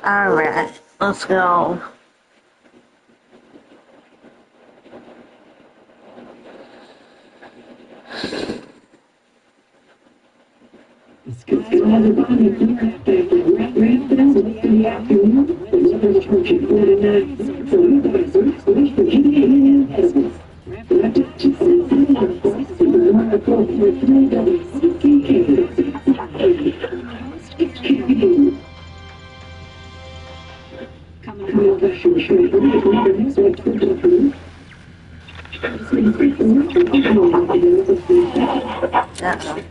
Alright, let's go. The skies will have a body after rainfall in the afternoon. The weather approaching 49. So you guys wish for heating business. Rapid to Cincinnati. More report for 3 WCKK. HQD. Coming over from the next week to the Uh-oh.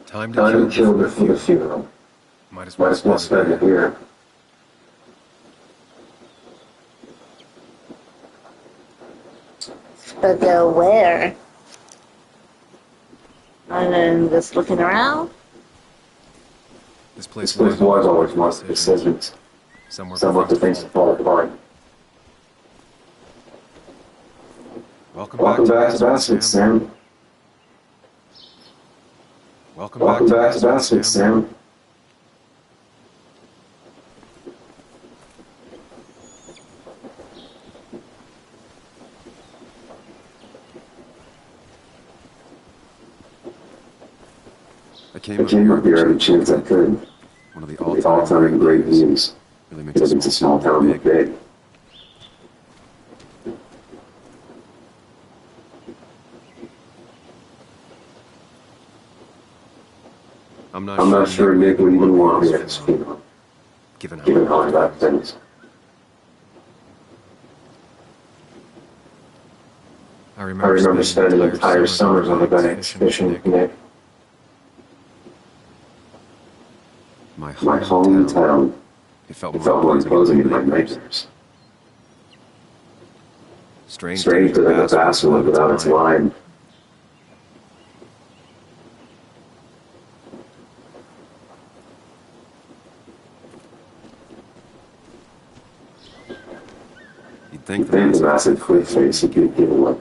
Time to Time to kill kill before before the the funeral. funeral. Might as Might well as well spend it spend it here. here. But go where? And then just looking around? This This place place was always marked for decisions. Somewhere Somewhat for for things to fall apart. Welcome Welcome back back to to Basket, Sam. Welcome back to Basket, Sam. I I came came up here every chance I could. One of the The all-time great views. Really It makes a small town look big. I'm I'm not sure Nick would even want me at his funeral, given given how how I got things. I I remember remember spending spending entire summers on the banks fishing with Nick. My My hometown. hometown. It felt It more felt more imposing imposing in in my my nightmares. nightmares. Strange Strange to that think the of basketball without its line. You'd think the Then the massive massive cliff face he could give away.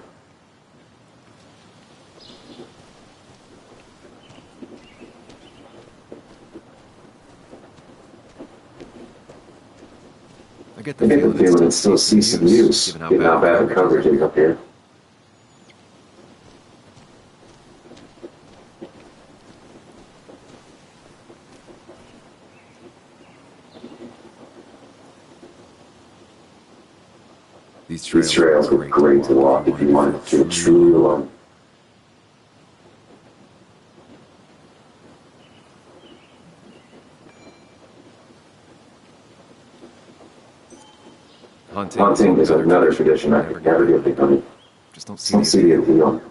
I get I the get the feeling feeling it still sees some use, given how bad the coverage is up here. These These trails were great to walk if you wanted to feel truly alone. Hunting is another tradition I could never get behind. Just don't Don't see the appeal.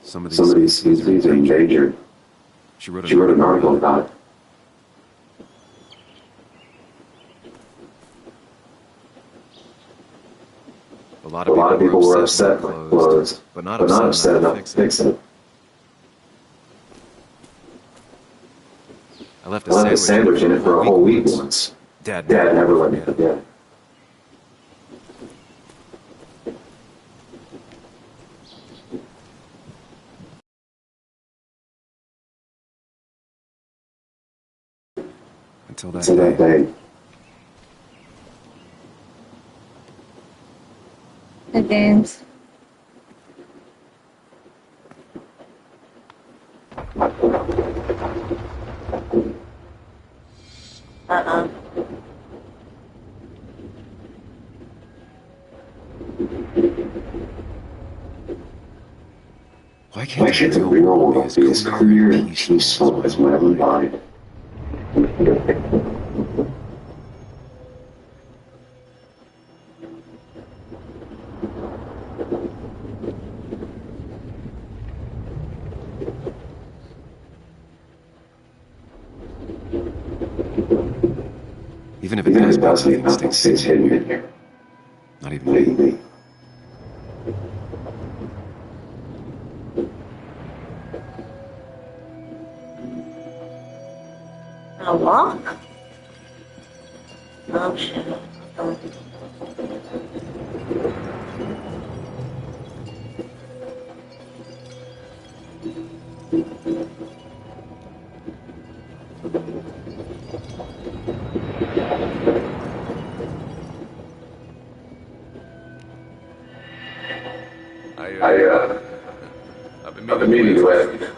Some of Some of these species are endangered. She wrote She wrote an article about it. A lot A lot of people were upset upset when when it it closed, but not but not upset enough to fix it. I left I left a sandwich in it for a whole week once. Dad Dad never let me forget it. Until Until that day. The games. Uh-uh. Why Why can't can't the the real real world world be be as as clear clear and and peaceful peaceful as as my my own own mind? mind? Even if Even if it it does does, leave, nothing stays hidden in here. Not even Not me. even me. A walk? Oh, shit. Oh. I've been meaning to ask you.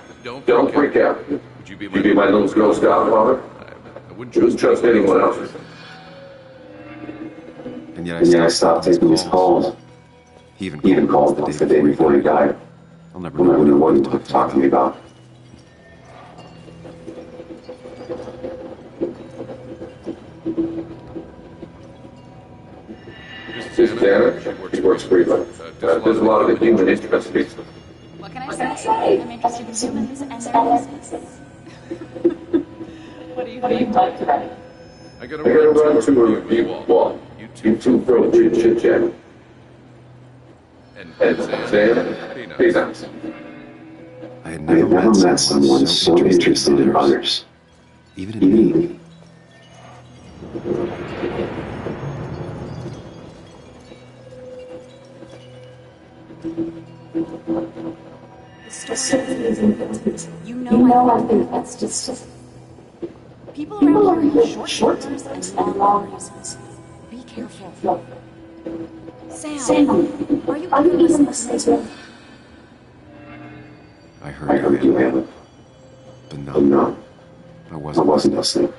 Don't freak out. Would you be my little Girl Scout father? I wouldn't Wouldn't trust anyone else. And yet And yet I I stopped taking his calls. He even He even called called once the day before he died. I'll never I'll never know what he talked talked to me about. This is Anna. She works pretty well. There's a lot of the human instruments piece. What can I say? I'm interested in humans and their business. What do you think? I gotta I gotta run to a review wall. You two throw a chit chat. And Sam, peace. I had I had never met someone so interested in others. Even in me. Me. You know, I think that's just people around here have short tempers and long reasons. Be careful. Sam, are you even listening to me? I I heard heard you, Anna. but But no, I I wasn't. wasn't listening.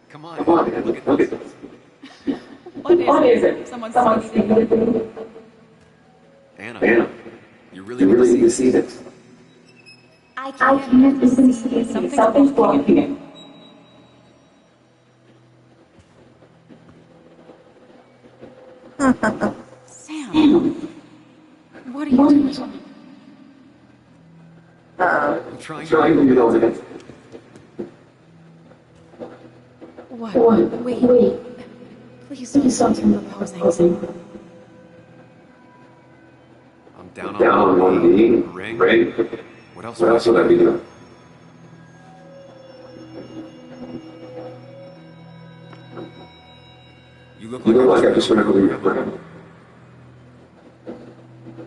Come on, Come on, Anna. look at Look this. at this. What is it? Someone's speaking to me. Anna, you really You need to really see need to this. see this. I can't even see it. Something's blocking it. Sam, what are you doing? I'm trying Trying to get over it. What? Wait. Please don't do proposing. I'm down Down on one knee. Ring. Ring. What else What else would I be doing? You look like I just went over your friend.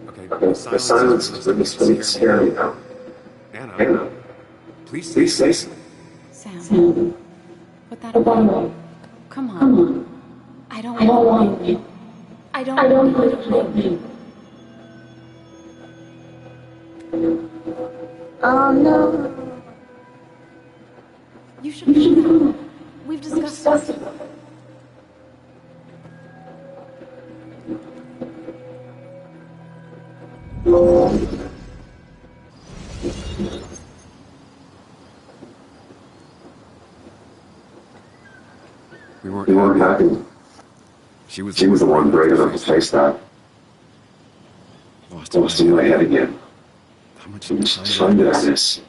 Okay, Okay, the silence is really scary now. Anna, please please say something. Sam, put that away. Come on. I don't want you. I don't want you. Oh no. You should know that. We've discussed it. We weren't We weren't happy. happy. She was She was the one brave enough to face that. Lost in my head again. How much How much time did I miss?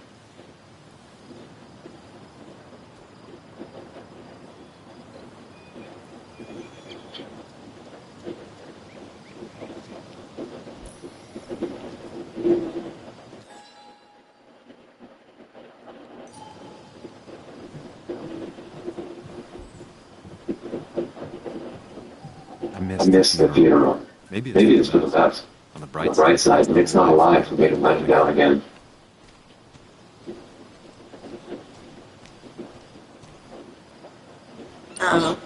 I missed the funeral. Maybe It's for the best. on the On bright the bright side, Nick's not alive for me to let him down again. Oh.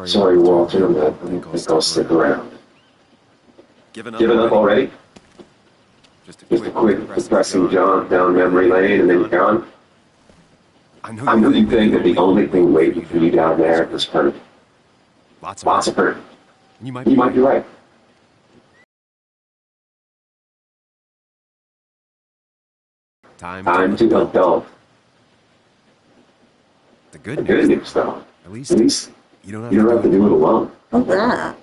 Sorry, Walter, but I think I'll stick around. Given up Given up already? Just a Just a quick depressing jaunt down memory lane and then you're gone? I I know you think that the only thing waiting for you down there is hurt. Lots of hurt. You might You might be right. Time to adult. The good Good news, news, though. at At least least you don't you don't have have to do it alone. What's that?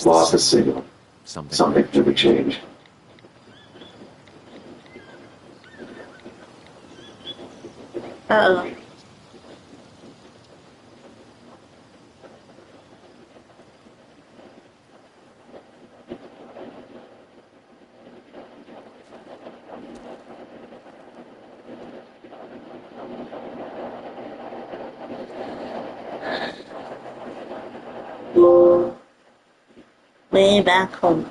Lost a signal. Something to be changed. Uh-oh. Way back home.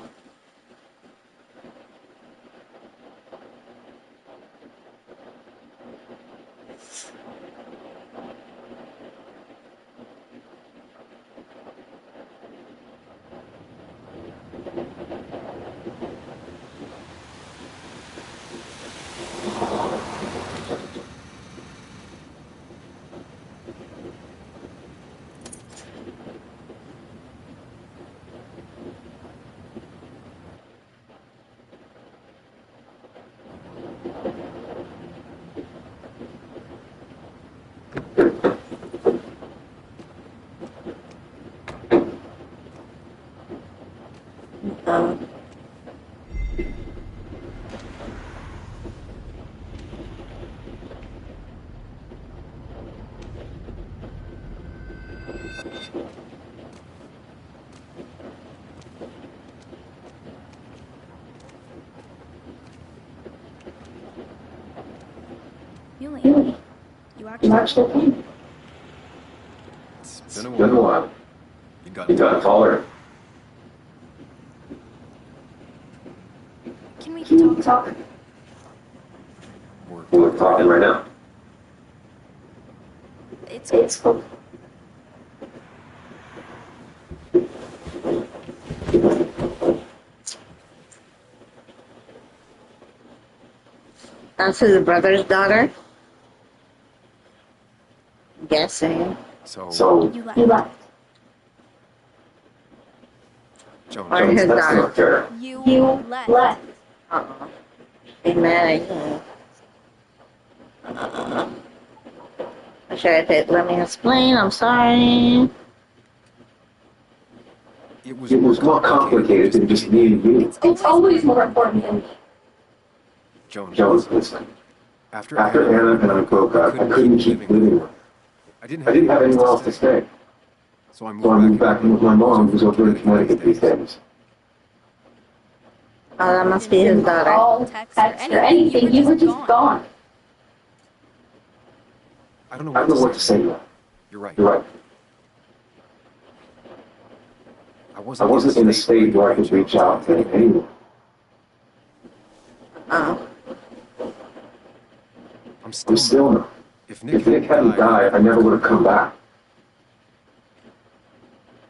Uh, Really? You actually think? It's Been a while. You got You got taller. Can we talk? We're talking right now. It's cool. That's his brother's daughter? I'm guessing. so So You left. Jones, Or his That's daughter. not fair. You left. Uh-uh. Be mad at you. Let me explain. I'm sorry. it It was more complicated than just me and you. It's always more important than me. Jones, listen. After After Anna and I broke up, I couldn't keep living with her. I didn't I didn't have anywhere else to stay. So I So I moved back in with my mom, who's over in Connecticut these days. Oh, that must be his daughter. Call, text, or anything. You were just gone. I don't I don't know what to say now. You're right. You're right. I I wasn't in a state where I could reach out to anyone. Oh. I'm I'm still not. If If Nick hadn't died, I never would have come back.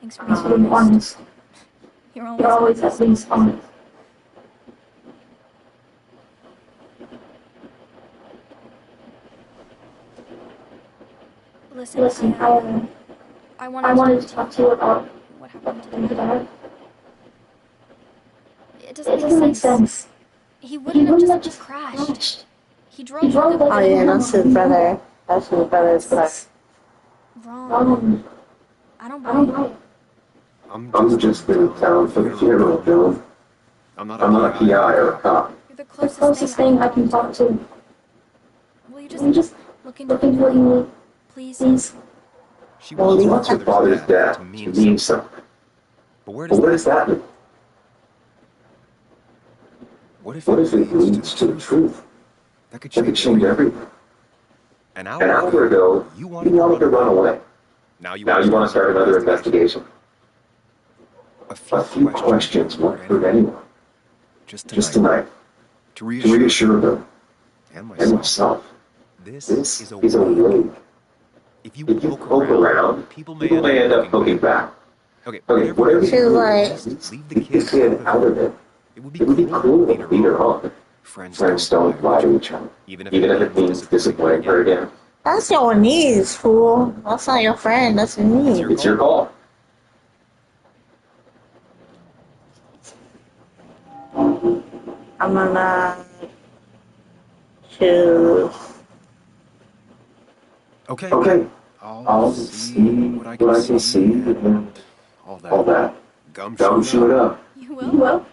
Thanks for Thanks for being being honest. You're You're always at least honest. Listen, I I wanted wanted to talk to you about what happened to your Dad. dad. It It doesn't doesn't make make sense. sense. He He wouldn't have wouldn't just have crashed. He He drove drove Oh, yeah, that's his brother. That's his brother's car. wrong. I don't I don't buy it. know. I'm just in town for the funeral, Dylan. I'm not I'm not a PI or a cop. You're the The closest closest thing I can talk to. Will you Can you just look look into what you need, please? please? She She wants her father's death to mean something. But where But what does that mean? What if What if it leads to the truth? That could That could change everything. An An hour ago, you wanted to run away. Now you Now you want to start another investigation. A A few questions won't hurt anyone. Just Just tonight, To to reassure them and and myself, This this is a way. If you If you poke around, people may end up poking back. Okay, Okay, whatever She's you do, like- leave keep the kid out of it. It It would be cruel to beat her on. Friends don't lie to each other, even if it means disappointing her again. That's your niece, fool. That's not your friend. That's your niece. It's your call. I'm gonna choose. Okay. Okay, I'll I'll see what I can see and all that. Gumshoe it up. You You will? will?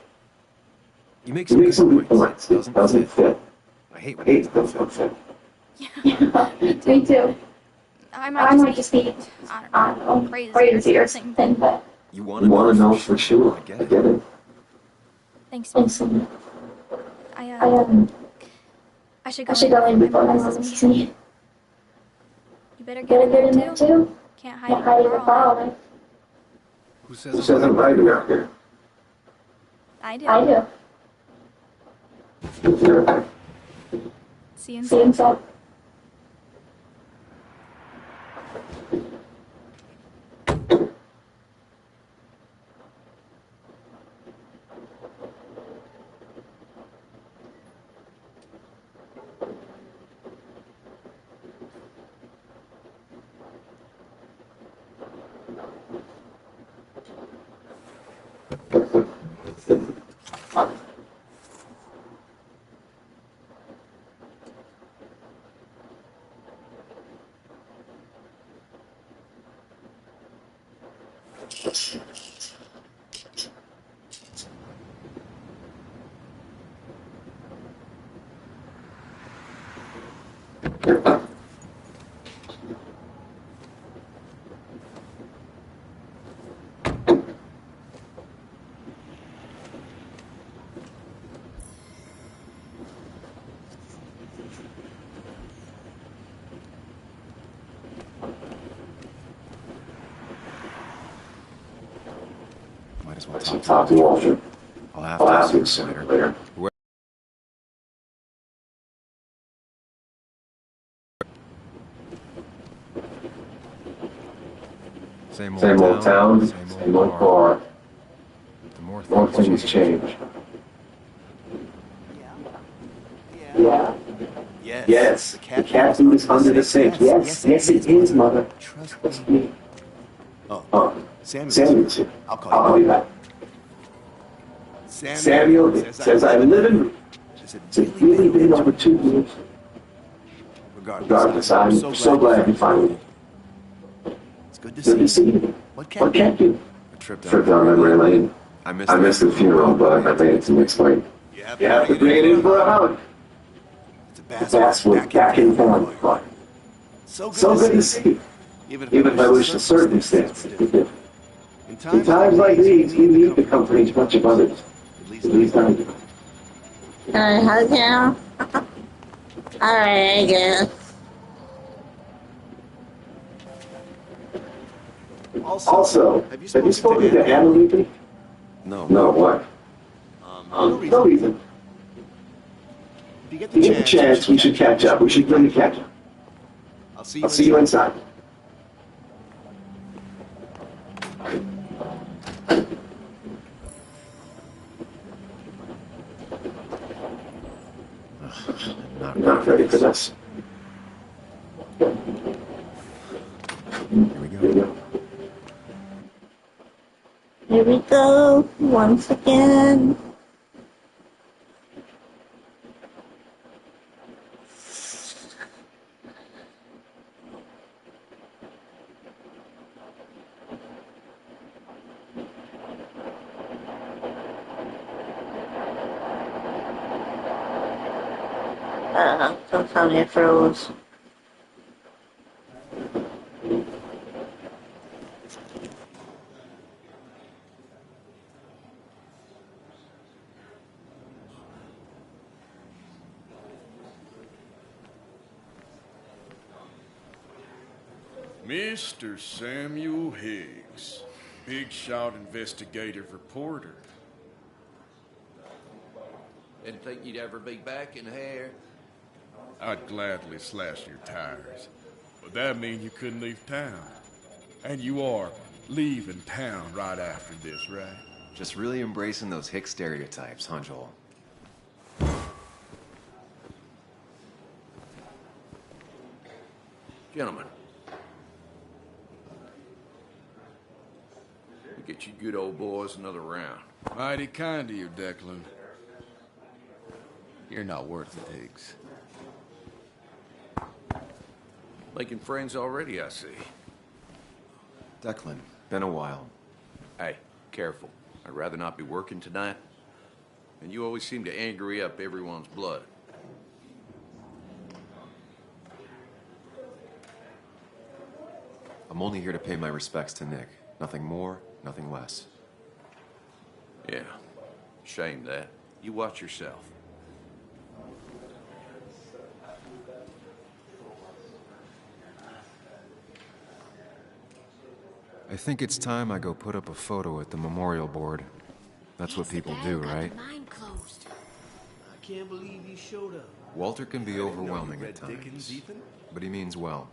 You make You make some good points. It doesn't fit. I hate I hate things that don't fit. Yeah, me too. I I might might just just be, be, I don't know, crazy or something, but You You want to know for sure. I get it. Thanks. thanks. I, I, I should I should go in before my mom sees me. You better Get get a in good there in too. there too. Can't Can't hide hide in in the the car car all all day. day. Who Who says says I'm right around here? I do. I do. See you See you inside. Might as well Some talk talk to Walter. I'll have I'll to ask you sooner or sooner or later. later. Same Same old town, same old bar. The more More things change. Yeah. Yes. The cat food is under the sink. Yes, it is, Mother. Trust me. Oh, Oh, Samuel's Samuel's here. I'll I'll call you back. Samuel says I live in... It's really been over 2 years. Regardless, I'm so glad you finally... It's good Good to see you. What What can't you? A trip Trip down memory lane. I I missed the funeral, but I made it to Nick's wedding. You have to bring it in for a hug. The basswood back in town. So good to see you. Even if I wish the circumstance were different. In times like these, you need the company much of others. At least I do. Can I hug him? Alright, I guess. Also, have you spoken to Anna lately? No. No, what? No reason. If you get the chance, we should catch up. We should really catch up. I'll see you inside. Not ready for this. Here we go. Here we go, once again. Don't tell me it froze. Mr. Samuel Higgs, big shot investigative reporter. Didn't think you'd ever be back in here. I'd gladly slash your tires, but that mean you couldn't leave town. And you are leaving town right after this, right? Just really embracing those hick stereotypes, huh, Joel? Gentlemen. We get you good old boys another round. Mighty kind of you, Declan. You're not worth it, Higgs. Making friends already, I see. Declan, been a while. Hey, careful. I'd rather not be working tonight. And you always seem to angry up everyone's blood. I'm only here to pay my respects to Nick. Nothing more, nothing less. Yeah, shame that. You watch yourself. I think it's time I go put up a photo at the memorial board. That's what people do, right? Mine closed. I can't believe you showed up. Walter can be overwhelming at times, but he means well.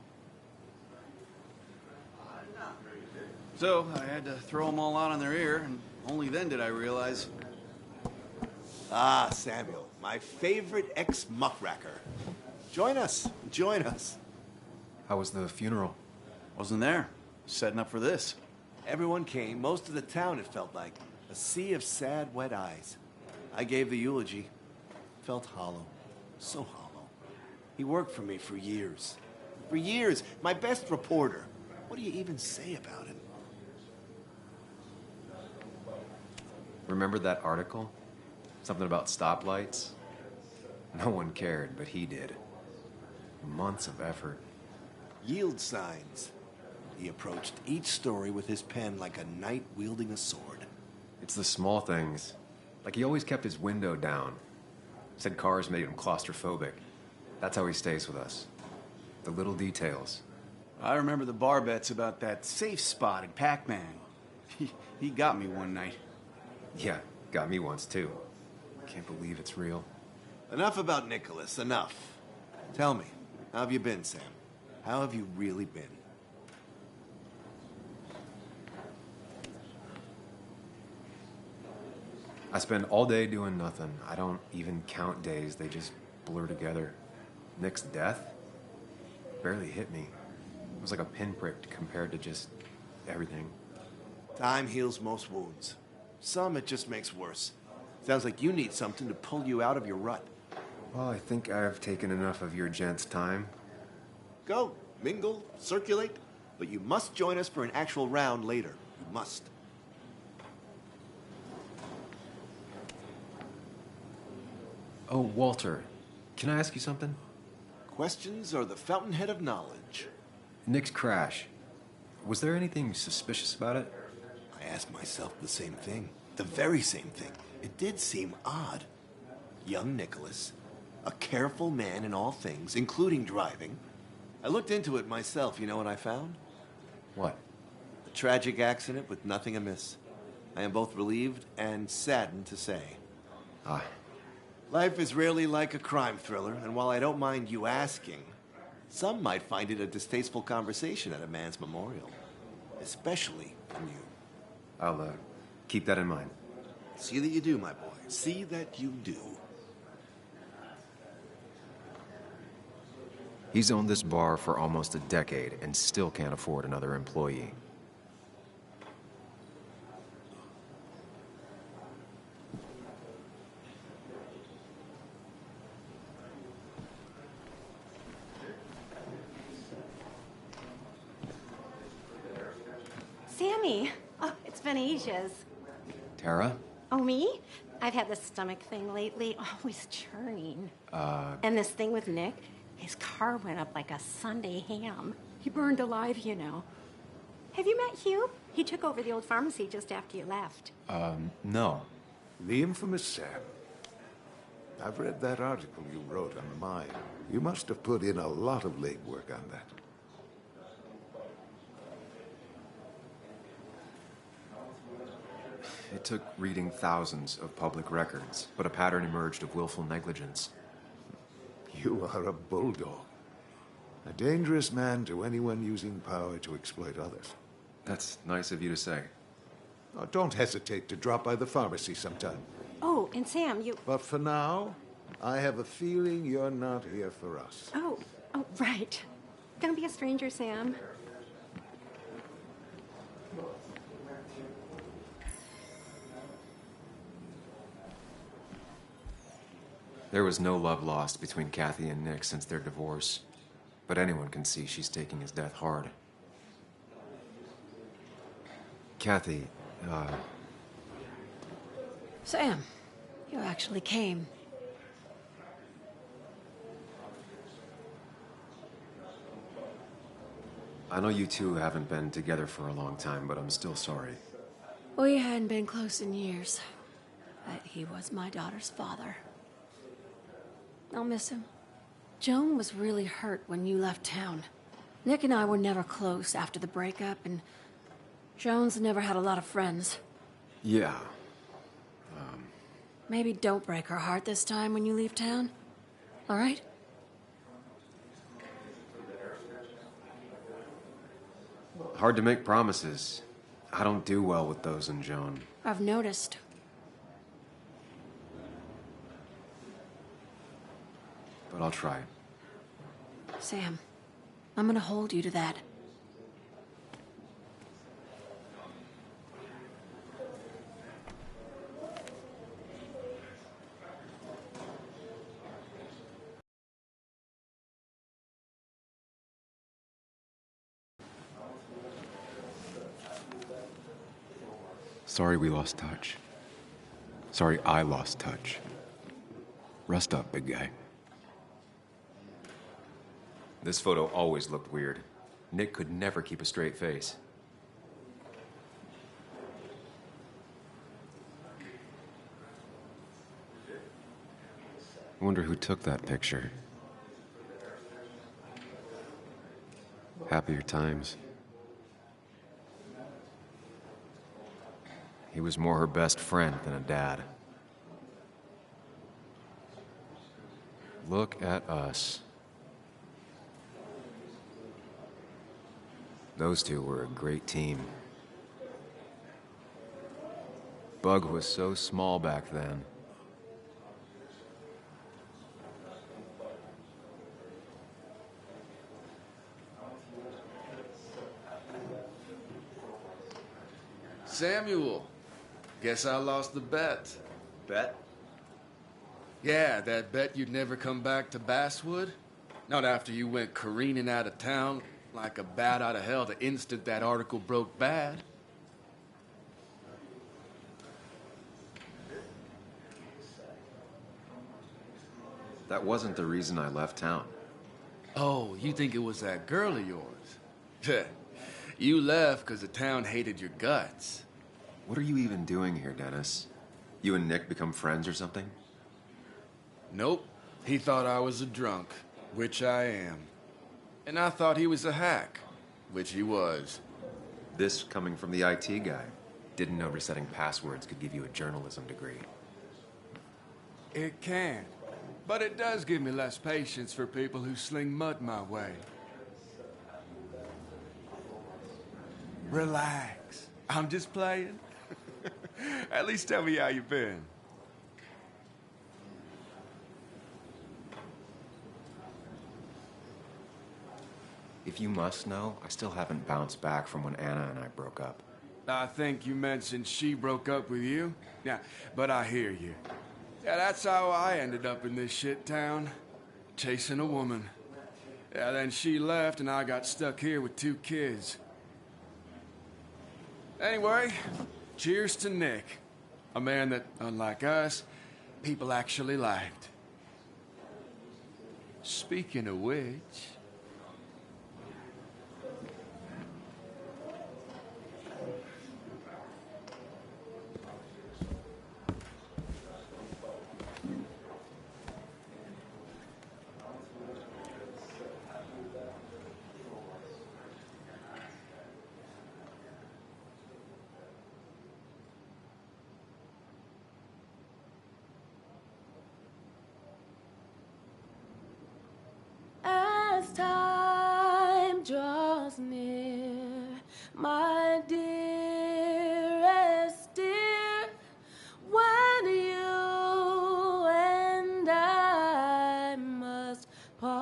So, I had to throw them all out on their ear, and only then did I realize... Ah, Samuel, my favorite ex-muckracker. Join us. Join us. How was the funeral? Wasn't there. Setting up for this. Everyone came, most of the town, it felt like. A sea of sad, wet eyes. I gave the eulogy. Felt hollow. So hollow. He worked for me for years. For years. My best reporter. What do you even say about him? Remember that article? Something about stoplights? No one cared, but he did. Months of effort. Yield signs. He approached each story with his pen like a knight wielding a sword. It's the small things. Like he always kept his window down. Said cars made him claustrophobic. That's how he stays with us. The little details. I remember the bar bets about that safe spot in Pac-Man. He got me one night. Yeah, got me once too. Can't believe it's real. Enough about Nicholas, enough. Tell me, how have you been, Sam? How have you really been? I spend all day doing nothing. I don't even count days. They just blur together. Nick's death barely hit me. It was like a pinprick compared to just everything. Time heals most wounds. Some it just makes worse. Sounds like you need something to pull you out of your rut. Well, I think I've taken enough of your gent's time. Go, mingle, circulate, but you must join us for an actual round later. You must. Oh, Walter, can I ask you something? Questions are the fountainhead of knowledge. Nick's crash. Was there anything suspicious about it? I asked myself the same thing. The very same thing. It did seem odd. Young Nicholas, a careful man in all things, including driving. I looked into it myself. You know what I found? What? A tragic accident with nothing amiss. I am both relieved and saddened to say. Ah. Life is rarely like a crime thriller, and while I don't mind you asking, some might find it a distasteful conversation at a man's memorial. Especially from you. I'll, keep that in mind. See that you do, my boy. See that you do. He's owned this bar for almost a decade and still can't afford another employee. Sammy! Oh, it's been ages. Tara? Oh, me? I've had this stomach thing lately, always churning. And this thing with Nick, his car went up like a Sunday ham. He burned alive, you know. Have you met Hugh? He took over the old pharmacy just after you left. No. The infamous Sam. I've read that article you wrote on the mine. You must have put in a lot of legwork on that. It took reading thousands of public records, but a pattern emerged of willful negligence. You are a bulldog. A dangerous man to anyone using power to exploit others. That's nice of you to say. Oh, don't hesitate to drop by the pharmacy sometime. Oh, and Sam, you... But for now, I have a feeling you're not here for us. Oh, right. Gonna be a stranger, Sam. There was no love lost between Kathy and Nick since their divorce, but anyone can see she's taking his death hard. Kathy, Sam, you actually came. I know you two haven't been together for a long time, but I'm still sorry. We hadn't been close in years, but he was my daughter's father. I'll miss him. Joan was really hurt when you left town. Nick and I were never close after the breakup, and Joan's never had a lot of friends. Yeah. Maybe don't break her heart this time when you leave town. All right? Hard to make promises. I don't do well with those in Joan. I've noticed. But I'll try. Sam, I'm gonna hold you to that. Sorry we lost touch. Sorry I lost touch. Rest up, big guy. This photo always looked weird. Nick could never keep a straight face. I wonder who took that picture. Happier times. He was more her best friend than a dad. Look at us. Those two were a great team. Bug was so small back then. Samuel, guess I lost the bet. bet? Yeah, that bet you'd never come back to Basswood? Not after you went careening out of town like a bat out of hell the instant that article broke bad. That wasn't the reason I left town. Oh, you think it was that girl of yours? You left because the town hated your guts. What are you even doing here, Dennis? You and Nick become friends or something? Nope. He thought I was a drunk, which I am. And I thought he was a hack, which he was. This coming from the IT guy. Didn't know resetting passwords could give you a journalism degree. It can. But it does give me less patience for people who sling mud my way. Relax. I'm just playing. At least tell me how you been. If you must know, I still haven't bounced back from when Anna and I broke up. I think you mentioned she broke up with you. Yeah, but I hear you. Yeah, that's how I ended up in this shit town. Chasing a woman. Yeah, then she left and I got stuck here with 2 kids. Anyway, cheers to Nick. A man that, unlike us, people actually liked. Speaking of which... As time draws near, my dearest dear, when you and I must part,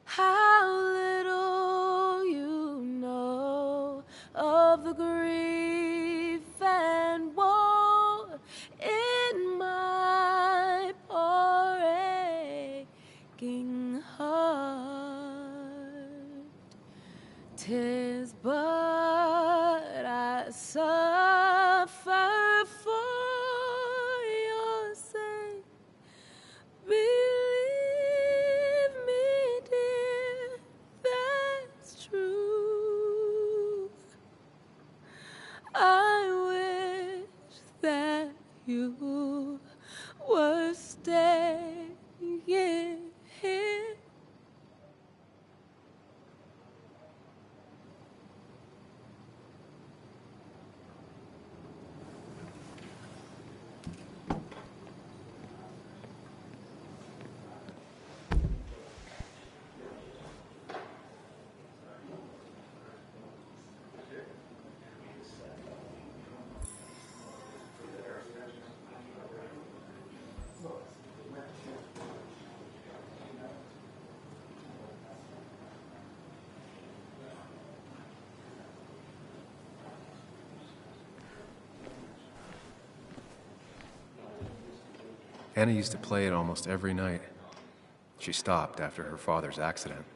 how little you know of the grief and woe in my poor aching heart. 'Tis but I suffer for your sake. Believe me, dear, that's true. I wish that you were staying here. Anna used to play it almost every night. She stopped after her father's accident.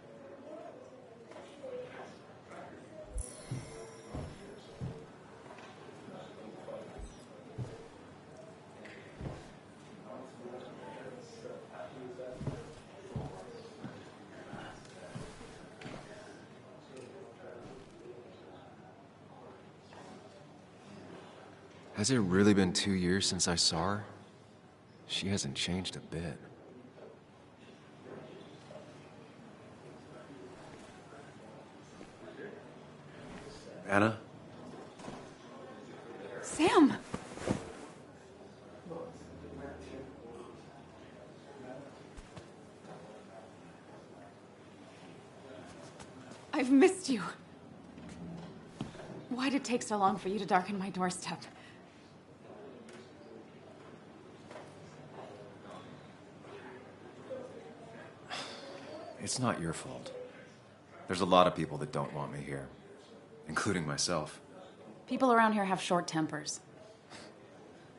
Has it really been 2 years since I saw her? She hasn't changed a bit. Anna? Sam! I've missed you. Why'd it take so long for you to darken my doorstep? It's not your fault. There's a lot of people that don't want me here, including myself. People around here have short tempers.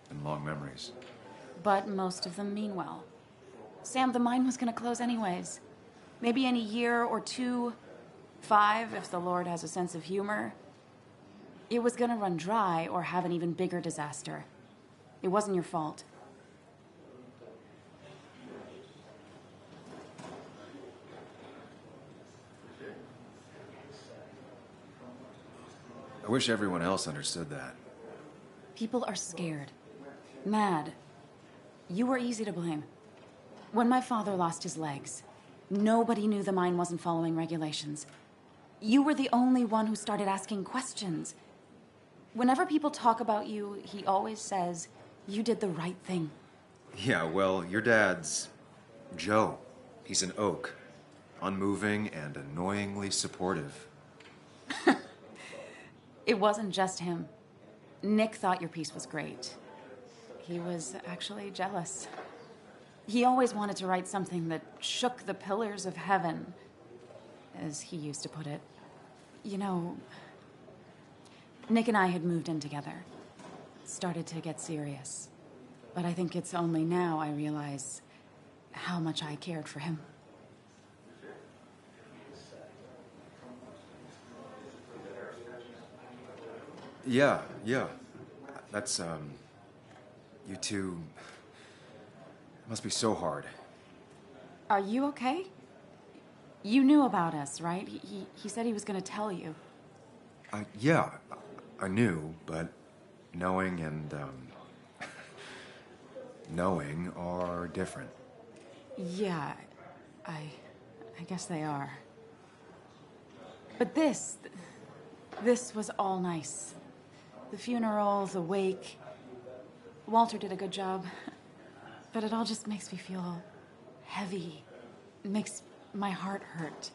and long memories. But most of them mean well. Sam, the mine was gonna close anyways. Maybe in a year or 2, 5, if the Lord has a sense of humor. It was gonna run dry or have an even bigger disaster. It wasn't your fault. I wish everyone else understood that. People are scared. Mad. You were easy to blame. When my father lost his legs, nobody knew the mine wasn't following regulations. You were the only one who started asking questions. Whenever people talk about you, he always says, you did the right thing. Yeah, well, your dad's Joe. He's an oak. Unmoving and annoyingly supportive. It wasn't just him. Nick thought your piece was great. He was actually jealous. He always wanted to write something that shook the pillars of heaven, as he used to put it. You know, Nick and I had moved in together. Started to get serious. But I think it's only now I realize how much I cared for him. Yeah. That's, you two... It must be so hard. Are you okay? You knew about us, right? He said he was gonna tell you. Yeah, I knew, but knowing and, knowing are different. Yeah, I guess they are. But this was all nice. The funeral, the wake. Walter did a good job. But it all just makes me feel heavy. It makes my heart hurt.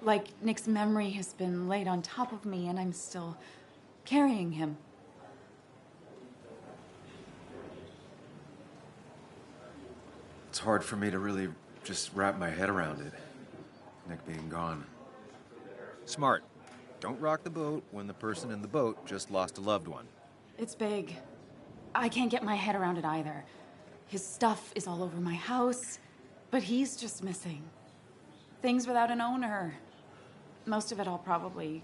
Like Nick's memory has been laid on top of me and I'm still carrying him. It's hard for me to really just wrap my head around it. Nick being gone. Smart. Don't rock the boat when the person in the boat just lost a loved one. It's big. I can't get my head around it either. His stuff is all over my house, but he's just missing. Things without an owner. Most of it I'll probably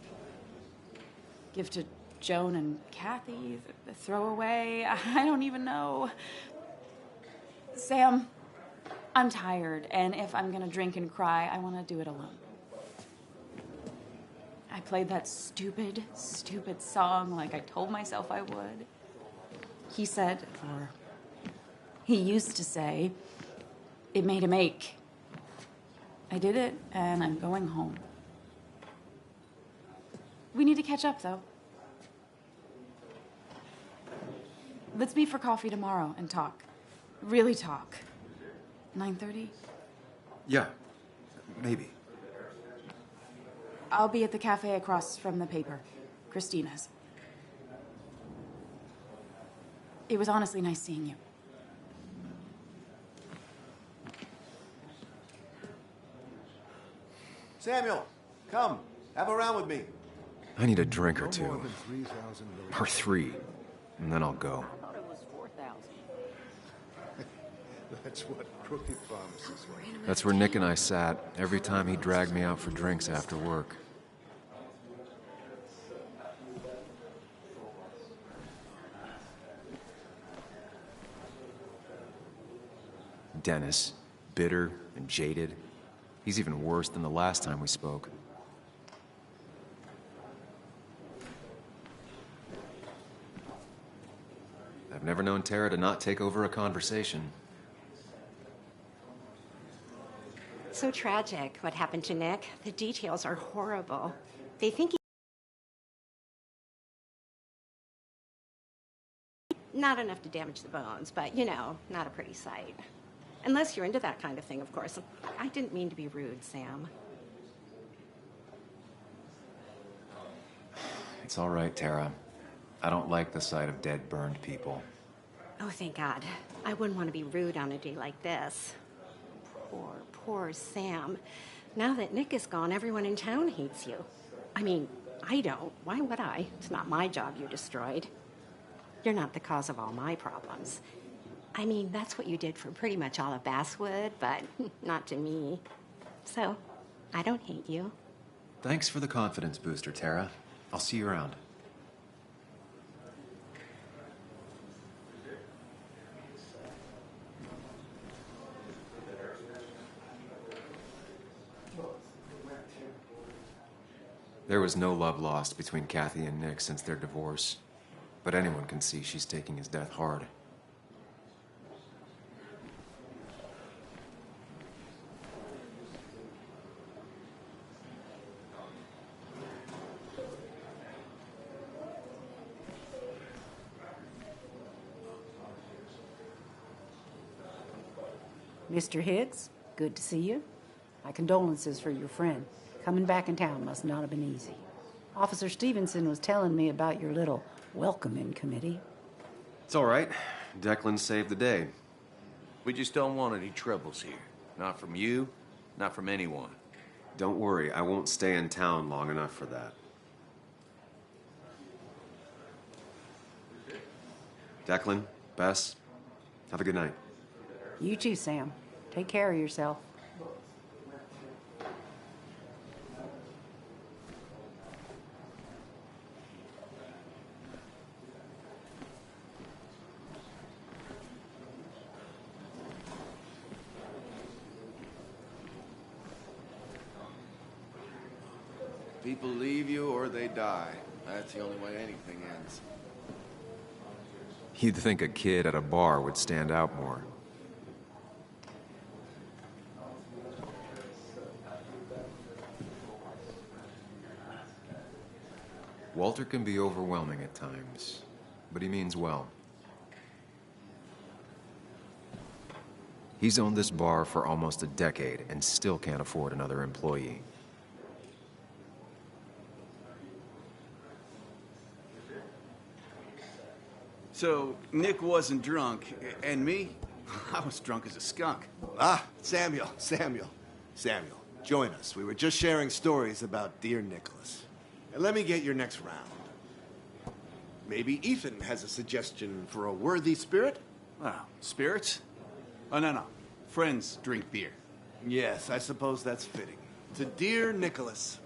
give to Joan and Kathy, throw away. I don't even know. Sam, I'm tired, and if I'm gonna drink and cry, I want to do it alone. I played that stupid song like I told myself I would. He said, or he used to say, it made him ache. I did it, and I'm going home. We need to catch up, though. Let's meet for coffee tomorrow and talk. Really talk. 9:30? Yeah, maybe. I'll be at the cafe across from the paper. Christina's. It was honestly nice seeing you. Samuel, come. Have a round with me. I need a drink or two. Or 3. And then I'll go. I thought it was 4,000. That's what crooked pharmacists want. That's where Nick and I sat every time he dragged me out for drinks after work. Dennis, bitter and jaded. He's even worse than the last time we spoke. I've never known Tara to not take over a conversation. So tragic, what happened to Nick. The details are horrible. They think not enough to damage the bones, but, you know, not a pretty sight. Unless you're into that kind of thing, of course. I didn't mean to be rude, Sam. It's all right, Tara. I don't like the sight of dead, burned people. Oh, thank God. I wouldn't want to be rude on a day like this. Poor Sam. Now that Nick is gone, everyone in town hates you. I mean, I don't. Why would I? It's not my job you destroyed. You're not the cause of all my problems. I mean, that's what you did for pretty much all of Basswood, but not to me. So, I don't hate you. Thanks for the confidence booster, Tara. I'll see you around. There was no love lost between Kathy and Nick since their divorce, but anyone can see she's taking his death hard. Mr. Higgs, good to see you. My condolences for your friend. Coming back in town must not have been easy. Officer Stevenson was telling me about your little welcoming committee. It's all right. Declan saved the day. We just don't want any troubles here. Not from you, not from anyone. Don't worry, I won't stay in town long enough for that. Declan, Bess, have a good night. You too, Sam. Take care of yourself. People leave you or they die. That's the only way anything ends. You'd think a kid at a bar would stand out more. Walter can be overwhelming at times, but he means well. He's owned this bar for almost a decade and still can't afford another employee. So, Nick wasn't drunk, and me? I was drunk as a skunk. Ah, Samuel. Join us. We were just sharing stories about dear Nicholas. And let me get your next round. Maybe Ethan has a suggestion for a worthy spirit? Oh, spirits? Oh, no. Friends drink beer. Yes, I suppose that's fitting. To dear Nicholas.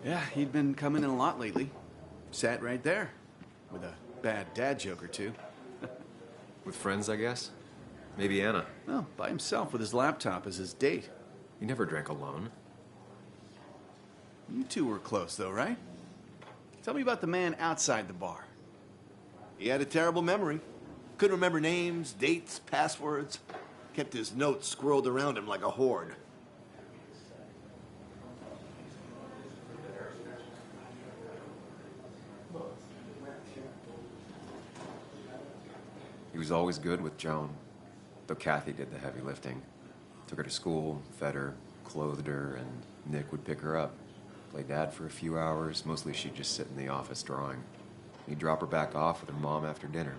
Yeah, he'd been coming in a lot lately. Sat right there. With a bad dad joke or two. With friends, I guess? Maybe Anna. No, by himself with his laptop as his date. He never drank alone. You two were close, though, right? Tell me about the man outside the bar. He had a terrible memory. Couldn't remember names, dates, passwords. Kept his notes squirreled around him like a hoard. He was always good with Joan, though Kathy did the heavy lifting. Took her to school, fed her, clothed her, and Nick would pick her up. Play dad for a few hours. Mostly she'd just sit in the office drawing. He'd drop her back off with her mom after dinner.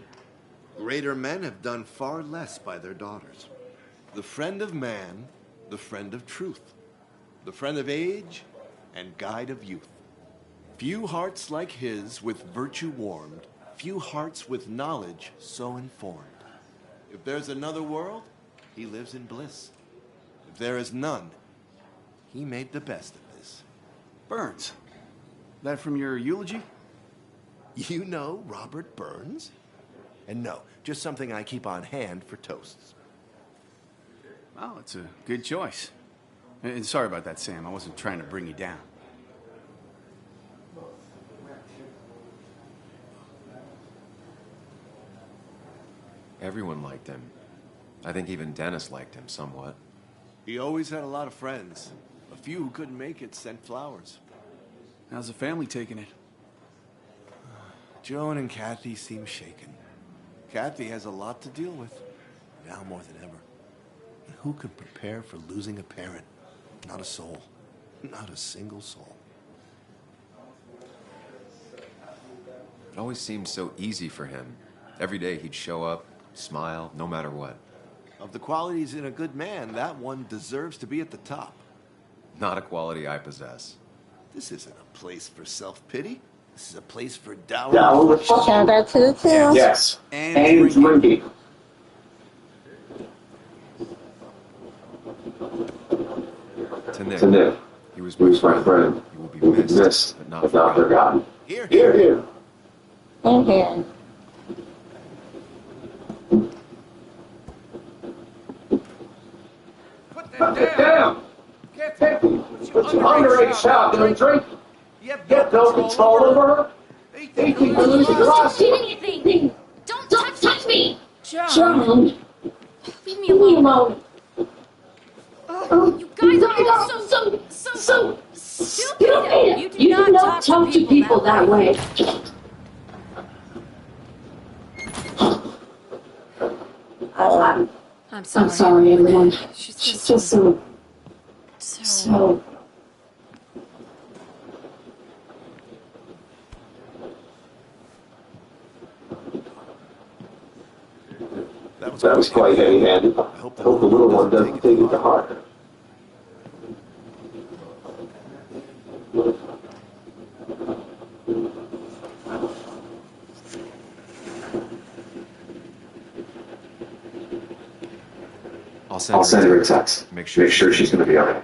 Greater men have done far less by their daughters. The friend of man, the friend of truth. The friend of age, and guide of youth. Few hearts like his with virtue warmed, few hearts with knowledge so informed. If there's another world, he lives in bliss. If there is none, he made the best of this. Burns. That from your eulogy? You know Robert Burns? And no, just something I keep on hand for toasts. Oh, it's a good choice. And sorry about that, Sam. I wasn't trying to bring you down. Everyone liked him. I think even Dennis liked him somewhat. He always had a lot of friends. A few who couldn't make it sent flowers. How's the family taking it? Joan and Kathy seem shaken. Kathy has a lot to deal with, now more than ever. And who could prepare for losing a parent? Not a soul. Not a single soul. It always seemed so easy for him. Every day he'd show up, smile, no matter what. Of the qualities in a good man, that one deserves to be at the top. Not a quality I possess. This isn't a place for self-pity. This is a place for dour Shout reflection. out to the two. Yes. And drinking. To Nick. He was my friend. He will be missed, but not forgotten. Here, here. Here. Put that down. Put your underage child in a drink. You have no control over her. They think you're losing your Don't life. do anything! Don't touch me! John. Leave me alone. You guys are all so stupid! You do not talk to people that way. I'm sorry, everyone. She's just so. That was quite heavy-handed. I hope the little one doesn't take it to heart. I'll send her a text. Make sure she's going to be all right.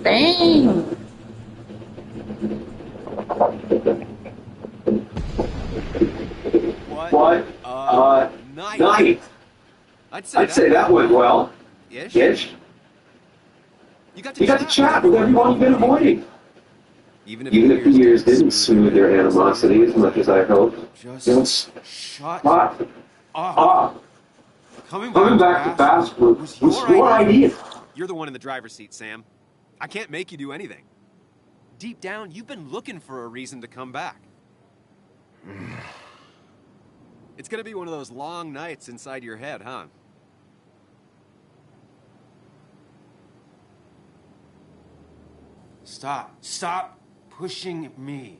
Dang. What? Night. I'd say that went well. Ish. You got to chat with everyone you've been avoiding. Even if the years didn't smooth their animosity as much as I hoped. Just shut up. Coming back to fast was your idea. You're the one in the driver's seat, Sam. I can't make you do anything. Deep down, you've been looking for a reason to come back. It's gonna be one of those long nights inside your head, huh? Stop pushing me.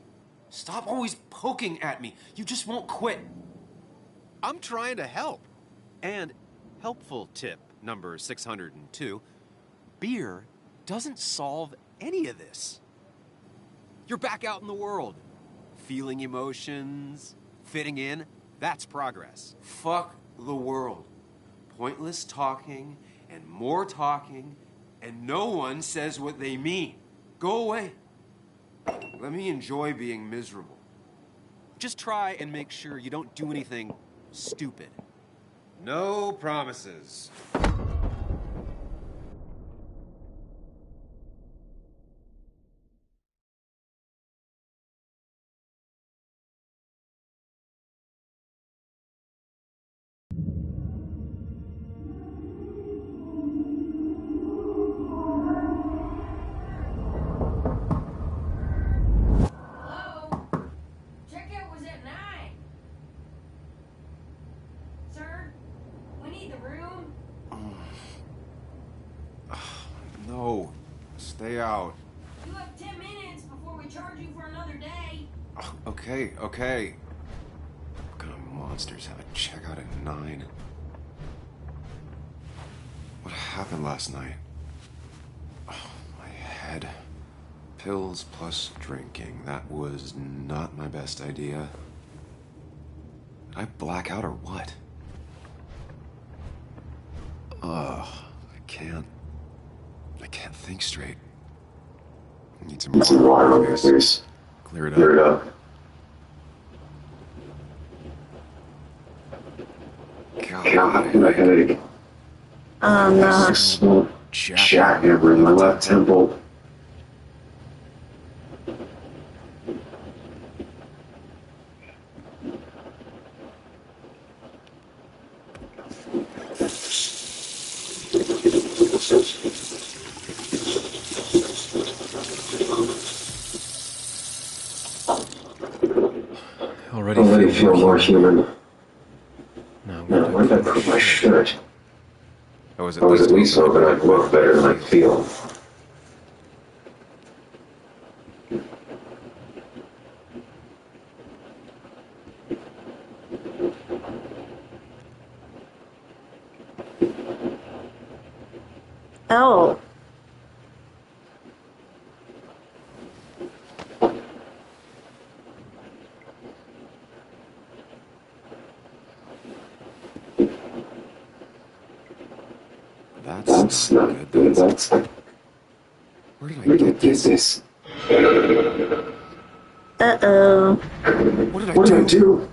Stop always poking at me. You just won't quit. I'm trying to help. And helpful tip number 602, beer doesn't solve any of this. You're back out in the world, feeling emotions, fitting in. That's progress. Fuck the world. Pointless talking and more talking, and no one says what they mean. Go away. Let me enjoy being miserable. Just try and make sure you don't do anything stupid. No promises. No, stay out. You have 10 minutes before we charge you for another day. Okay. What kind of monsters have a checkout at 9? What happened last night? Oh, my head. Pills plus drinking. That was not my best idea. Did I black out or what? Ugh, I can't think straight. I need some water on my face. Clear it up. God, my headache. No. Small jackhammer in my left temple. Already feel more human. Now, Now, where did I put my shirt? I was at least hoping I'd look better than I feel. Oh. That's not good. That's... Where did I get this? Uh-oh. What did I do?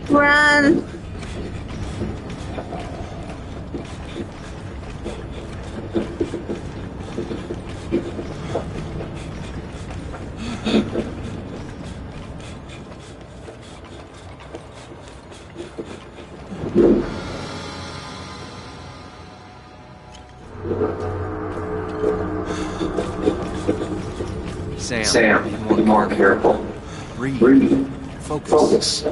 Run. Sam, be more careful. Breathe. Focus.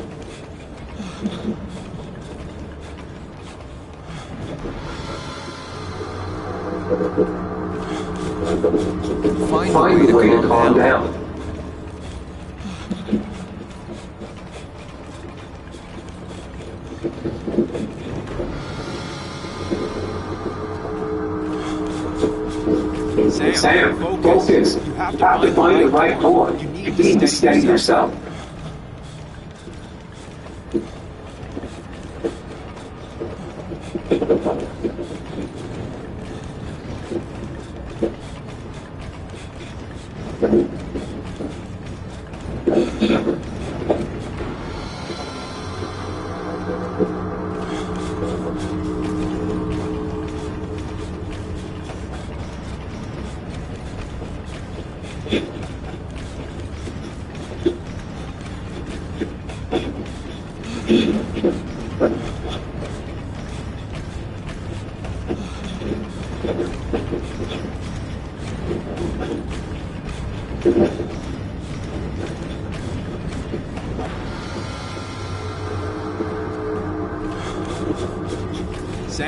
Find a way to calm down. Sam, focus. You have to find the right door. You need to steady yourself.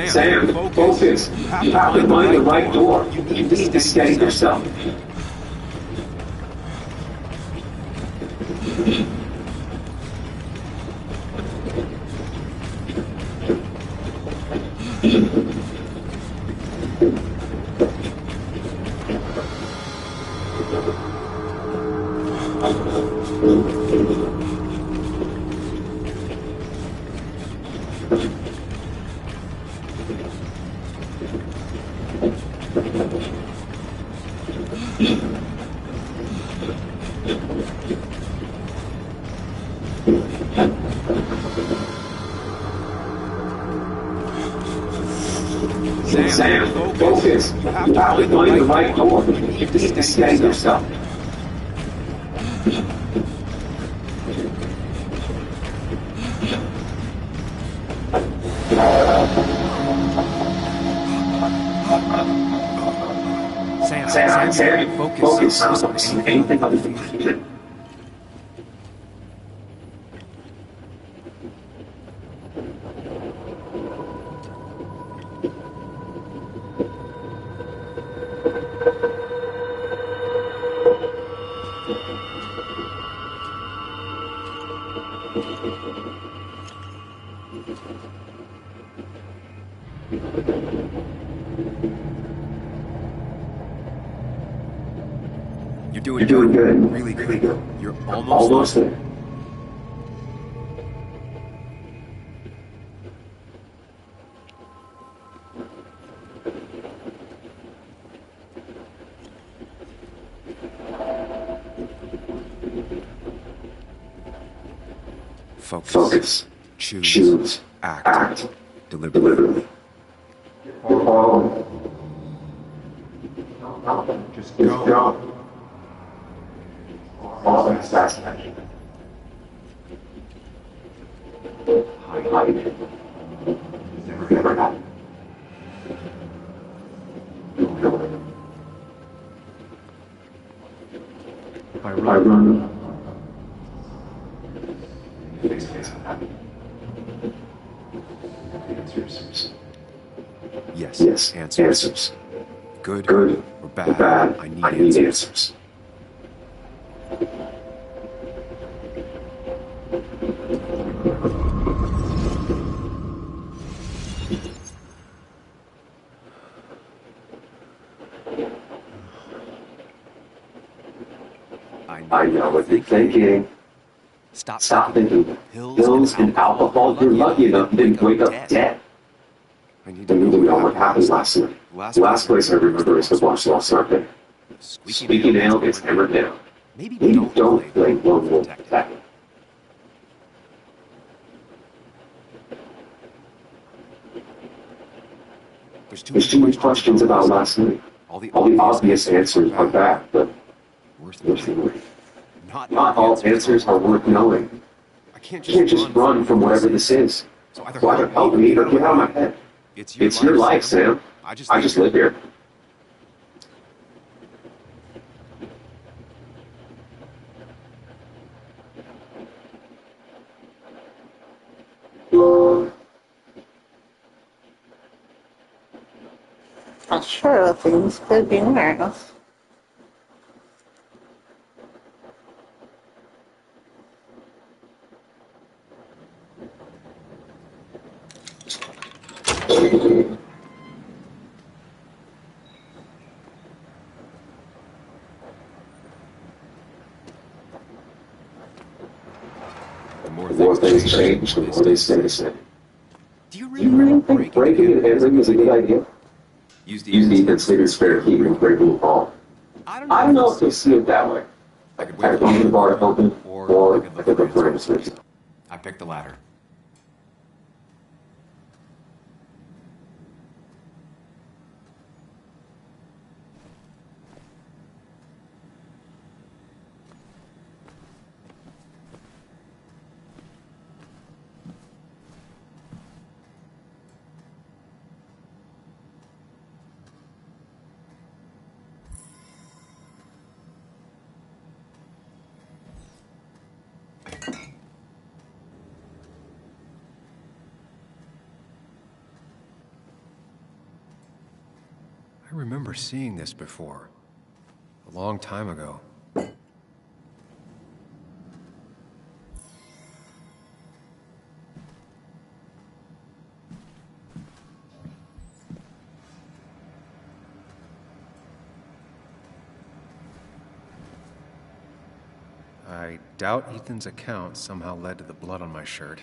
Sam, focus. You have to find the right door. You need to steady yourself. Sam, focus. You have to find the right door. You need to steady yourself. Sam, focus. Anything other than You're doing You're doing good. Really good. Really good. You're almost there. Focus. Choose. Act. Deliberately. Just go. All that's fascinating. Hide. Never happen. If I run. Yes. Answers. Good or bad. I need answers. I know what you're thinking. Stop thinking. Pills and alcohol. You're lucky enough you didn't wake up dead. I need I need to know what happened last night. The last place I remember is the Watch Lost Arctic. Squeaky nail gets hammered down. Maybe don't play lone wolf detective. There's too many questions about last night. All the obvious answers are bad, but worse than worse. Not all answers are worth knowing. I can't just run from whatever this is. So either help me or get out of my head. It's your life, Sam. I just live here. I'm sure things could be worse. The more things change, the more they stay the same. Do you really think breaking and entering is a good idea? Use the Ethan's spare key and break the ball. I don't know if they see it that way. I could leave the bar open, or I could look for answers. I picked the latter. I remember seeing this before. A long time ago. I doubt Ethan's account somehow led to the blood on my shirt.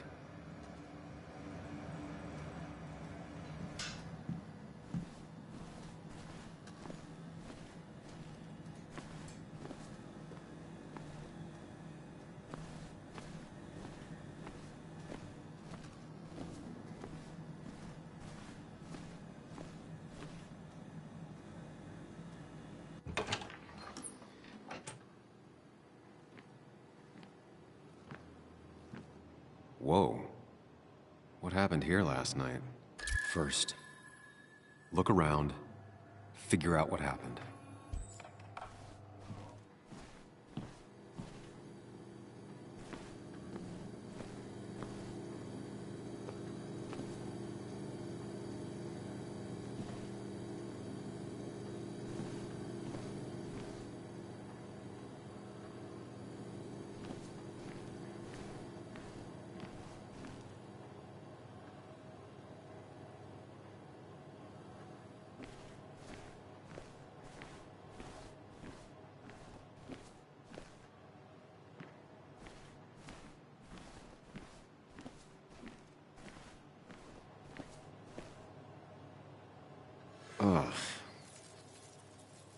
Whoa. What happened here last night? First, look around, figure out what happened.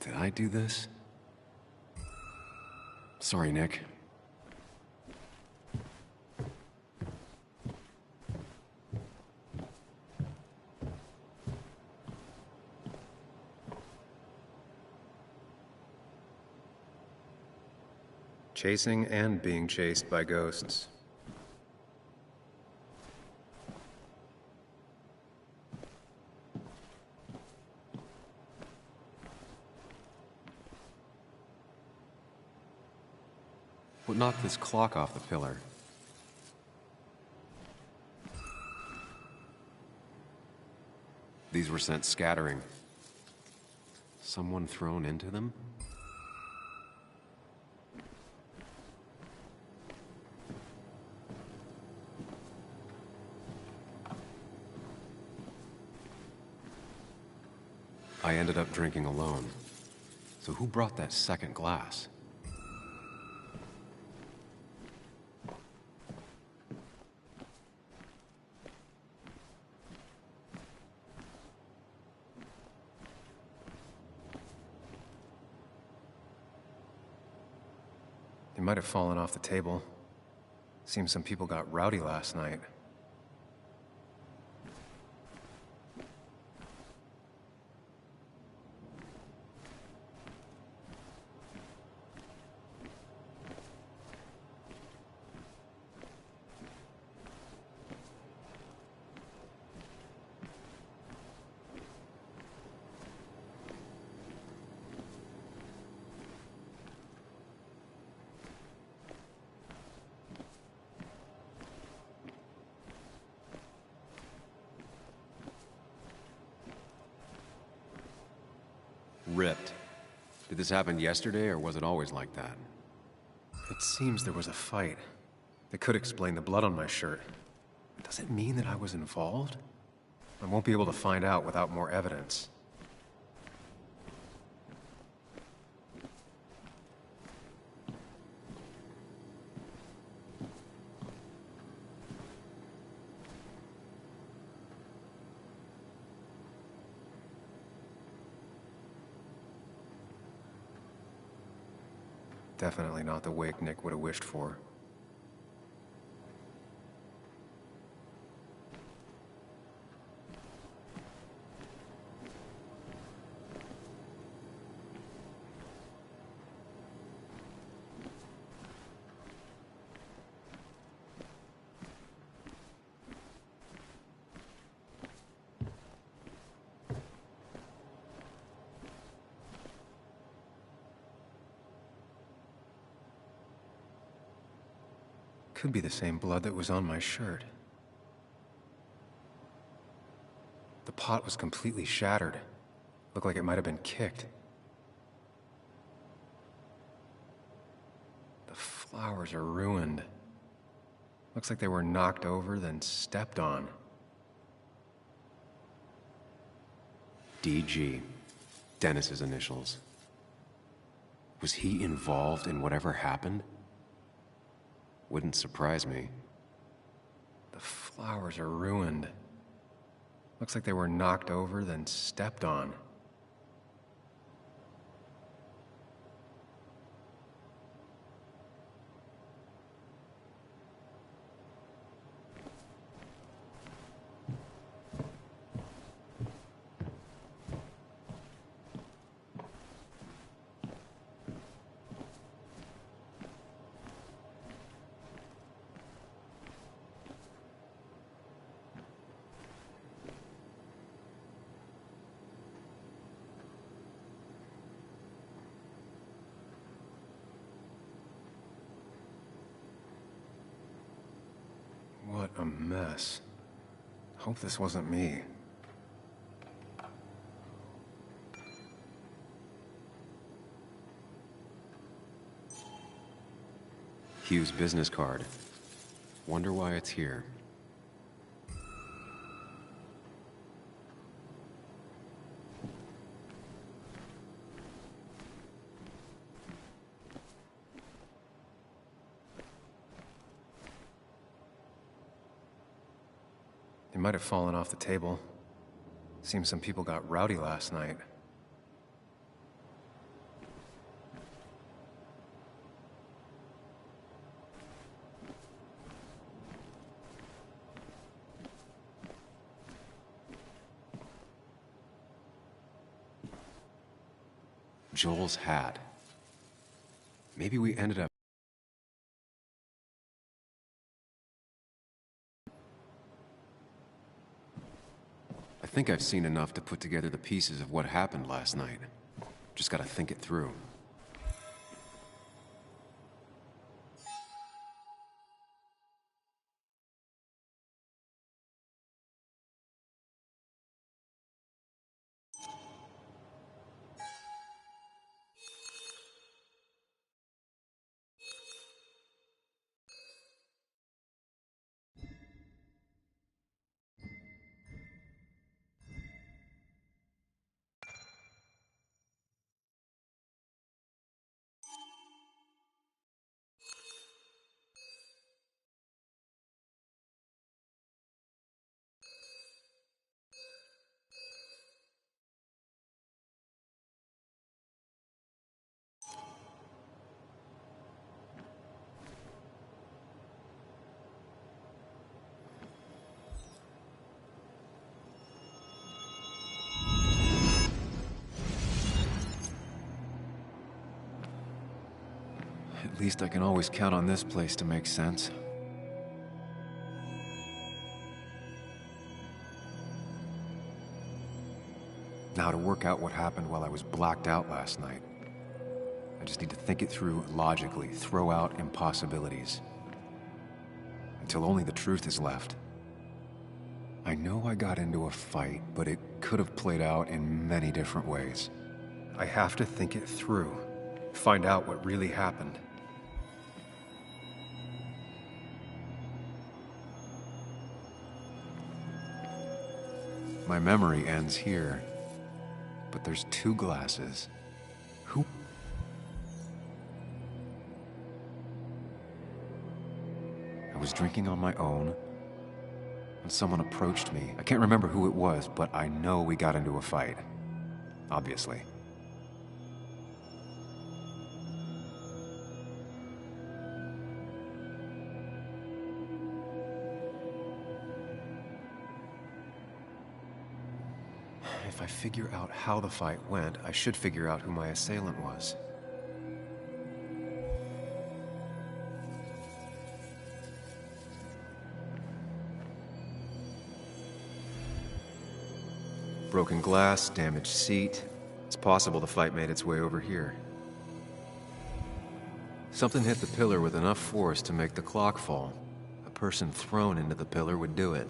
Did I do this? Sorry, Nick. Chasing and being chased by ghosts. What knocked this clock off the pillar? These were sent scattering. Someone thrown into them? I ended up drinking alone. So who brought that second glass? It might have fallen off the table. Seems some people got rowdy last night. Ripped. Did this happen yesterday, or was it always like that? It seems there was a fight. That could explain the blood on my shirt. Does it mean that I was involved? I won't be able to find out without more evidence. Definitely not the wake Nick would have wished for. Could be the same blood that was on my shirt. The pot was completely shattered. Looked like it might have been kicked. The flowers are ruined. Looks like they were knocked over, then stepped on. DG. Dennis's initials. Was he involved in whatever happened? Wouldn't surprise me. The flowers are ruined. Looks like they were knocked over, then stepped on. What a mess. Hope this wasn't me. Hugh's business card. Wonder why it's here. It might have fallen off the table. Seems some people got rowdy last night. Joel's hat. Maybe we ended up... I think I've seen enough to put together the pieces of what happened last night. Just gotta think it through. At least I can always count on this place to make sense. Now to work out what happened while I was blacked out last night. I just need to think it through logically, throw out impossibilities. Until only the truth is left. I know I got into a fight, but it could have played out in many different ways. I have to think it through, find out what really happened. My memory ends here, but there's two glasses. Who? I was drinking on my own, and someone approached me. I can't remember who it was, but I know we got into a fight. Obviously. If I figure out how the fight went, I should figure out who my assailant was. Broken glass, damaged seat. It's possible the fight made its way over here. Something hit the pillar with enough force to make the clock fall. A person thrown into the pillar would do it.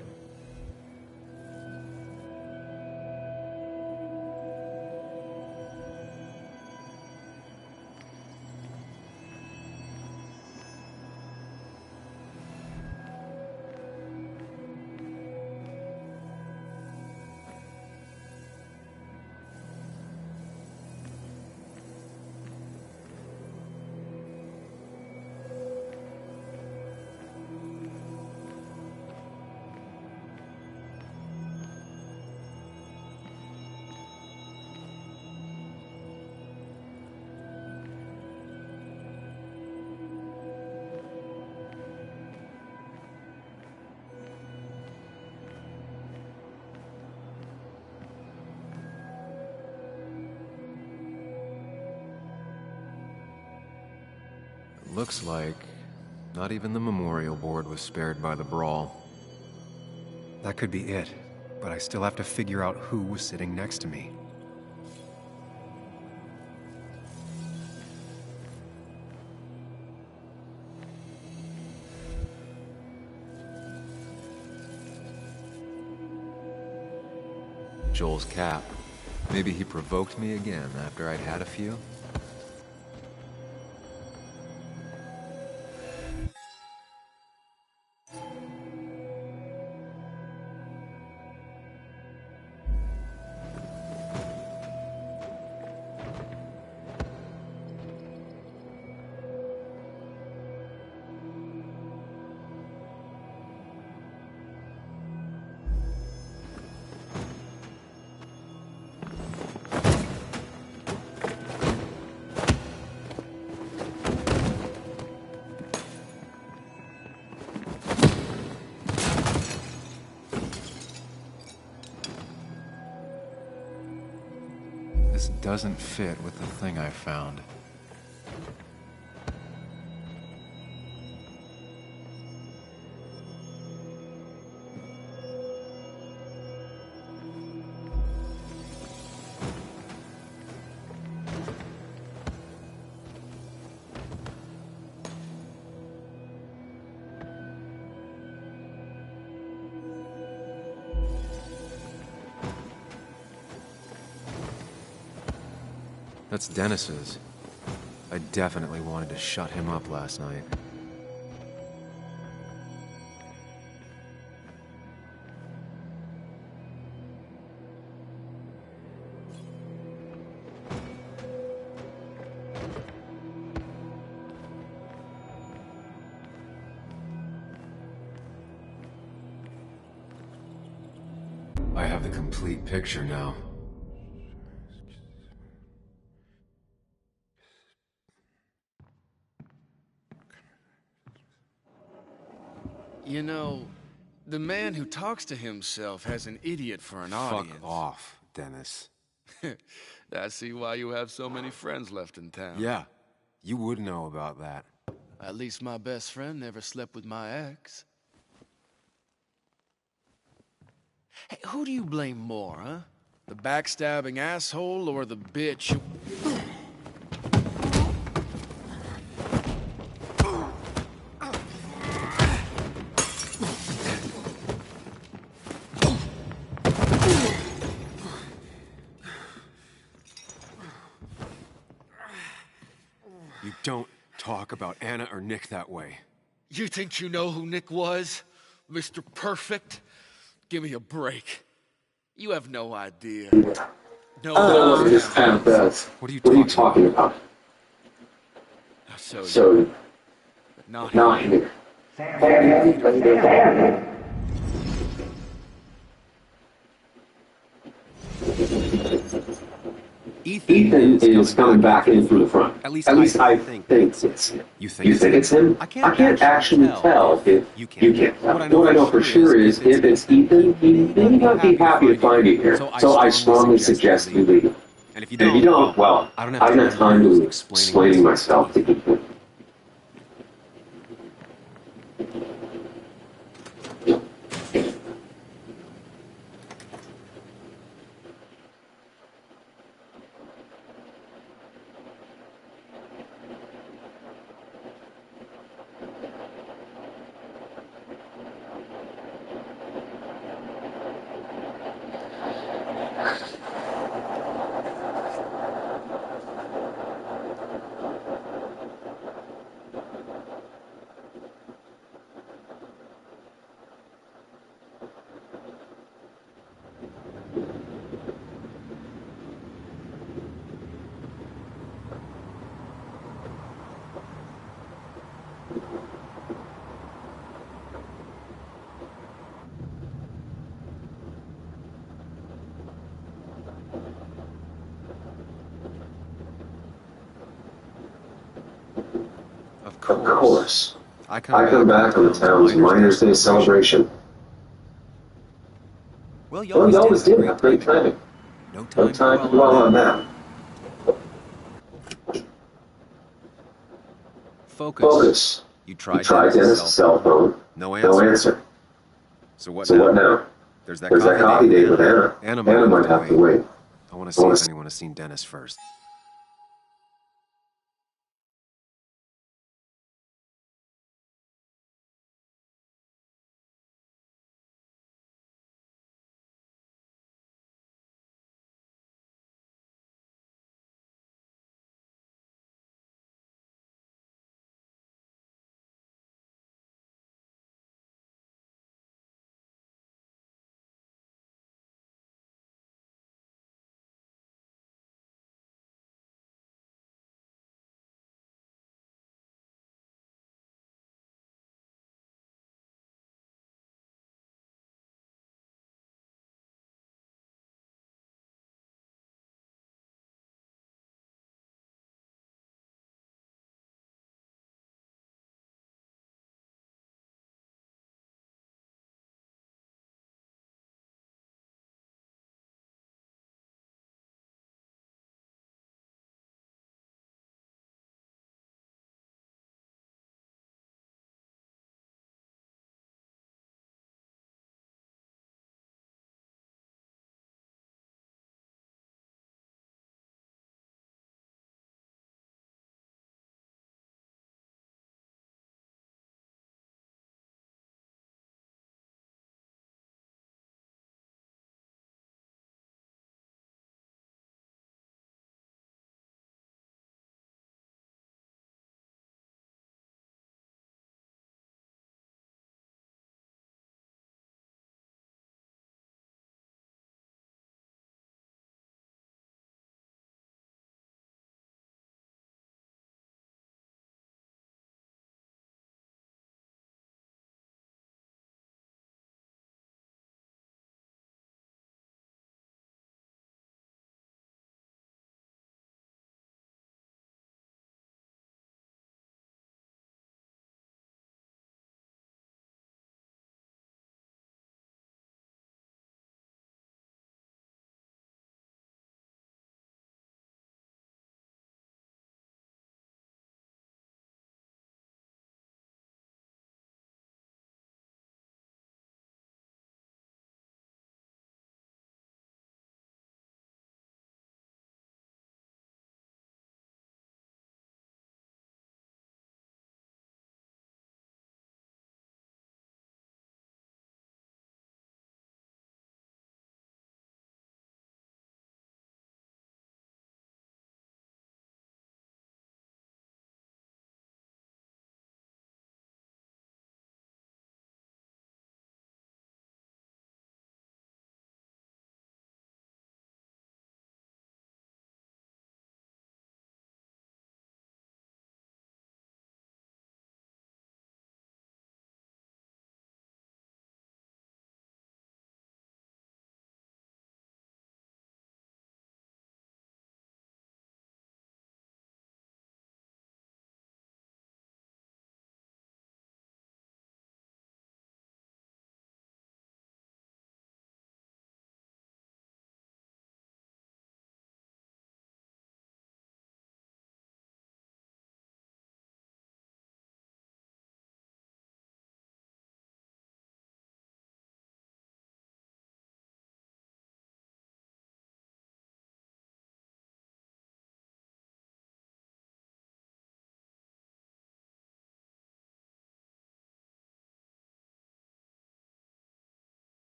Looks like not even the memorial board was spared by the brawl. That could be it, but I still have to figure out who was sitting next to me. Joel's cap. Maybe he provoked me again after I'd had a few? This doesn't fit with the thing I found. That's Dennis's. I definitely wanted to shut him up last night. I have the complete picture now. You know, the man who talks to himself has an idiot for an audience. Fuck off, Dennis. I see why you have so many friends left in town. Yeah, you would know about that. At least my best friend never slept with my ex. Hey, who do you blame more, huh? The backstabbing asshole or the bitch who... You don't talk about Anna or Nick that way. You think you know who Nick was? Mr. Perfect? Give me a break. You have no idea. No, this kind of does. What are you talking about? So not here. Ethan is coming back in through the front. At least I think it's him. You think it's him? I can't actually tell if you can't tell. What I know for sure is if it's Ethan, he may not be happy to find you here. So I strongly suggest you leave. And if you don't, well, I don't have time to explaining myself to Ethan. Of course. I come back on the town's Miners' Day celebration. Well, you always did have great timing. No time to dwell on that. Focus. You tried Dennis' cell phone. No answer. So what now? There's that coffee date with Anna. Anna might have to wait. I want to see if anyone has seen Dennis first.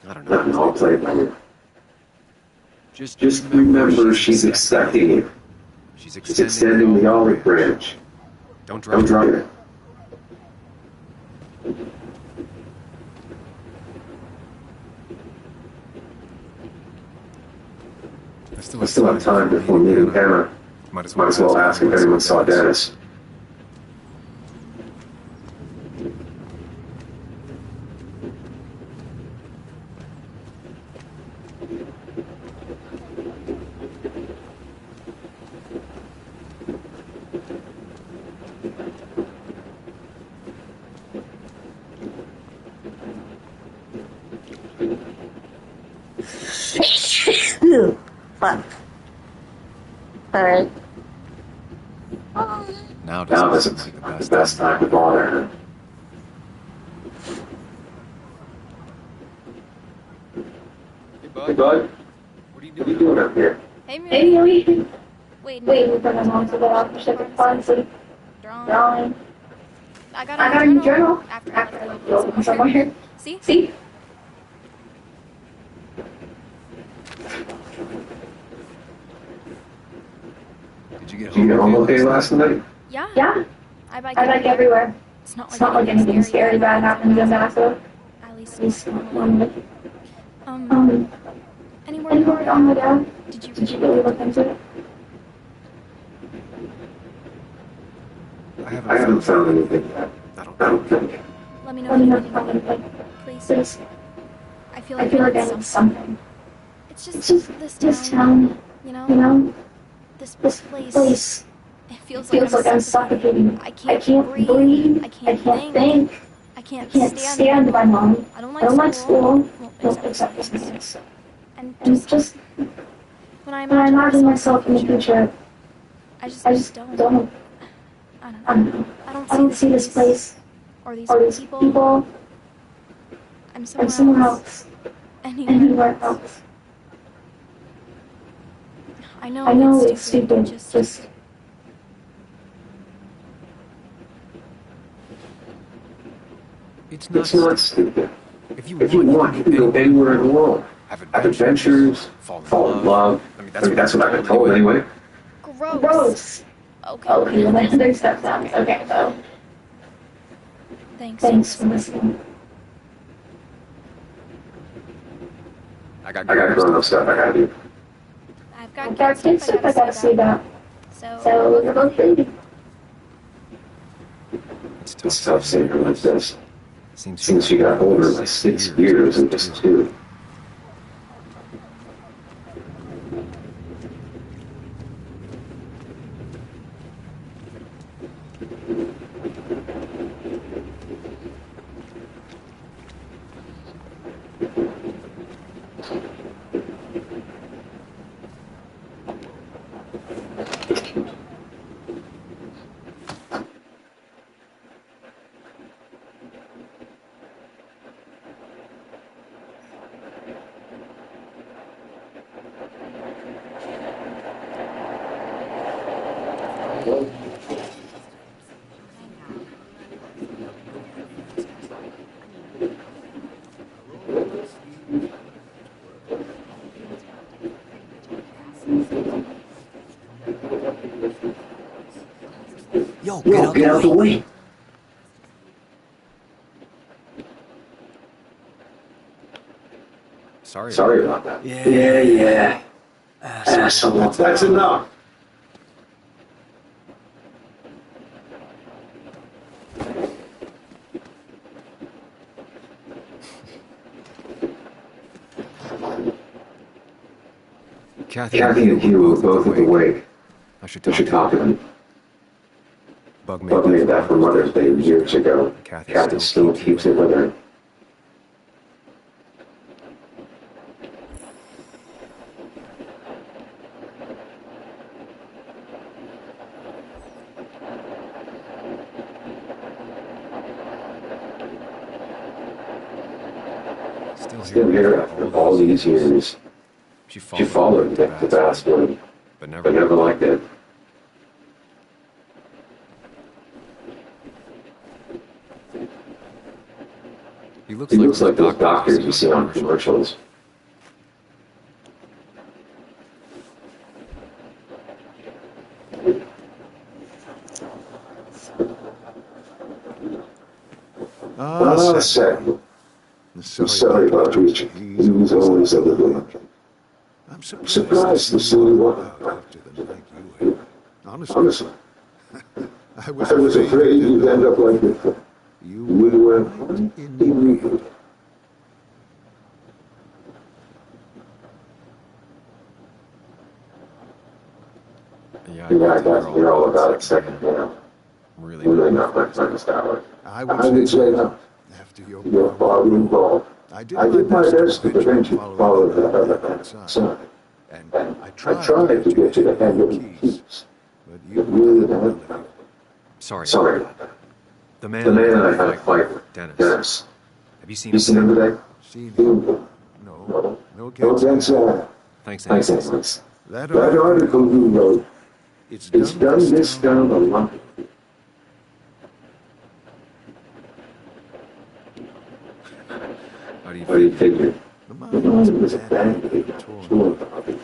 I don't Not know. all play by you. Just remember she's expecting you. She's She's extending the olive branch. Don't Don't drop drop it. it. I still have time before meeting Hannah. Might as Might as well ask if anyone saw Dennis. Ew, fuck. Alright. Now Now doesn't isn't seem like the best time to bother her. Hey, bud. What are you doing up here? Hey, Mary. Hey, Yui. Wait, Wait, for my mom to get off the ship at pharmacy. Drawing. I got a new journal. after After I left it somewhere. See? See? Did you get Did you get home okay last night? Yeah. Yeah. I bike I like everywhere. It's not It's not like anything scary bad happens in Nassau. At least, At least normally. Any Any word on my dad? Did Did you really look into it? I haven't found anything yet. I don't think. Let me Let me know if if you find anything. Please. Please. I feel I like feel like I need need something. It's It's just just this town, you know, this this place. place. It feels Feels like I'm suffocating. I can't breathe. I can't think. I I can't can't stand my mom. I don't I don't like school. Well, Well, except for science. And And just when I when I imagine imagine myself in the future, I I just just don't. I don't I know. don't know. I I don't see this place or or these people. I'm I'm somewhere else. Anywhere else. I know, I know it's stupid. Just It's It's not stupid. If you If you want, you can go anywhere in the world. Have adventures, fall in love. I mean, that's what I've been told anyway. gross. Okay. Okay, well, there's that sounds okay though. Thanks for listening. I got grown-up stuff I gotta do. I've I've got got kids stuff I gotta see about. So you're both baby. It's tough seeing her like this. Seems she got older like 6 years in just 2. Yo, Get out of the way. Sorry about that. Yeah. Asshole. That's enough. Kathy and Hugh were both at the wake. I should We should talk to them. Bug Bug made that for Mother's Day years ago. Kathy still keeps it with her. Still here after all these years. She followed Nick to Basswood, but never liked it. He looks He like looks like those doctors you see on commercials. Ah, Sam. I'm sorry about Richard. He was always a little. I'm Surprised to see you walk out. Honestly, I was afraid you'd end up like this. You were in me. Yeah, I got to hear all about it secondhand. Really not my friend's style. I would say no. After You're far involved. I did my best to prevent you from following that other man's outside. And I tried to get you to handle the keys. But you didn't. Sorry about that. The man I had a fight with, Dennis. Have you You seen him today? Seen him? No. No Thanks, Thanks, anyways. That article you wrote, it's done this down a lot. How do you What do you figure? figure? The mind was a band-aid torn apart.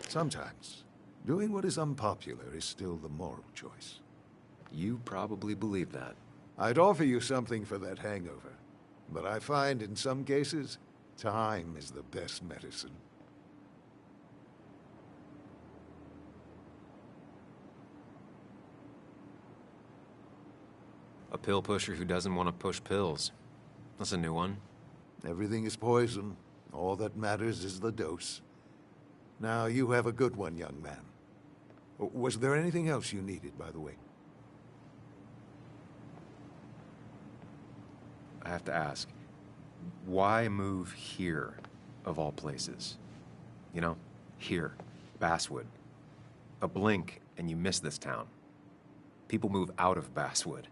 Sometimes, doing what is unpopular is still the moral choice. You probably believe that. I'd offer you something for that hangover, but I find in some cases, time is the best medicine. A pill pusher who doesn't want to push pills. That's a new one. Everything is poison. All that matters is the dose. Now, you have a good one, young man. Was there anything else you needed, by the way? I have to ask, why move here, of all places? You know, here, Basswood. A blink and you miss this town. People move out of Basswood,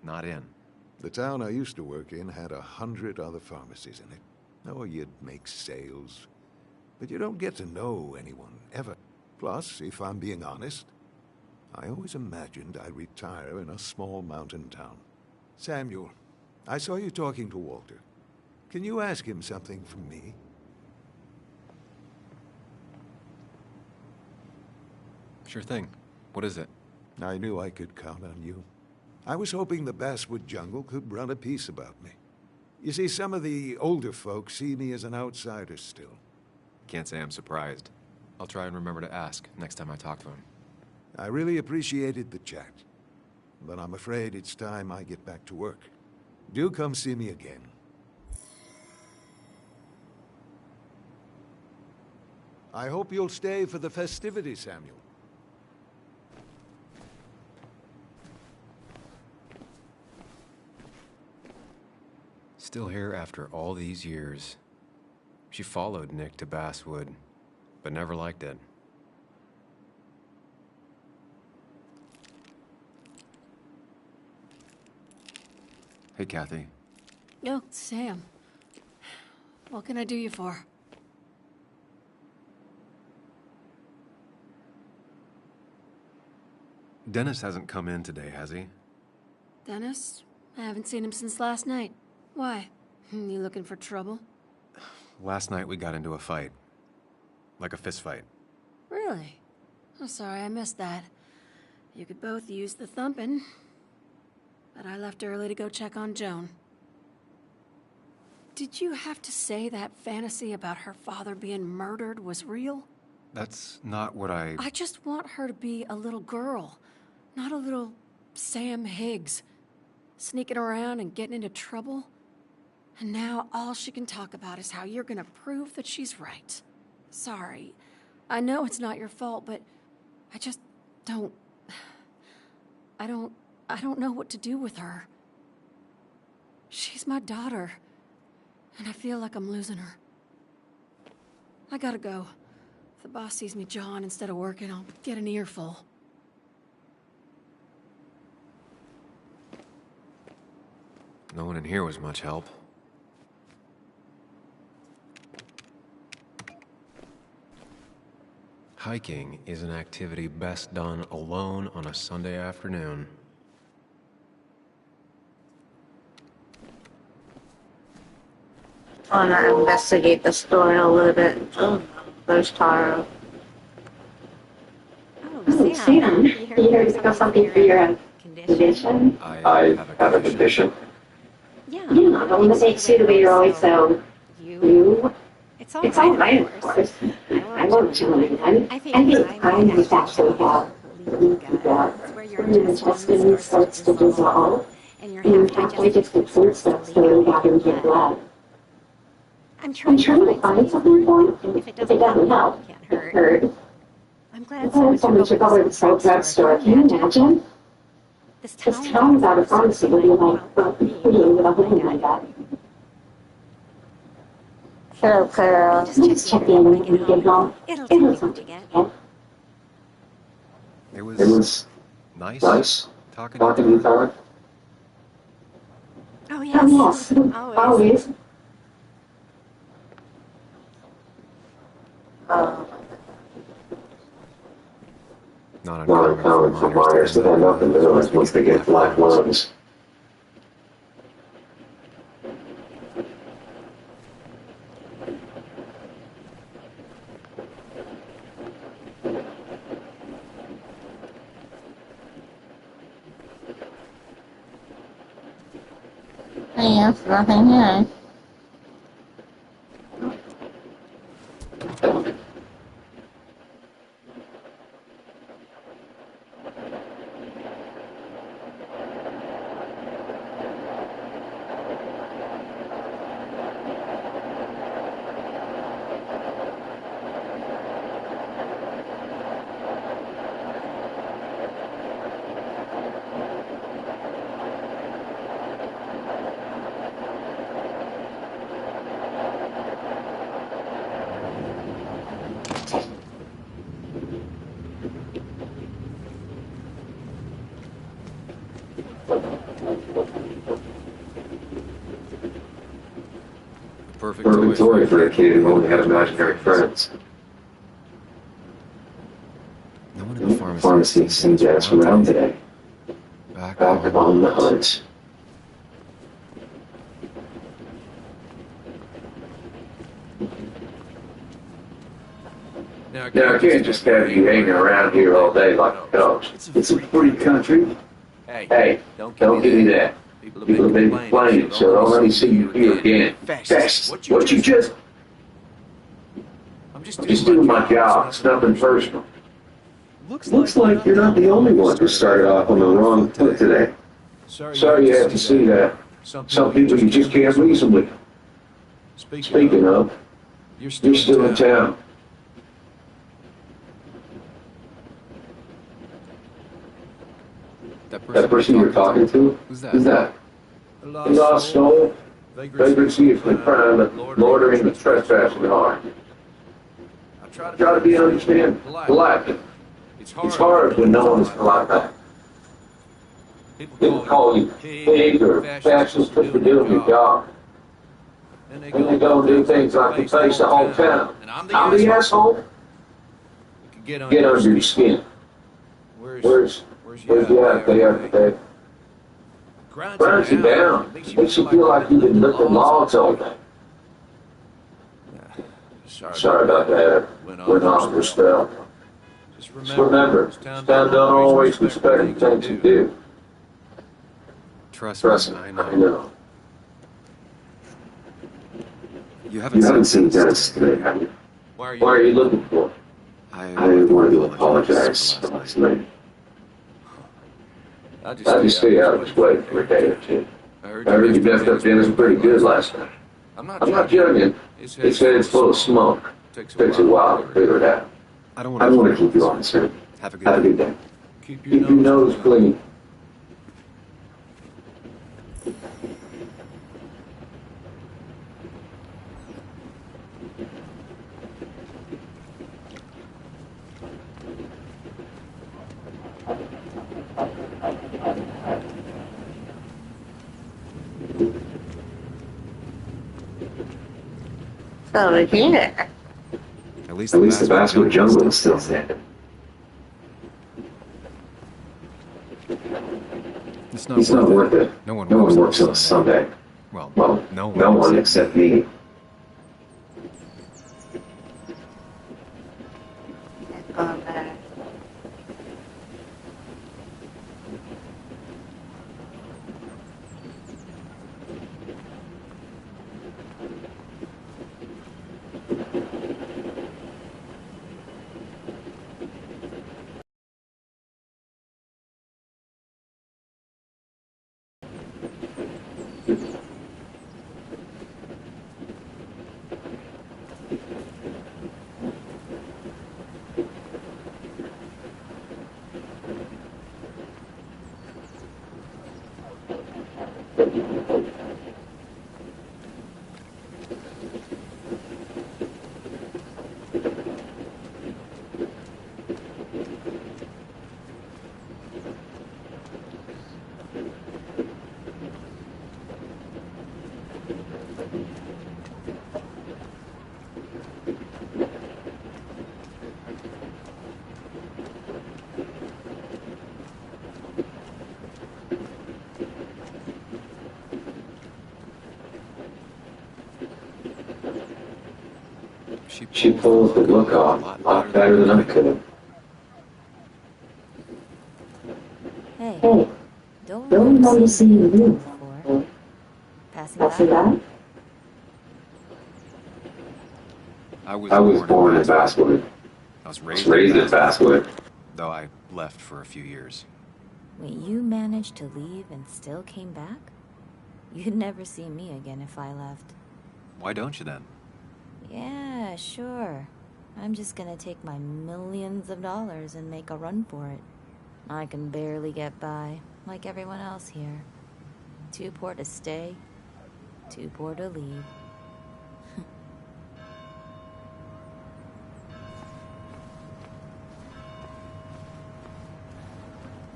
not in. The town I used to work in had 100 other pharmacies in it. Oh, you'd make sales. But you don't get to know anyone, ever. Plus, if I'm being honest, I always imagined I'd retire in a small mountain town. Samuel, I saw you talking to Walter. Can you ask him something from me? Sure thing. What is it? I knew I could count on you. I was hoping the Basswood Jungle could run a piece about me. You see, some of the older folks see me as an outsider still. Can't say I'm surprised. I'll try and remember to ask next time I talk to him. I really appreciated the chat, but I'm afraid it's time I get back to work. Do come see me again. I hope you'll stay for the festivities, Samuel. Still here after all these years. She followed Nick to Basswood, but never liked it. Hey, Kathy. Oh, Sam. What can I do you for? Dennis hasn't come in today, has he? Dennis? I haven't seen him since last night. Why? You looking for trouble? Last night we got into a fight. Like a fist fight. Really? I'm sorry I missed that. You could both use the thumping. But I left early to go check on Joan. Did you have to say that fantasy about her father being murdered was real? That's not what I just want her to be a little girl, not a little Sam Higgs, sneaking around and getting into trouble. And now all she can talk about is how you're gonna prove that she's right. Sorry. I know it's not your fault, but I just don't... I don't know what to do with her. She's my daughter, and I feel like I'm losing her. I gotta go. If the boss sees me jawing instead of working, I'll get an earful. No one in here was much help. Hiking is an activity best done alone on a Sunday afternoon. I want to investigate the story a little bit. Oh, there's Taro. Oh, Sam, you here to go something for your condition? I have a condition. Yeah, but when they see the way you're always so... You? It's all right, of course. I won't tell anyone. I think time has actually have it's where your intestine starts to dissolve, and your half-digested food starts to leak out into your blood. I'm trying to find something for you. If it doesn't help, it can't hurt. I'm glad someone took over the soap drugstore. Can you imagine? This town without a pharmacy would be like being with a home like that. Hello, Carol. Just check in when you get home. It'll tell you what you get. It It was nice talking to you, Tara. Oh, yes. Always. Not uncommon for miners to end up in the village once they get black lungs. Yes, nothing here. Perfect toy for a kid who only had imaginary friends. No one in the Pharmacy seems to ask around today. Back on the hunt. Now, I can't just have you hanging around here all day like a ghost. It's a free country. Hey, don't give me that. People have been complaining, so don't let me see you here again. Fast. What you just... I'm just doing my job. It's nothing personal. Looks like you're not the only one who started off on the wrong foot today. Sorry you have to see that. Some people you just can't reason with. Speaking of, you're still in town. That person you're talking to? Who's that? A lost soul. Vagrancy is the crime of loitering and trespassing hard. Try to be understanding, polite. It's hard when no one is polite back. People call you pig or fascist for doing your job. And they go and do things like you face the whole town. I'm the asshole? Get under your skin. Where's you at there today? Grinds you down. Makes you feel like you've been lifting logs all day. Sorry about that. Went off your spell. Just remember, this town don't always respect the things you do. Trust me, I know. You haven't seen Dennis today, have you? Why are you looking for? I wanted to apologize for last night. I'll just stay out of his way for a day or two. I heard you messed up Dennis pretty good last night. I'm not joking. His head's full of smoke. Takes a while to figure it out. I don't want to keep you on, sir. Have a good day. Keep your nose clean. Over here. At least the Basswood jungle is still standing. It's not worth it. No one works on a Sunday. Well, no one except me. She pulls the look off a lot better than I could have. Hey, Don't remember seeing you before. passing by? I was born in Basswood. I was Raised in Basswood. though I left for a few years. Wait, you managed to leave and still came back? You'd never see me again if I left. Why don't you then? Yeah, sure. I'm just gonna take my millions of dollars and make a run for it. I can barely get by, like everyone else here. Too poor to stay, too poor to leave.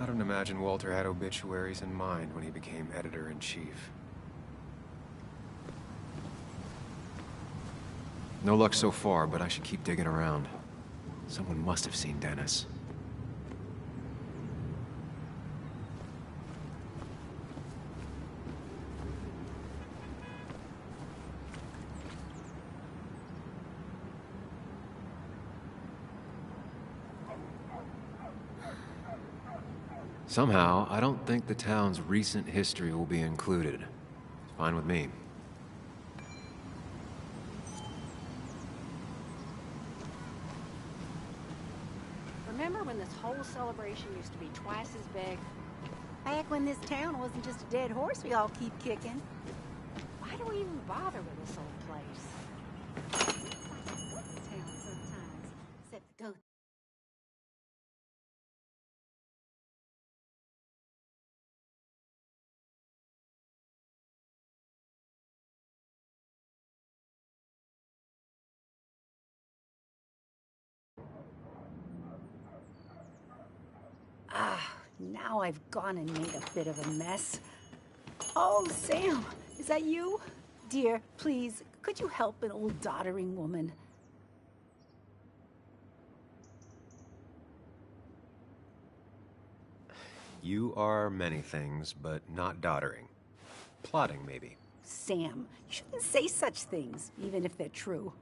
I don't imagine Walter had obituaries in mind when he became editor-in-chief. No luck so far, but I should keep digging around. Someone must have seen Dennis. Somehow, I don't think the town's recent history will be included. Fine with me. Remember when this whole celebration used to be twice as big? Back when this town wasn't just a dead horse we all keep kicking. Why do we even bother with this old place? This town sometimes, except go. Now I've gone and made a bit of a mess. Oh, Sam, is that you? Dear, please, could you help an old doddering woman? You are many things, but not doddering. Plotting, maybe. Sam, you shouldn't say such things, even if they're true.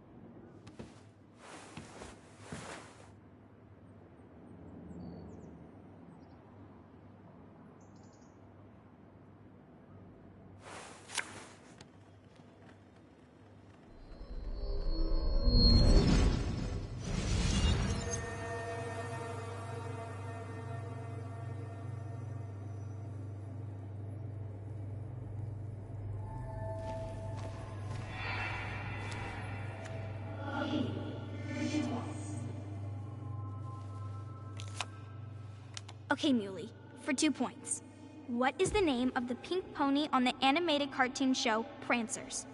Okay, Muley, for 2 points. What is the name of the pink pony on the animated cartoon show Prancers?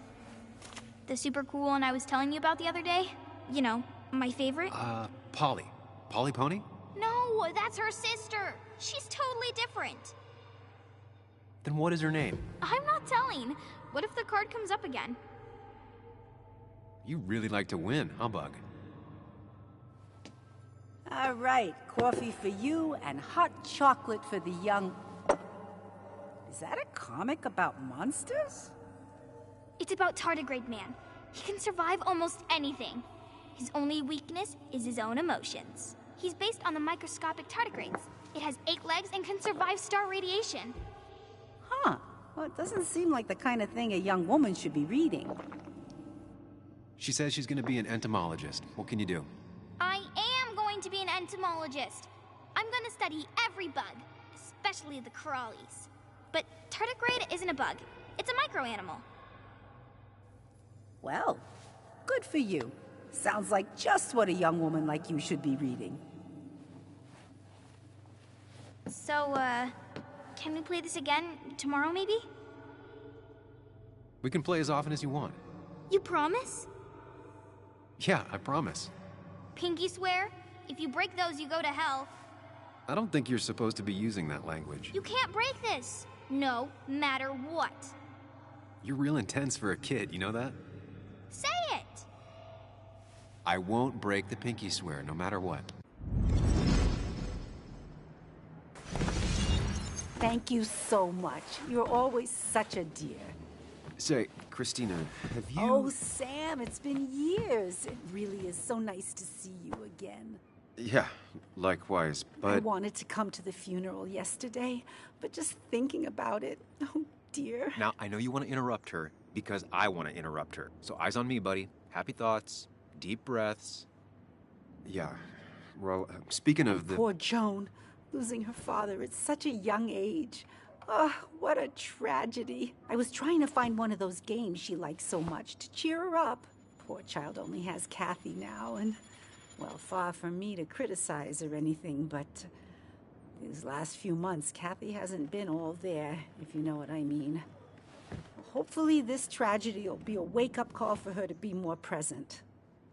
The super cool one I was telling you about the other day? You know, my favorite? Polly. Polly Pony? No, that's her sister. She's totally different. Then what is her name? I'm not telling. What if the card comes up again? You really like to win, huh, Bug? All right, coffee for you and hot chocolate for the young... Is that a comic about monsters? It's about Tardigrade Man. He can survive almost anything. His only weakness is his own emotions. He's based on the microscopic tardigrades. It has 8 legs and can survive star radiation. Huh. Well, it doesn't seem like the kind of thing a young woman should be reading. She says she's gonna be an entomologist. What can you do? I am going to be an entomologist. I'm going to study every bug, especially the crawlies. But tardigrade isn't a bug. It's a microanimal. Well, good for you. Sounds like just what a young woman like you should be reading. So, can we play this again tomorrow, maybe? We can play as often as you want. You promise? Yeah, I promise. Pinky swear? If you break those, you go to hell. I don't think you're supposed to be using that language. You can't break this. No matter what. You're real intense for a kid, you know that? Say it! I won't break the pinky swear, no matter what. Thank you so much. You're always such a dear. Say, Christina, have you... Oh, Sam, it's been years. It really is so nice to see you again. Yeah, likewise, but... I wanted to come to the funeral yesterday, but just thinking about it, oh dear. Now, I know you want to interrupt her, because I want to interrupt her. So eyes on me, buddy. Happy thoughts, deep breaths. Yeah, well, speaking of the... Poor Joan, losing her father at such a young age. Oh, what a tragedy. I was trying to find one of those games she likes so much to cheer her up. Poor child only has Kathy now, and, well, far from me to criticize or anything, but these last few months, Kathy hasn't been all there, if you know what I mean. Hopefully this tragedy will be a wake-up call for her to be more present.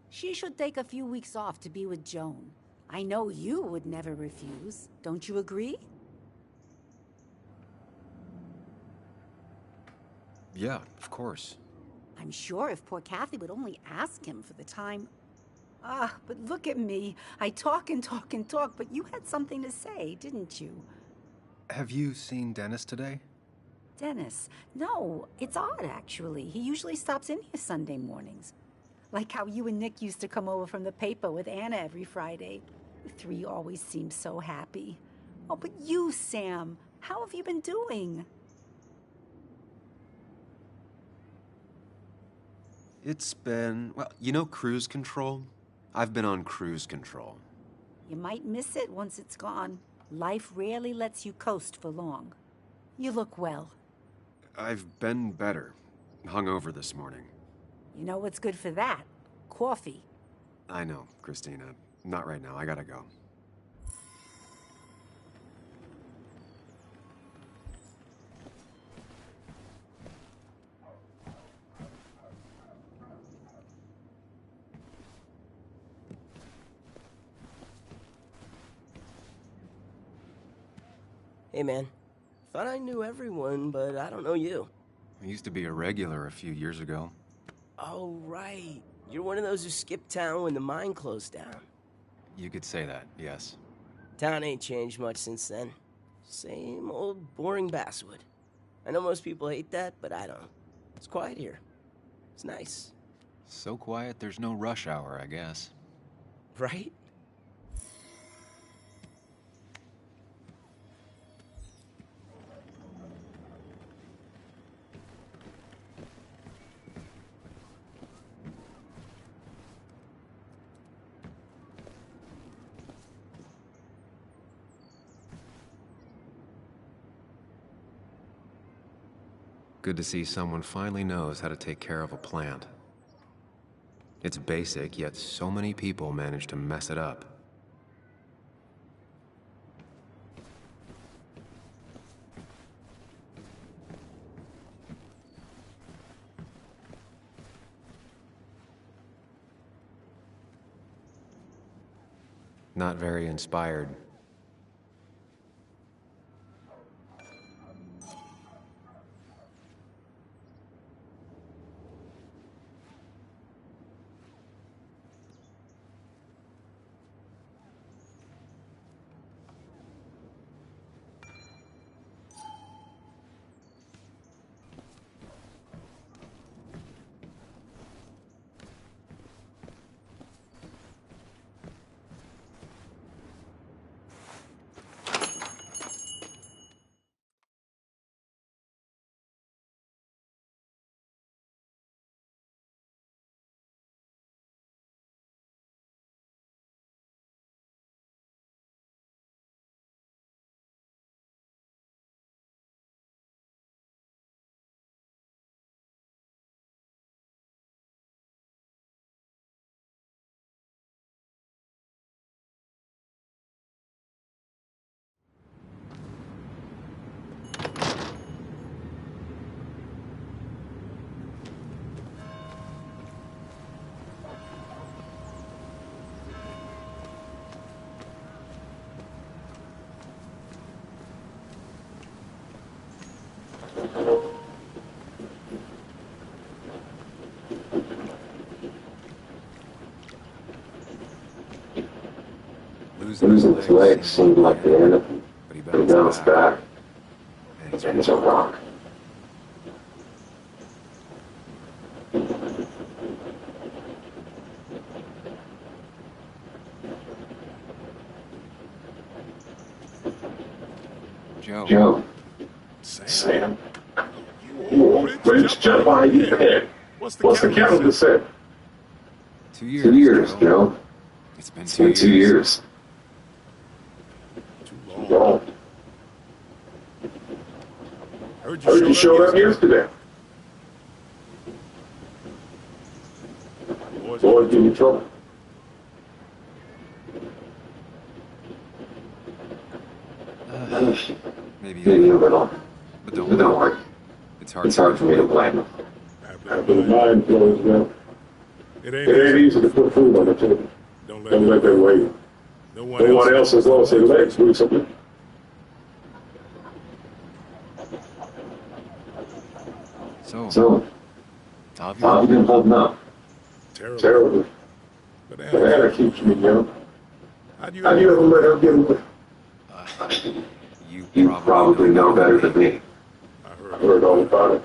She should take a few weeks off to be with Joan. I know you would never refuse. Don't you agree? Yeah, of course. I'm sure if poor Kathy would only ask him for the time... Ah, but look at me. I talk and talk and talk, but you had something to say, didn't you? Have you seen Dennis today? Dennis? No, it's odd, actually. He usually stops in here Sunday mornings. Like how you and Nick used to come over from the paper with Anna every Friday. The three always seem so happy. Oh, but you, Sam, how have you been doing? It's been, well, you know cruise control? I've been on cruise control. You might miss it once it's gone. Life rarely lets you coast for long. You look well. I've been better. Hungover this morning. You know what's good for that? Coffee. I know, Christina. Not right now. I gotta go. Hey, man. Thought I knew everyone, but I don't know you. I used to be a regular a few years ago. Oh, right. You're one of those who skipped town when the mine closed down. You could say that, yes. Town ain't changed much since then. Same old boring basswood. I know most people hate that, but I don't. It's quiet here. It's nice. So quiet, there's no rush hour, I guess. Right? Good to see someone finally knows how to take care of a plant. It's basic, yet so many people manage to mess it up. Not very inspired. Losing his legs seemed like the end of him, but he bounced back. And he's a rock. Joe. Sam. You French jump behind your head. What's the calendar say? 2 years. 2 years, Joe. It's been It's been 2 years. Too long. Heard you showed up yesterday. Boys, give you trouble. Maybe a little. But don't worry. It's hard for me to blame them. After the mind flows well, it ain't easy to put food on the table. Don't let them wait. No one else has lost their legs recently. So, how have you been holding up? Terribly. But Anna keeps me young. How do you ever let her get away? You probably know better than me. I heard all about it.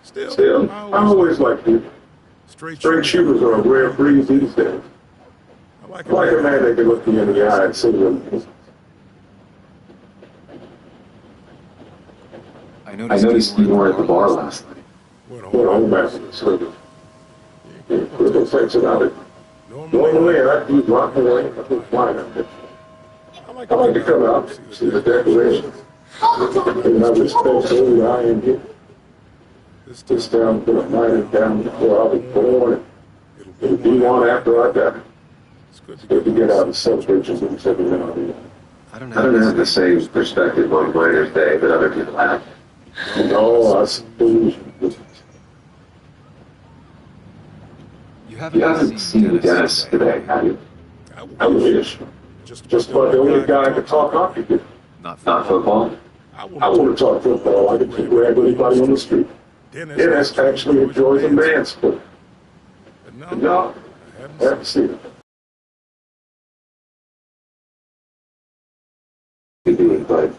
Still, I always liked you. Straight shooters are a rare breed these days. I like a man that can look you in the eye and see them. I noticed you weren't at the bar last night. Went home after the service. Little things about it. Normally, I'd be rocking away with wine up there. I like to come out, see the decorations. And I was supposed to I am here. This town put a miner down before I was born. It'll be one after I die. It's good to get out and celebrate just every now and then. I don't have the same perspective on Miners Day that other people have. No, I suppose. You haven't seen Dennis today, have you? I wish. Just about the only guy I could talk hockey to. Not football? I want to talk football. I can grab anybody on the street. Dennis actually enjoys a man's sport. No, I haven't seen it. But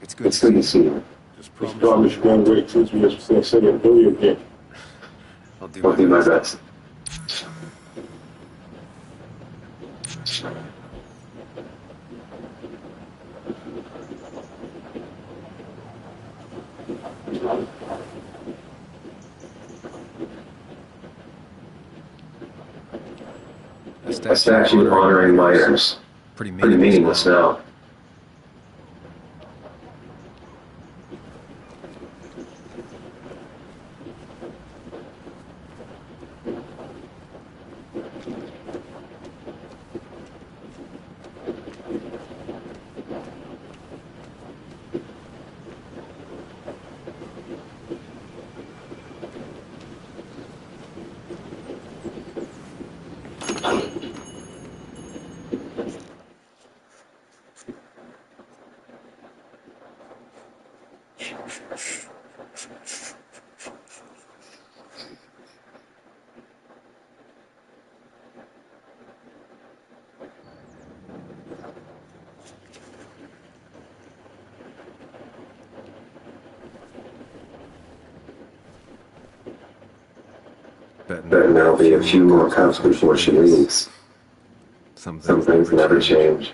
it's good to see you. Just promise you won't wait since we just say it bully again. I'll do my best. A statue honoring miners. Pretty meaningless now. Then there'll be a few more cups before she leaves. Some things never change.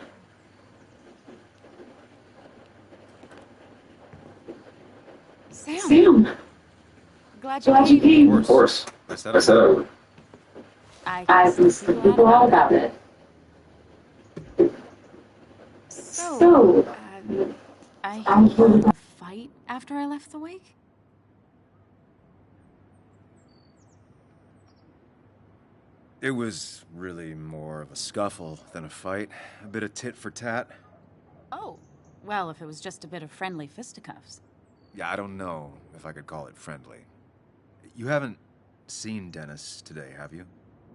Sam! Glad you came. Of course. I said I would. I've listened to people all about it. So, I heard a fight after I left the wake? It was really more of a scuffle than a fight. A bit of tit for tat. Oh, well, if it was just a bit of friendly fisticuffs. Yeah, I don't know if I could call it friendly. You haven't seen Dennis today, have you?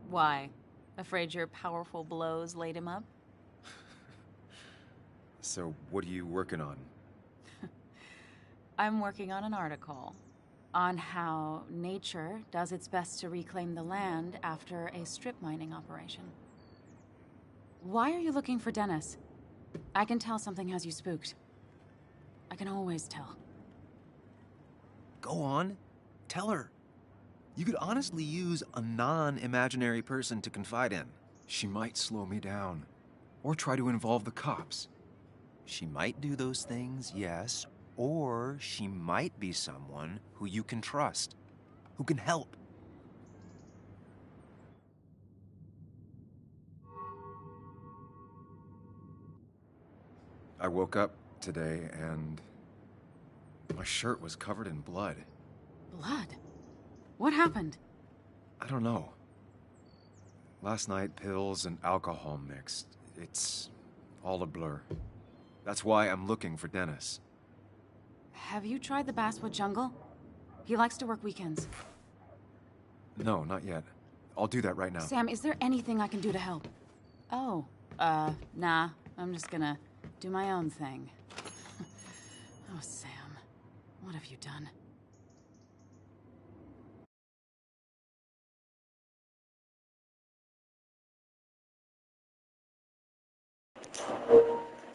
Why? Afraid your powerful blows laid him up? So, what are you working on? I'm working on an article on how nature does its best to reclaim the land after a strip mining operation. Why are you looking for Dennis? I can tell something has you spooked. I can always tell. Go on. Tell her. You could honestly use a non-imaginary person to confide in. She might slow me down. Or try to involve the cops. She might do those things, yes, or she might be someone who you can trust, who can help. I woke up today and my shirt was covered in blood. Blood? What happened? I don't know. Last night, pills and alcohol mixed. It's all a blur. That's why I'm looking for Dennis. Have you tried the Basswood Jungle? He likes to work weekends. No, not yet. I'll do that right now. Sam, is there anything I can do to help? Oh, nah. I'm just gonna do my own thing. Oh, Sam. What have you done?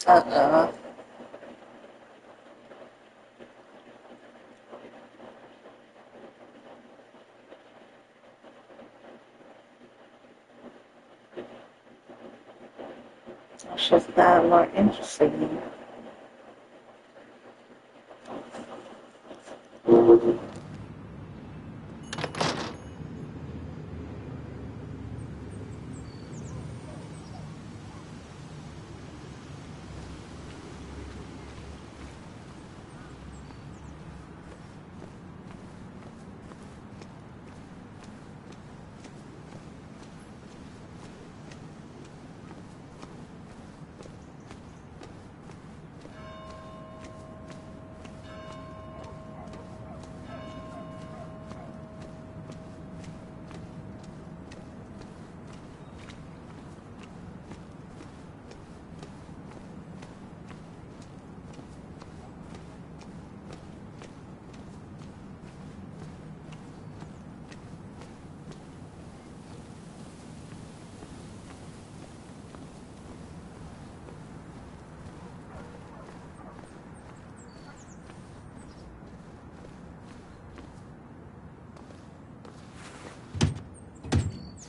Uh-oh. It's just that more interesting.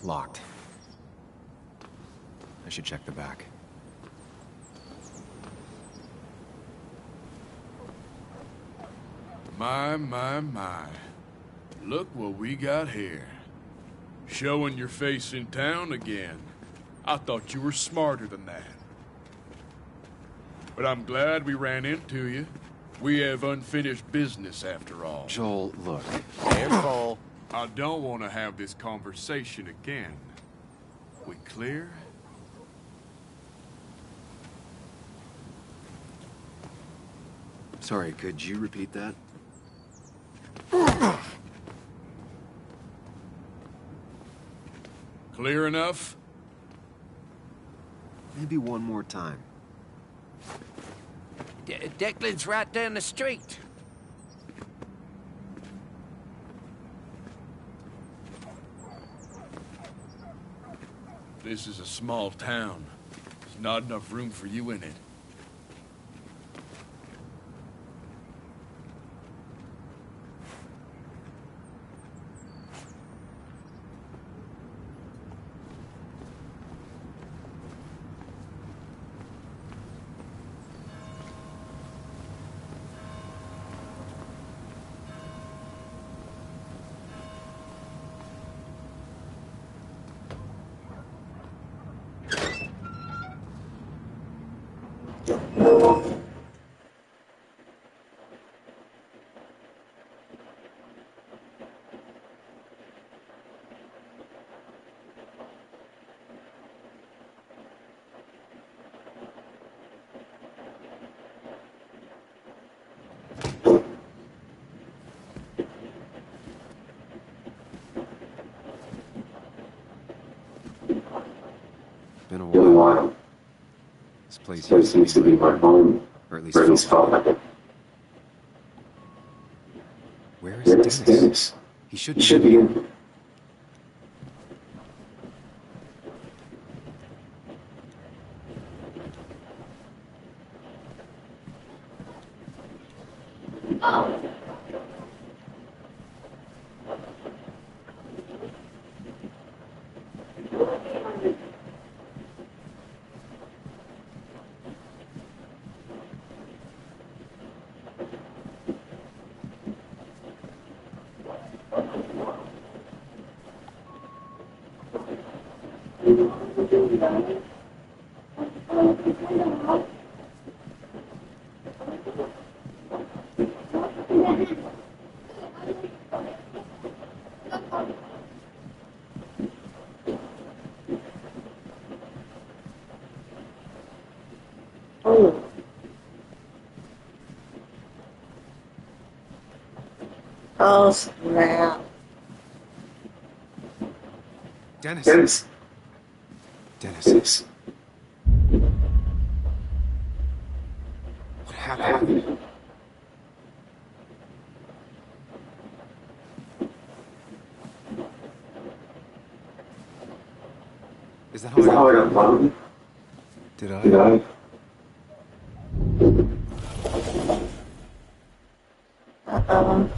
Locked. I should check the back. My. Look what we got here. Showing your face in town again. I thought you were smarter than that. But I'm glad we ran into you. We have unfinished business after all. Joel, look. Careful. I don't want to have this conversation again. We clear? Sorry, could you repeat that? Clear enough? Maybe one more time. Declan's right down the street. This is a small town. There's not enough room for you in it. Been a Been a while. while. This place This used to be my home. or at Or at least felt felt like it. Where Where is is Dennis? Dennis? He should He should be in. Oh. Oh, snap. Dennis. Dennis. Dennis. What happened? Is that how I got blown? Did I? Uh-oh.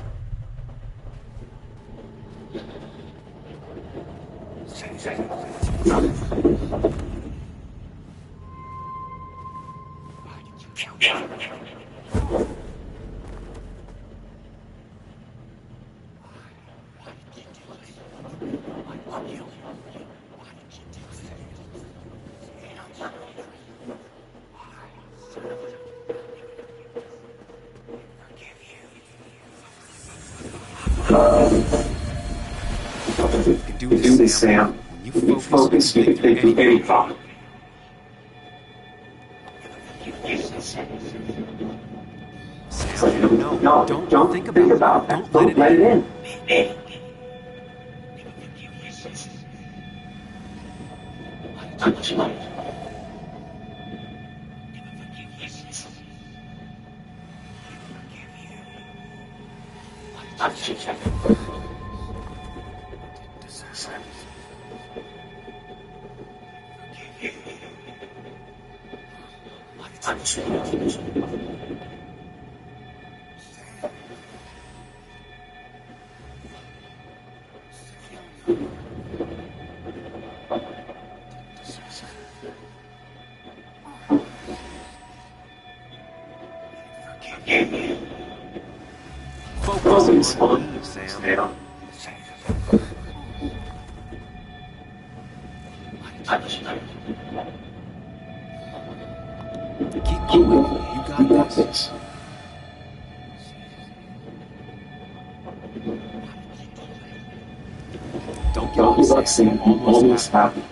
You can do this, Sam. When you focus, you can think of any thought. Sam, no, don't think about that. Don't let it in. Focus on Sam. Keep moving. You got this. Don't give up, Sam. Almost happy.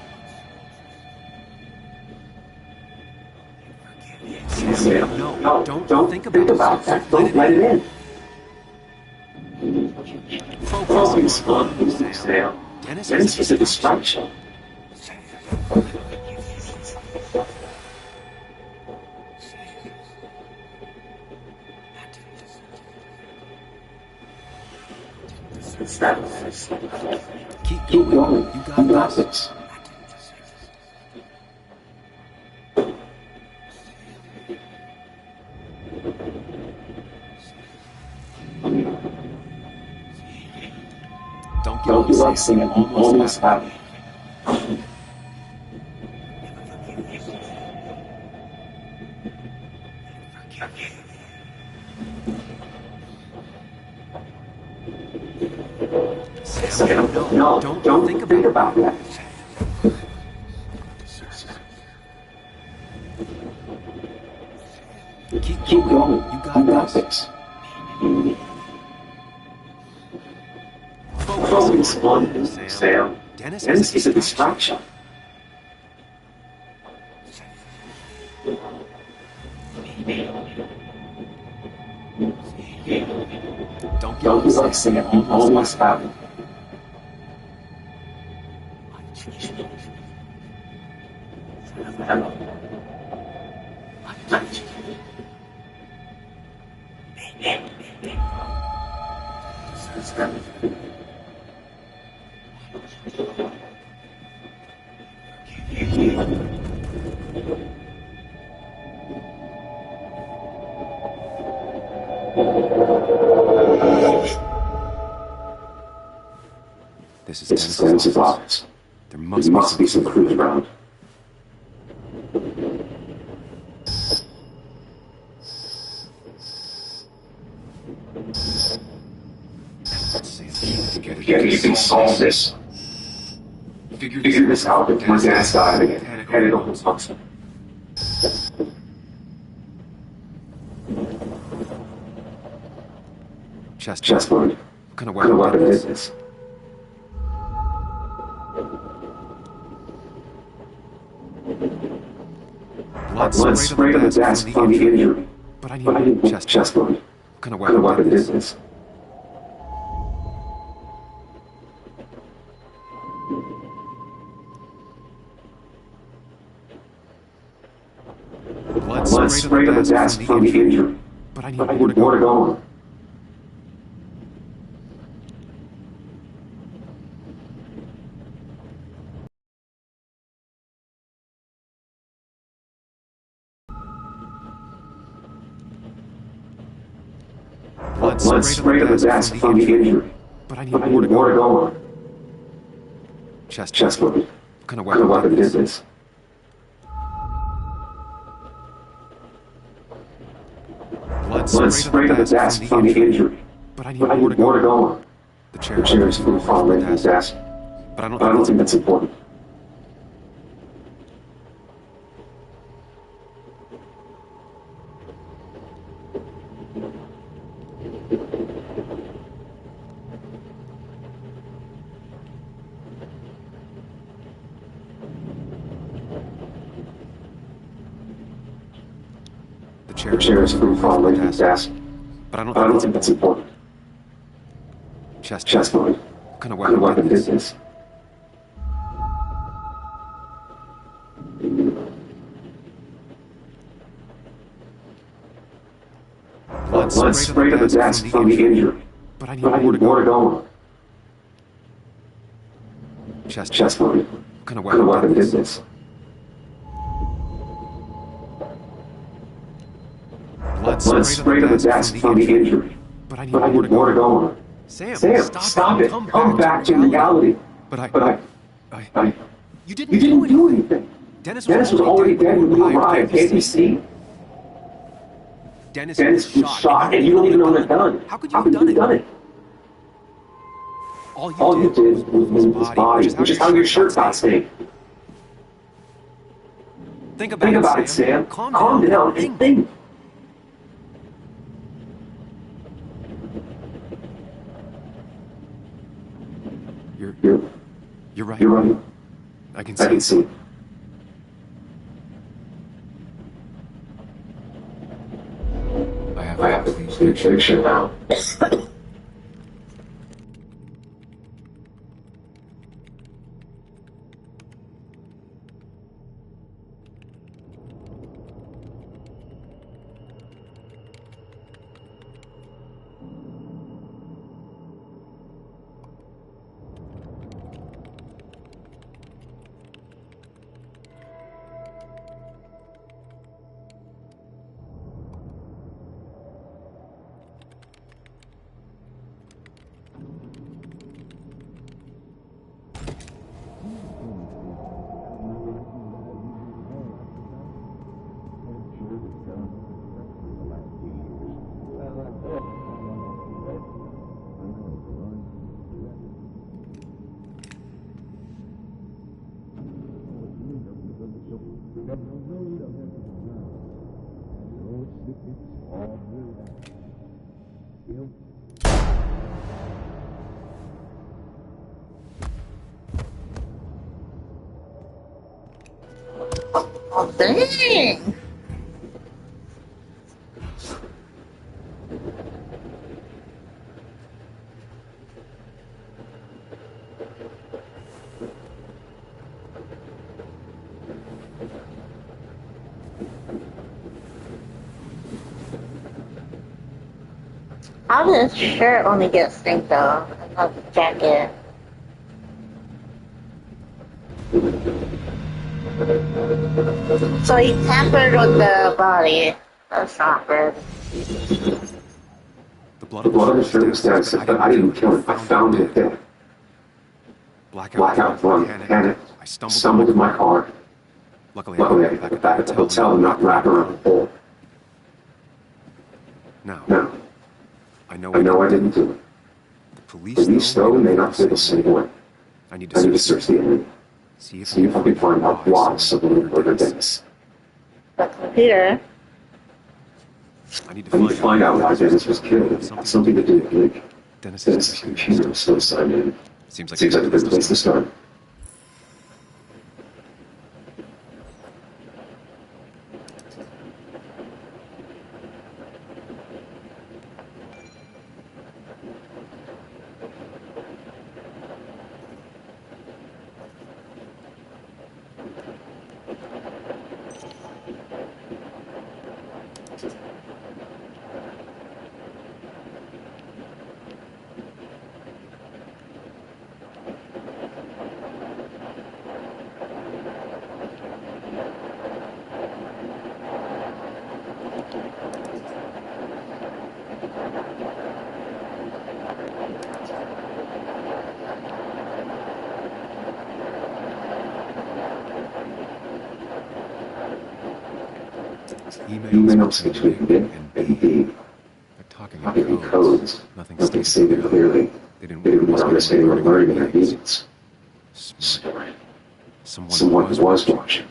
Sam, no, don't think about that. Don't let it in. Focus on Sam. Dennis is a distraction. Keep going. You got this. Don't give up, Sam. Almost happy. Sam, no, don't think about that. Keep going. You got this. Focus on Sam. Dennis is a distraction. Don't give up, Sam. Almost happy. This is Dennis's office. There must be some crews around. Together you can solve this. Figured this out if my dad's died again. Headed over to Hudson. Chessboard. What kind of weapon is this? Blood sprayed on the desk from the injury. But I need chessboard. What kind of weapon is this? Blood sprayed on the desk from the injury. But I need more to go on. Blood sprayed on the desk from the injury. But I need more to go on. Chessboard. What kind of weapon is this? Blood sprayed on the desk from the injury. But I need more to go on. The chair is full falling from the desk. But I I don't think that's important. The chair is full falling from the desk. But I I don't think that's important. Chessboard. What kind of weapon is this? Blood sprayed on the desk from the injury. But I need more to go on. Chessboard. What kind of weapon is this? Blood sprayed on the desk from the injury. But I need more to go on. Sam, stop it. Come back to reality. But I You didn't do anything. Dennis was already dead when we arrived. Can't you see? Dennis was shot, and you don't even own a gun. How could you have done it? All you did was move his body, which is how your shirt got stained. Think about it, Sam. Calm down and think. You're right. You're right. I can I can see. see. I have to be fiction now. Oh, dang! How does his shirt only get stink though? And not the jacket. So he tampered with the body. That's not good. The blood on his shirt was there, but I didn't kill it. I found it there. Blackout run, panic. I stumbled in my car. Luckily I got back at the hotel and not wrap around the pole. No. I know I didn't do it. The police though may not feel the same way. I need to search the area. See See if I can find out why someone would murder Dennis. The computer. I need I need to find out why Dennis was killed. It has something to do with Nick. Dennis's computer was still signed in. Seems like a good place to start. Emails between Nick and Dee. They're talking in codes. Nothing stated clearly. They didn't want to risk anyone learning their meetings. Smart. Someone who was watching.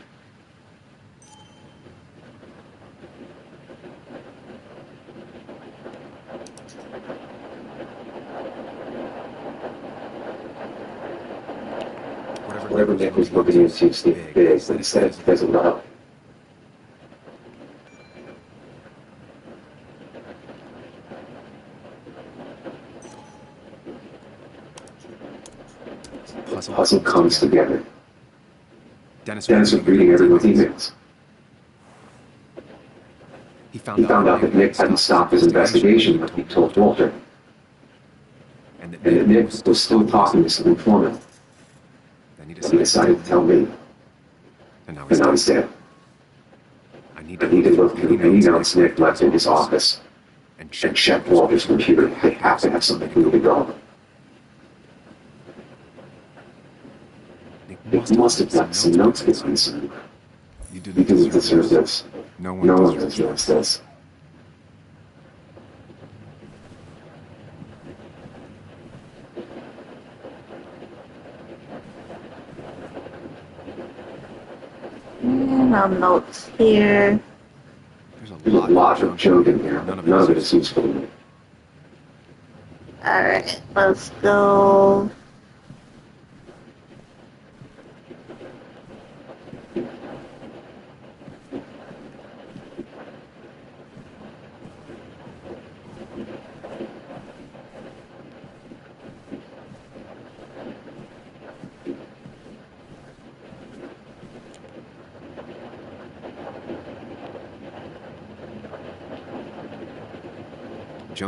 Whatever Nick was looking into seemed big, but instead it fizzled out. Puzzle comes together. Dennis was reading everyone's emails. He found out that Nick hadn't stopped his investigation when he told Walter. And that Nick was still talking to some informant. Then he decided to tell me. And now he's dead. I need to look through the emails Nick left in his office and check Walter's computer. They have to have something really wrong. Nick must have left some notes behind somewhere. You didn't deserve this. No one deserves this. No notes here. There's a lot of junk in here. None of it is useful to me. Alright, let's go.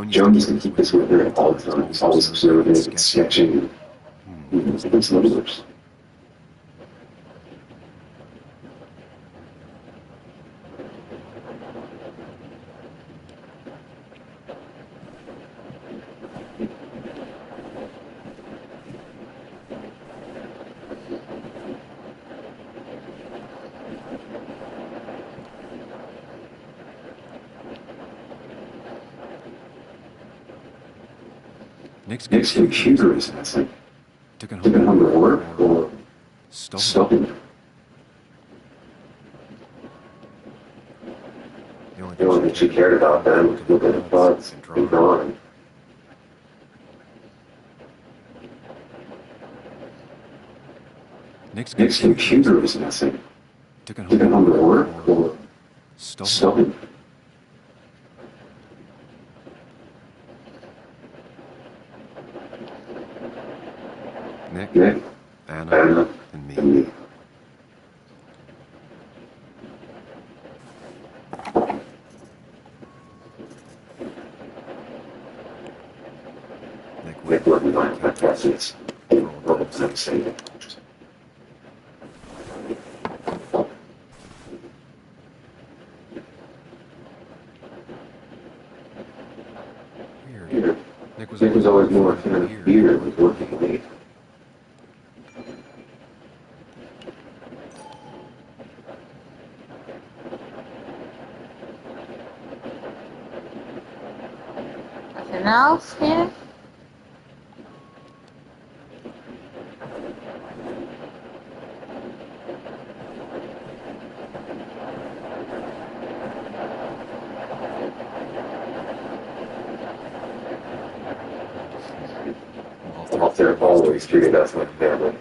Joan used to keep this with her at all times, always observing and sketching. Those numbers. Nick's computer is missing. Took it home to work or stolen. The only thing she cared about then was looking at bugs and drawing. Nick's computer is missing. Took it home to work or stolen. Nick, Anna, and me. Nick wouldn't mind my presence. What was I saying? Weird. Nick was always more a fan of beer with working late. Nothing else here? Walter always treated us like family.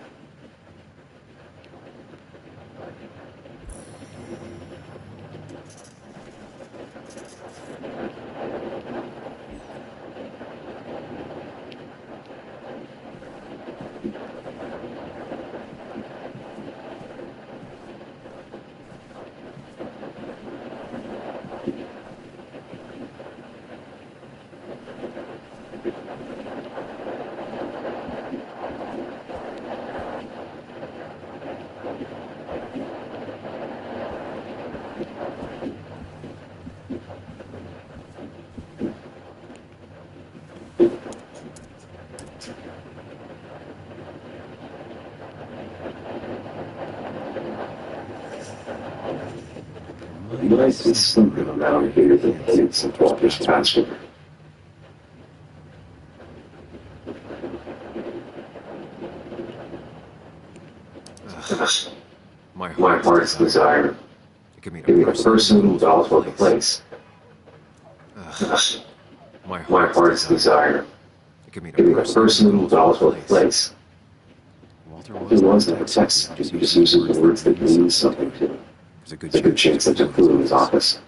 Might be something around here that hints at Walter's password. My heart's desire. Give me a person who dolls for the place. My heart's desire. Give me a person who dolls for the place. He wants to protect you, just using words that mean something to him. There's a good chance that took flew in his office.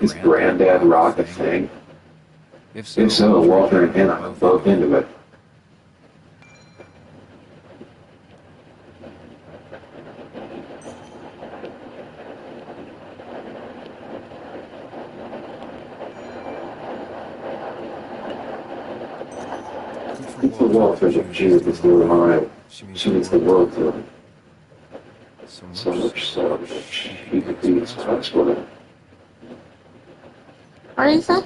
His granddad rocked the thing? If so, Walter and Hannah are both into it. For Walter to choose this new mind, she means the world to him. So much so that she could be his husband. What is that?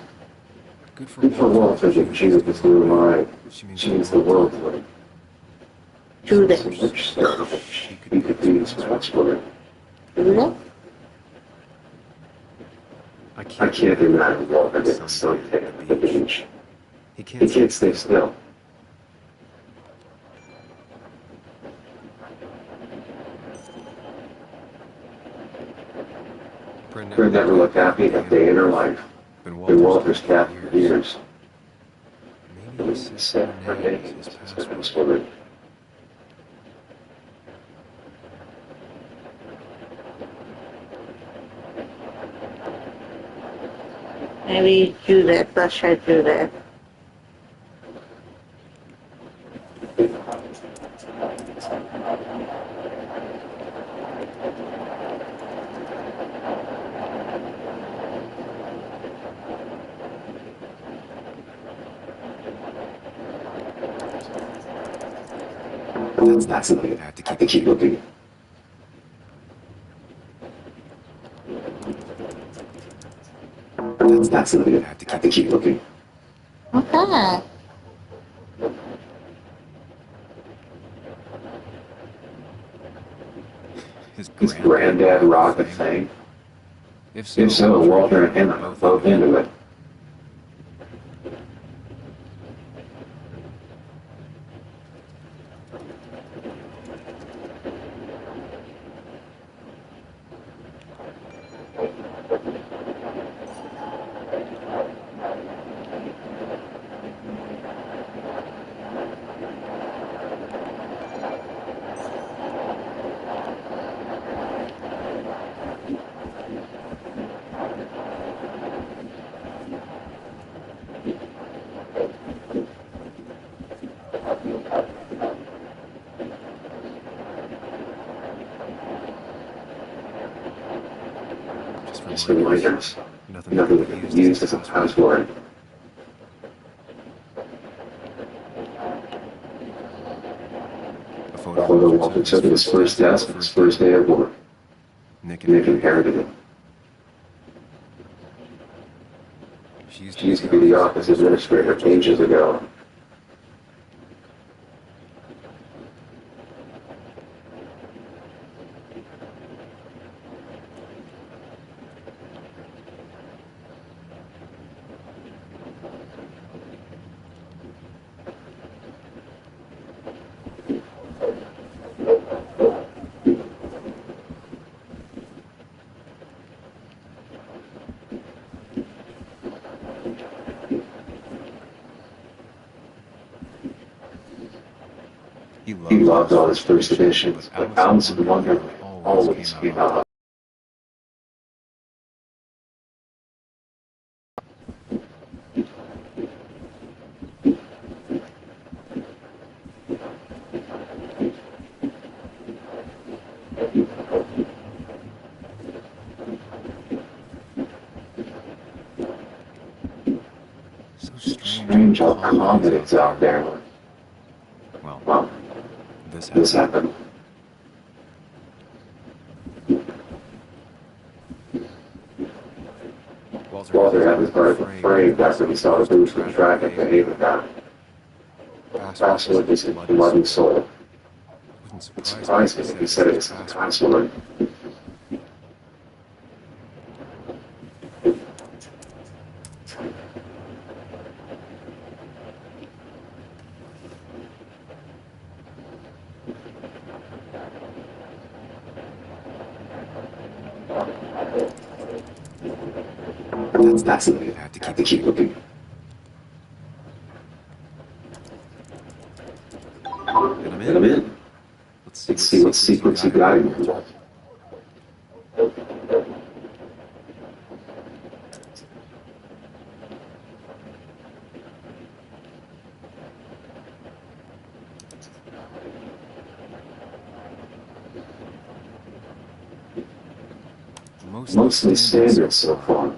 Good for Walter to choose this new mind, she means the world to him. Judith. So much so that she could be his husband. Judith? I can't imagine Walter getting suntan at the beach. He can't stay still. Bryn never looked happy a day in her life. Been Walter's cat for years. Maybe he said her name is his password. Maybe Judith. Let's try Judith. That's something I have to keep looking. That's something I have to keep looking. Okay. His granddad rocked the thing? If so, Walter and Hannah are both into it. Just reminders. Nothing that can be used as a password. A photo Walter took at his first desk on his first day at work. Nick inherited it. She used to be the office administrator ages ago. He loved all his first editions, but Alice in Wonderland always came out. Strange how calm it is out there. Well, this happened. Walter had his heart afraid after he saw the boost in traffic at Haventown. Password is his bloody soul. It surprised me if he said it was a password. That's it. I have to keep looking. And I'm in. Let's see what secrets you got in here. Mostly standard so far.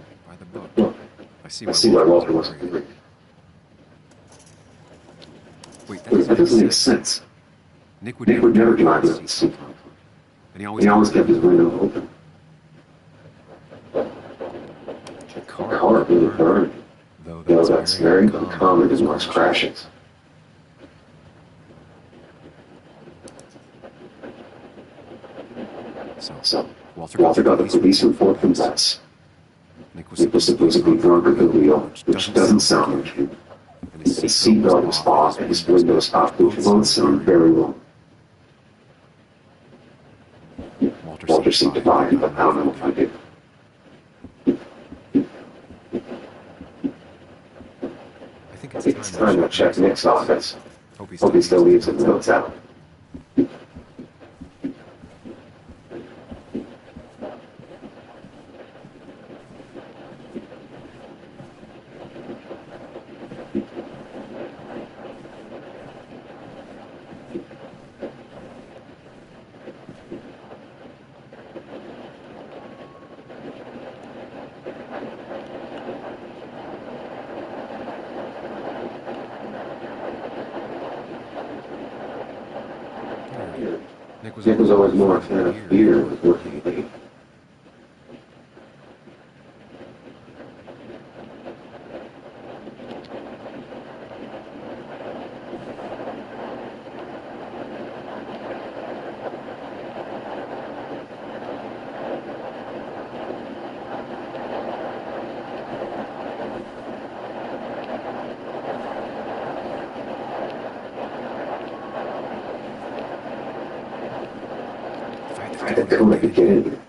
I see why Walter wasn't agreed. Wait, that doesn't make sense. Nick would never drive without seat. And he always kept his window open. The car really burned, though that's very uncommon in most crashes. So, Walter got the police report from Bess. Nick was supposed to be drunk at the wheel, which doesn't sound like him. His seatbelt was off and his windows up, which both sound very wrong. Walter seemed fine, but I don't know if I did. I think it's time to check Nick's office. Hope he still leaves his notes out. Nick was always more a fan of beer with working late. I don't let it get in here.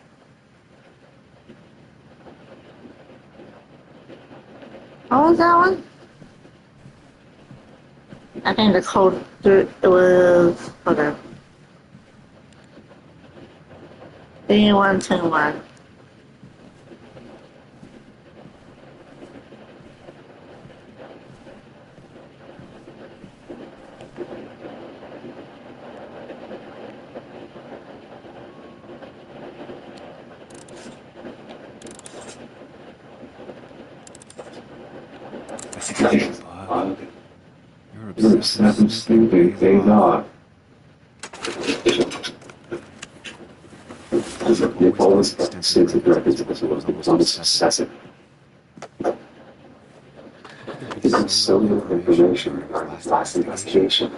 What was that one? I think the code it was, hold on. 3121. You're upset and stupid, they not. Nick always got extensive records because it was almost obsessive. He got so little information regarding his last investigation.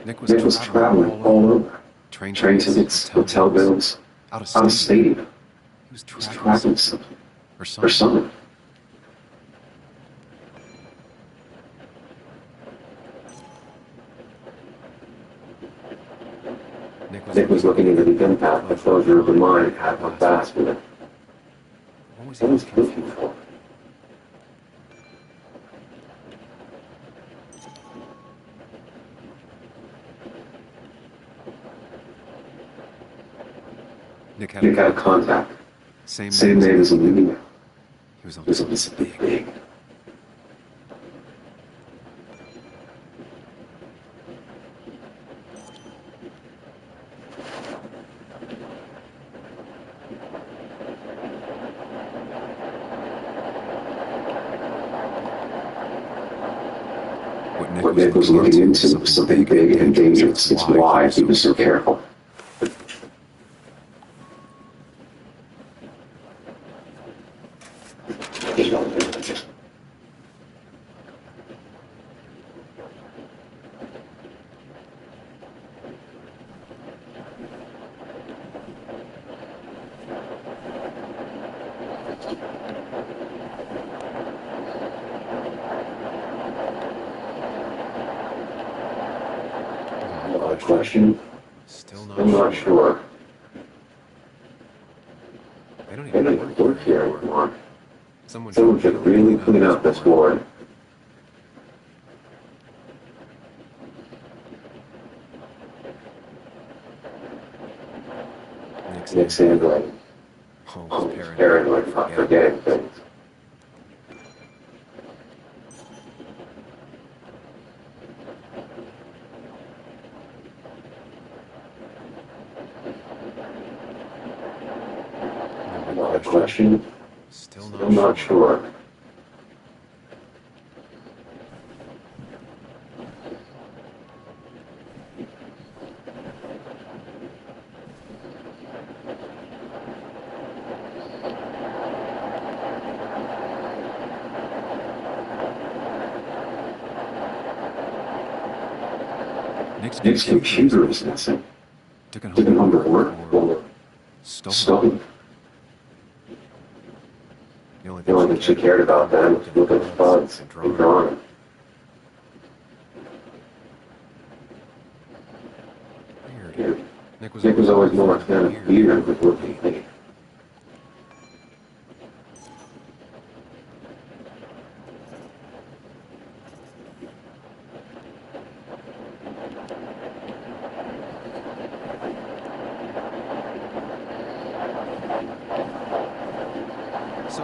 Nick was traveling all over. Train tickets, hotel bills, out of state. He was tracking something. Or someone. Nick was looking into the impact the closure of the mine had on Basswood. What was he looking for? Nick had a contact. Same name as Olivia. He was on something big. What Nick was looking into was something big and dangerous. It's why he was so careful. Question? Still I'm not sure. They don't They don't even even work here anymore. Someone should really clean up this ward. Nick's handling. Holmes paranoid for forgetting things. Question? Still not sure. Nick's computer is missing. Took it home to work or stolen. The only thing she cared about then was looking at bugs and drawing. Weird. Nick was always more kind of weird with looking at me.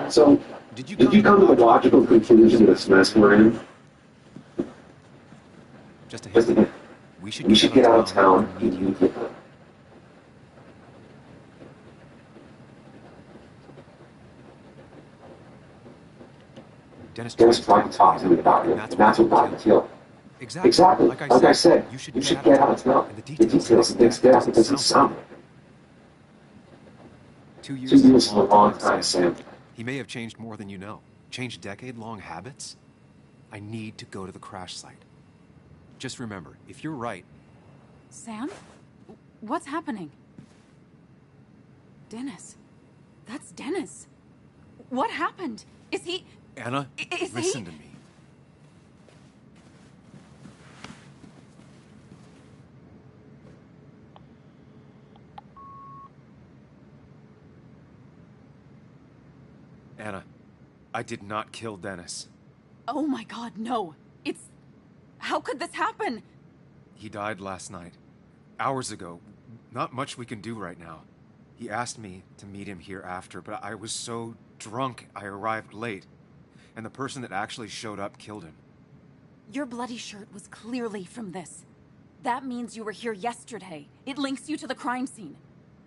So, did you come to the logical conclusion this mess we're in? Just a hint. We should get out of town immediately. Dennis tried to talk to me about it, and that's what got me killed. Exactly. Like I said, you should get out of town. The details of Nick's death, it doesn't sound right. 2 years 2 years is a long time, Sam. He may have changed more than you know. Changed decade-long habits? I need to go to the crash site. Just remember, if you're right... Sam? What's happening? Dennis. That's Dennis. What happened? Is he... Anna, listen to me. Anna, I did not kill Dennis. Oh my God, no. It's... How could this happen? He died last night. Hours ago. Not much we can do right now. He asked me to meet him here after, but I was so drunk I arrived late. And the person that actually showed up killed him. Your bloody shirt was clearly from this. That means you were here yesterday. It links you to the crime scene.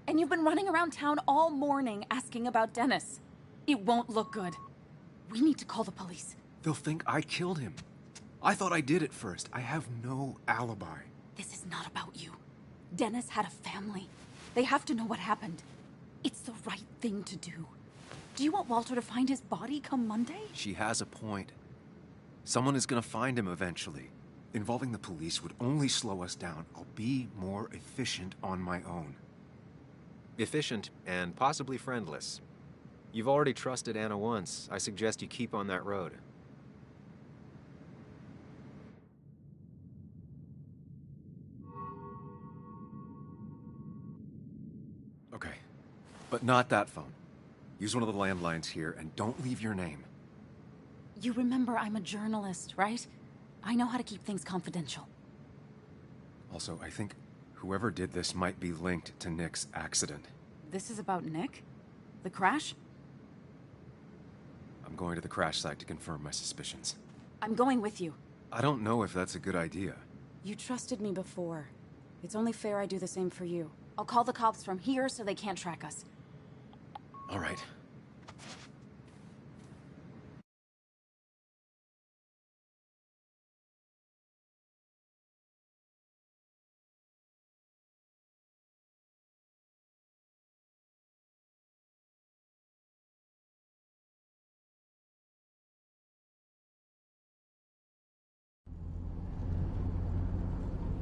And you've been running around town all morning asking about Dennis. It won't look good. We need to call the police. They'll think I killed him. I thought I did at first. I have no alibi. This is not about you. Dennis had a family. They have to know what happened. It's the right thing to do. Do you want Walter to find his body come Monday? She has a point. Someone is gonna find him eventually. Involving the police would only slow us down. I'll be more efficient on my own. Efficient and possibly friendless. You've already trusted Anna once. I suggest you keep on that road. But not that phone. Use one of the landlines here, and don't leave your name. You remember I'm a journalist, right? I know how to keep things confidential. Also, I think whoever did this might be linked to Nick's accident. This is about Nick? The crash? I'm going to the crash site to confirm my suspicions. I'm going with you. I don't know if that's a good idea. You trusted me before. It's only fair I do the same for you. I'll call the cops from here so they can't track us. All right.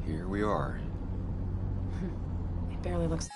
Here we are. It barely looks...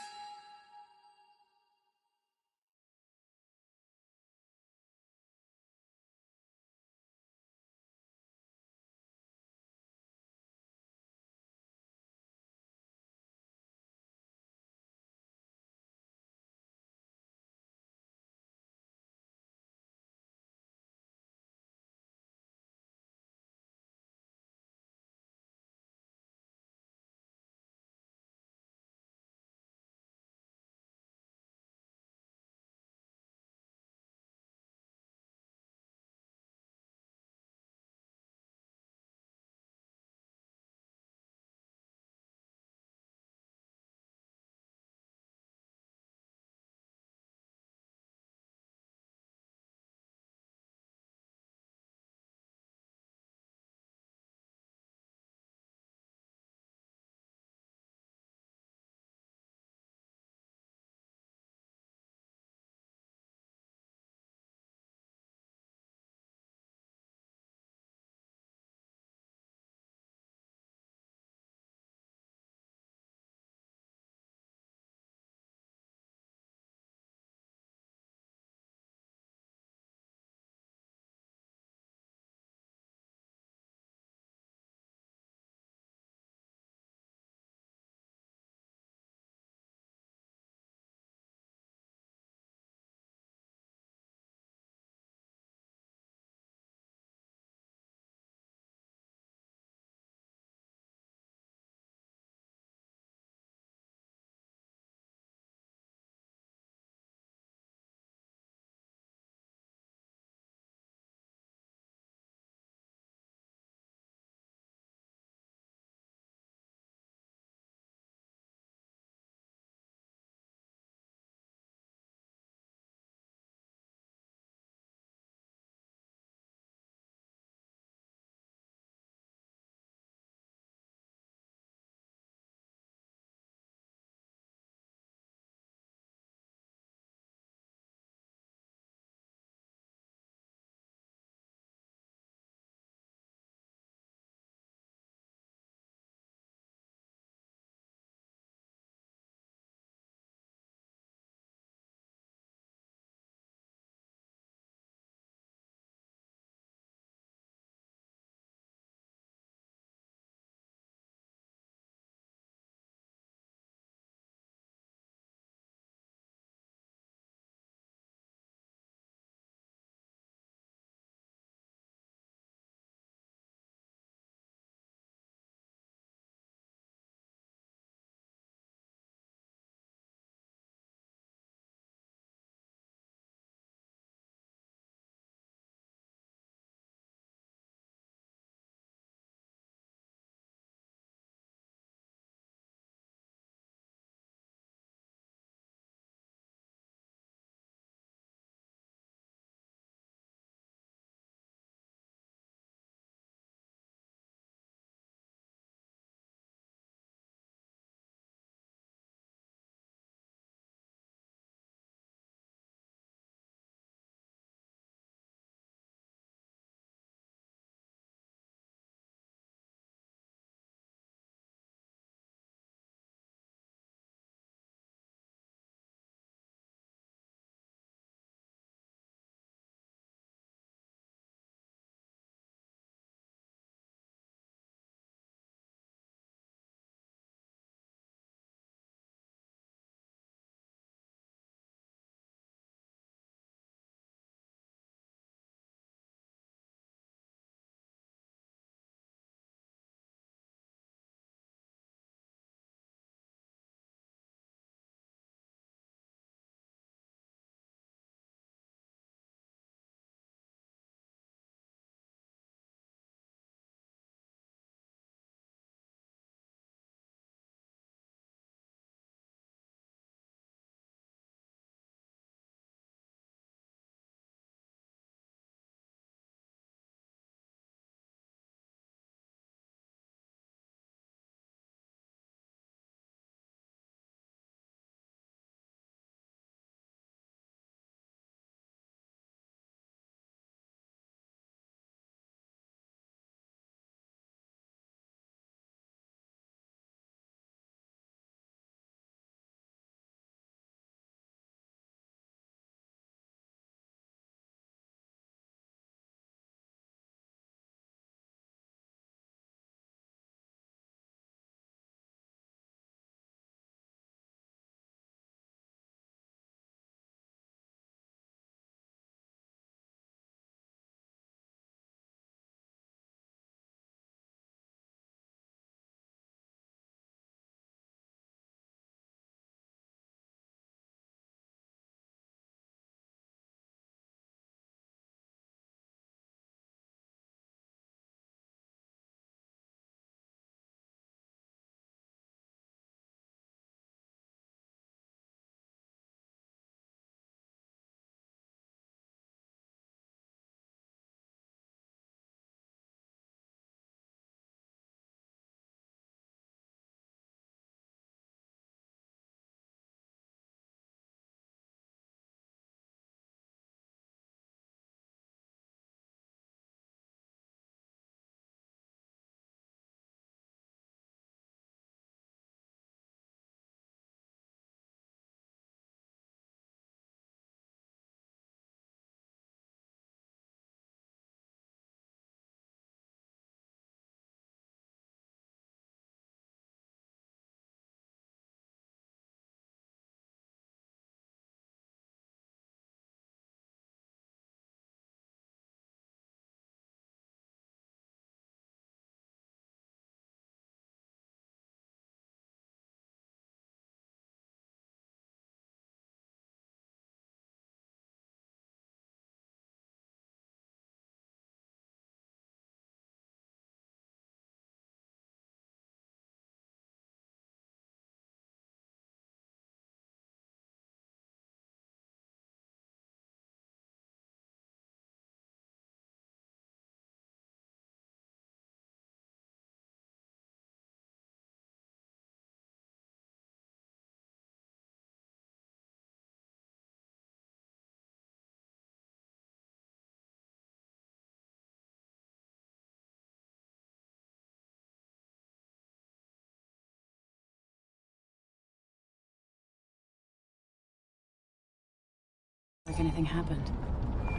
Like anything happened.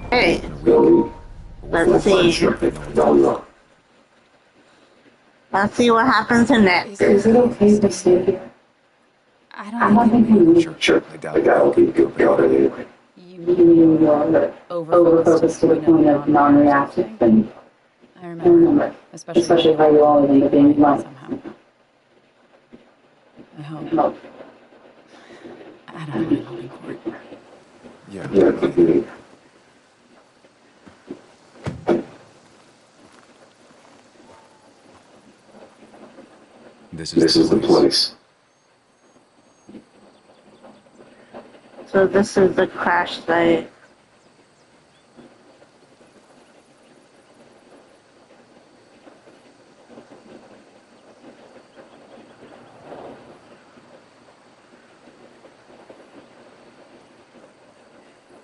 Hey, Really? let's see. Let's see what happens in next. Is it okay to stay here? I don't think we need. Sure, I doubt it'll be good out anyway. You are over-focused to the point of non-reactive, and I remember. Especially how you all ended up being like. Somehow. I hope. I don't know, holding court. Yeah. This is the place. So this is the crash site.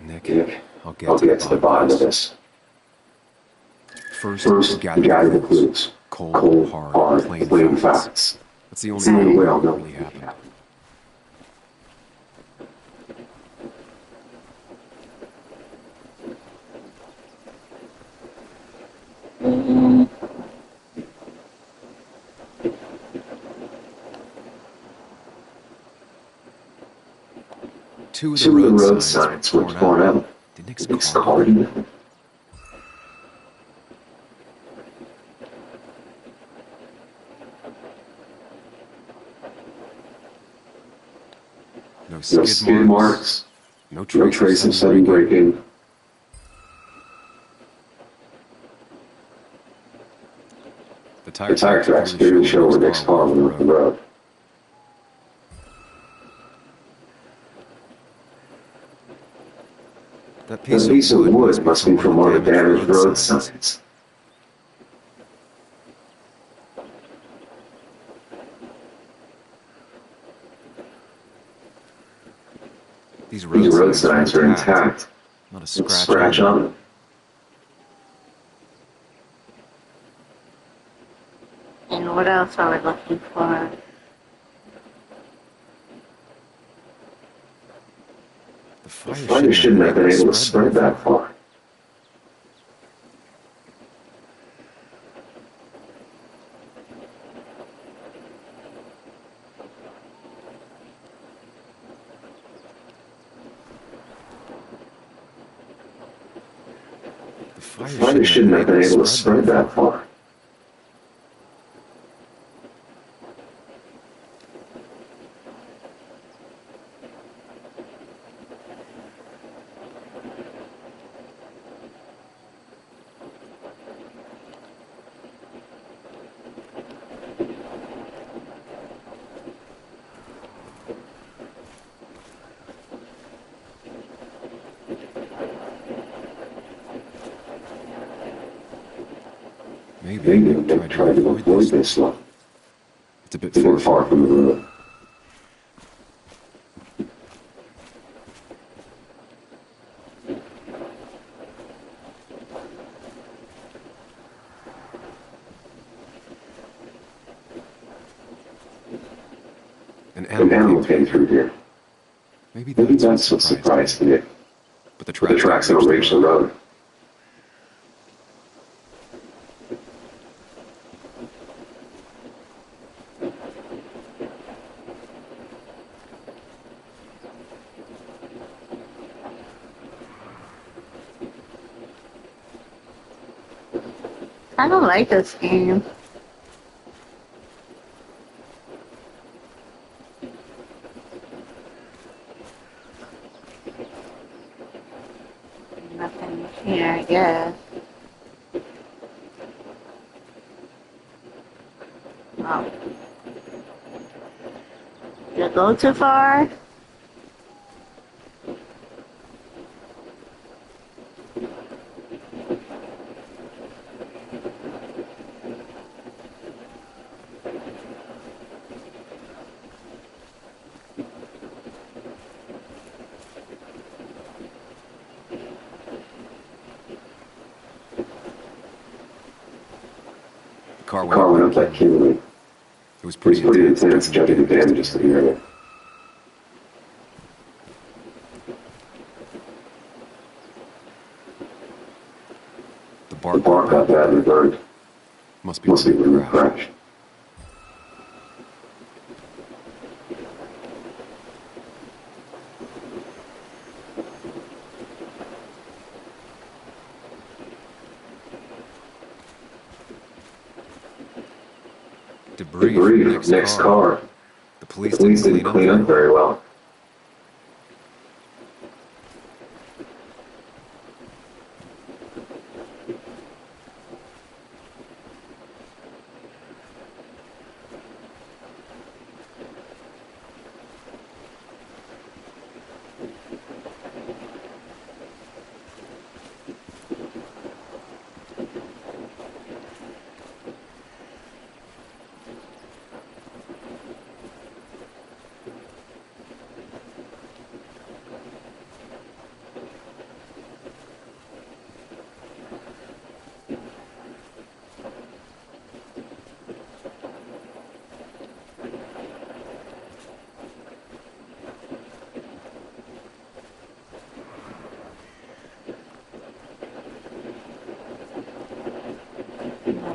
Nick, I'll get to the bottom of this. First gather the clues. Cold, hard, plain facts. That's the only way I'll know what really happened. Two of the road signs were torn out. Did Nick's car do that? No skid marks. No trace of sudden braking. The tire tracks clearly show where Nick's car went off the road. That piece of wood must be from one of the damaged road signs. These road signs are intact. Not a scratch on them. And what else are we looking for? The fire shouldn't have been able to spread that far. The fire shouldn't have been able to spread that far. Maybe they tried to avoid this one. It's a bit far from the road. An animal came through here. Maybe that's what surprised Nick. But the tracks don't reach the road. I don't like this game. Nothing here, I guess. Oh. Did it go too far? The car went up like Kimberly. It was pretty intense, judging the damages to the area. The bark got badly burned. Must be where we crashed. Debris from the next car. The police didn't clean up very well.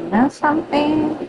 Know something?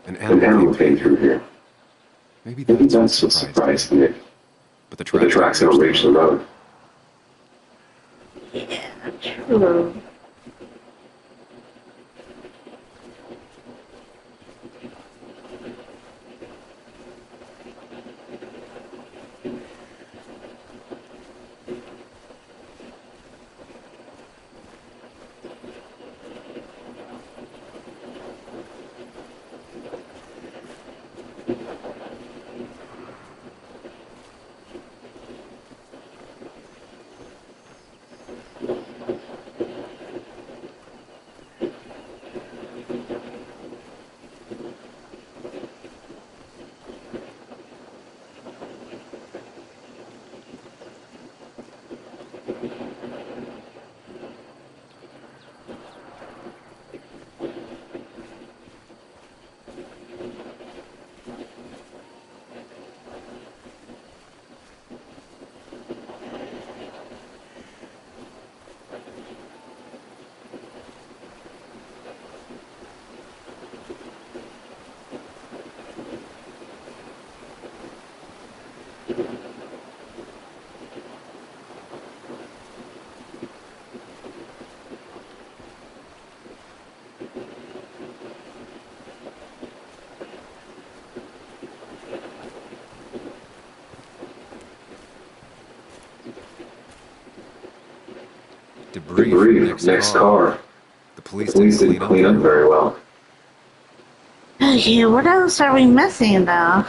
An An animal came through here. Maybe that's what surprised Nick. But the tracks don't reach the road. Yeah, true. Debris from the next car. The police didn't clean up very well. Okay, what else are we missing though?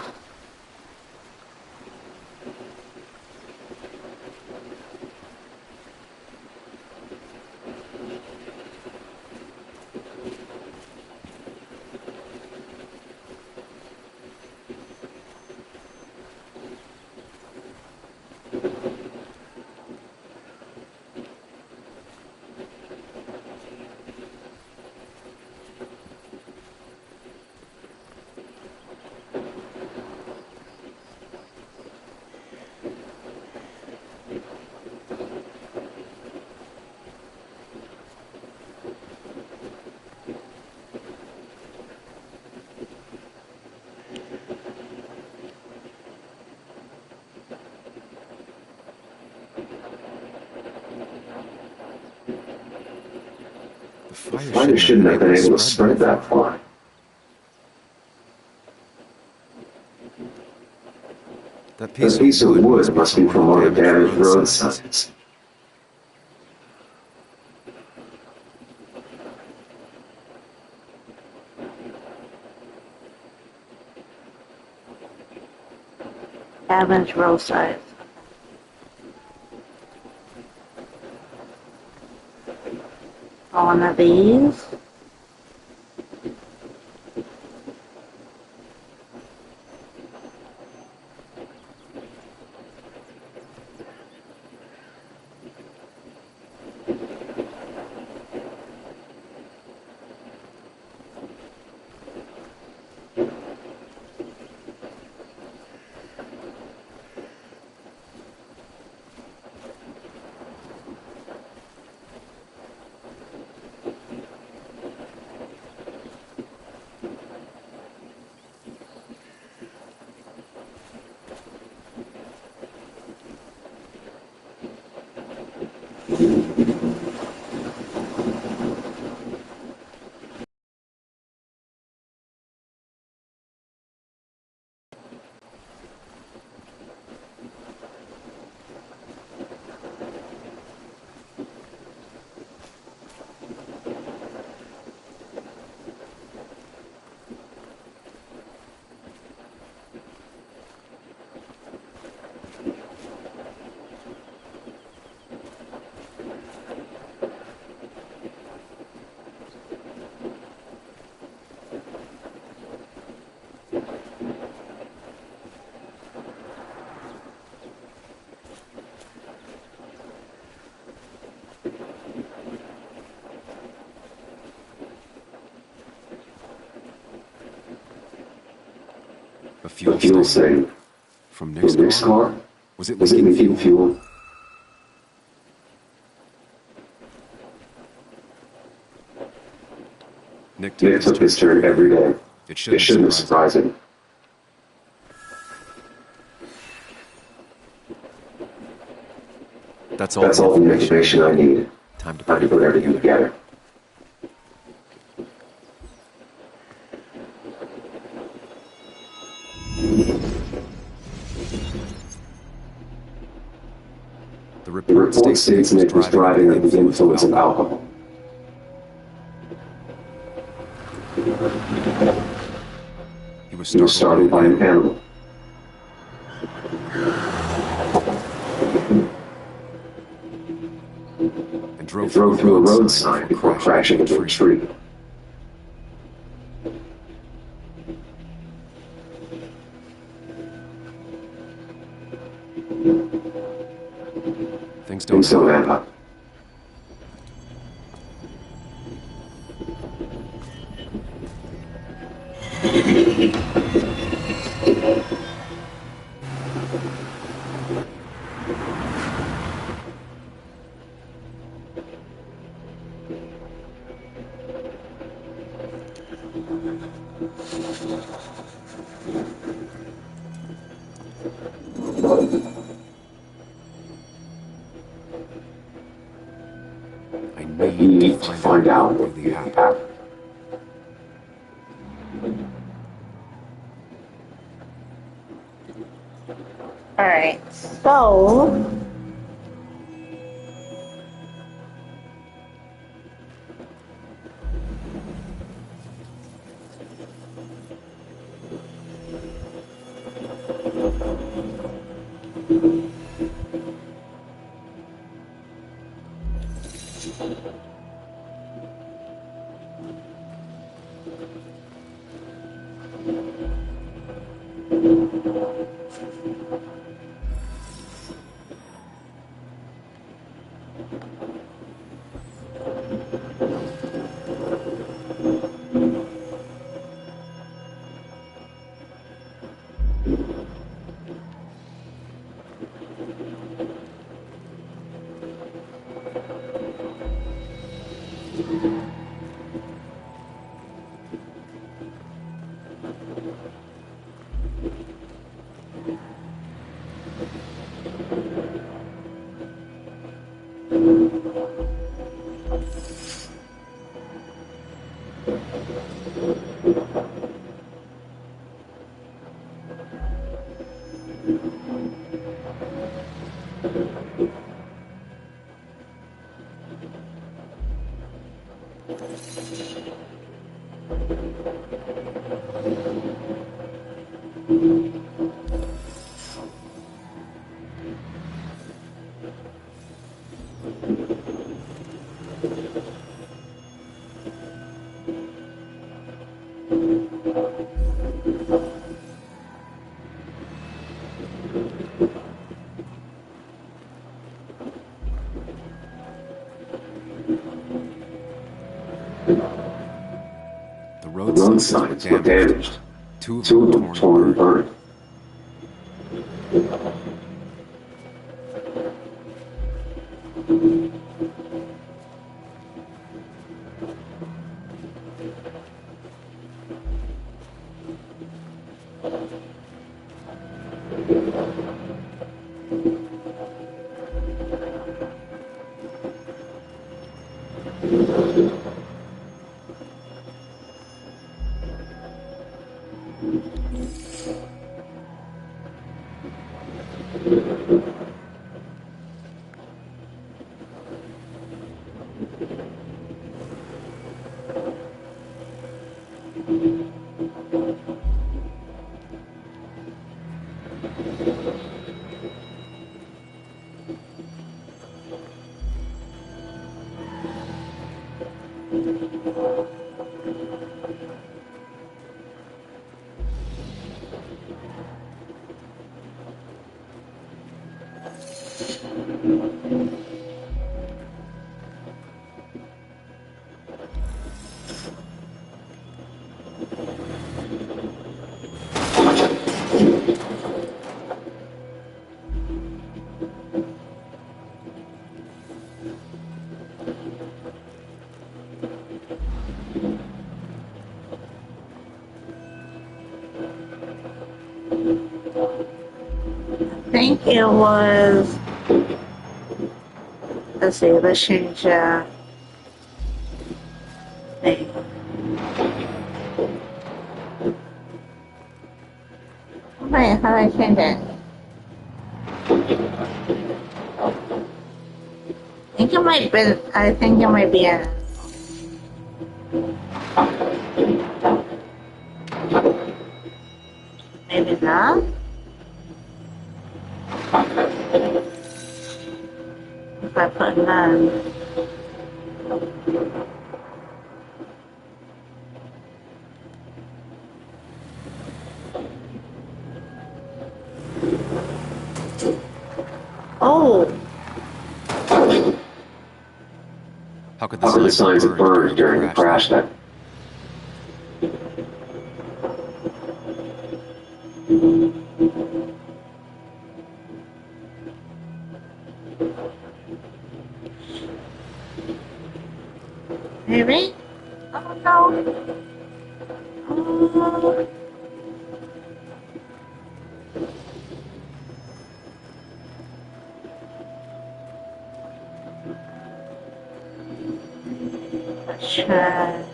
The fire shouldn't have been able to spread that far. That That piece of wood must be from one of the damaged road signs. Damaged road signs. One of these. A fuel stain from Nick's car? Was it Was it leaking fuel? Nick took his turn every day. It shouldn't have surprised him. That's all the information I need. Time to put everything together. The report states Nick was driving under the influence of alcohol. He was startled by an animal. And drove through a road sign before crashing into a tree. Things don't add up. I need to find out what really happened. Alright, so... The road signs were damaged. Two of them torn and burned. I think it was, let's see, let's change thing. Wait, how do I change it? I think it might be a maybe not. If I put none. Oh. How could the signs have burned during the crash then? Maybe? Oh no. Oh. Let's try.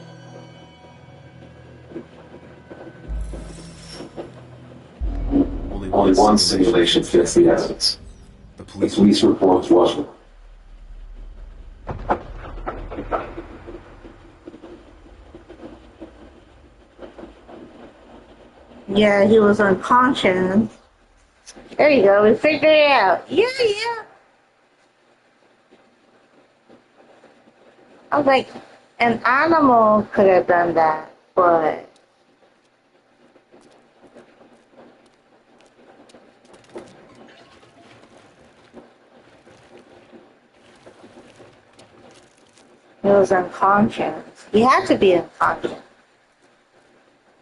Only one simulation fits the evidence. The police report was wrong. Yeah, he was unconscious. There you go. We figured it out. Yeah, yeah. I was like, an animal could have done that, but... He was unconscious. He had to be unconscious.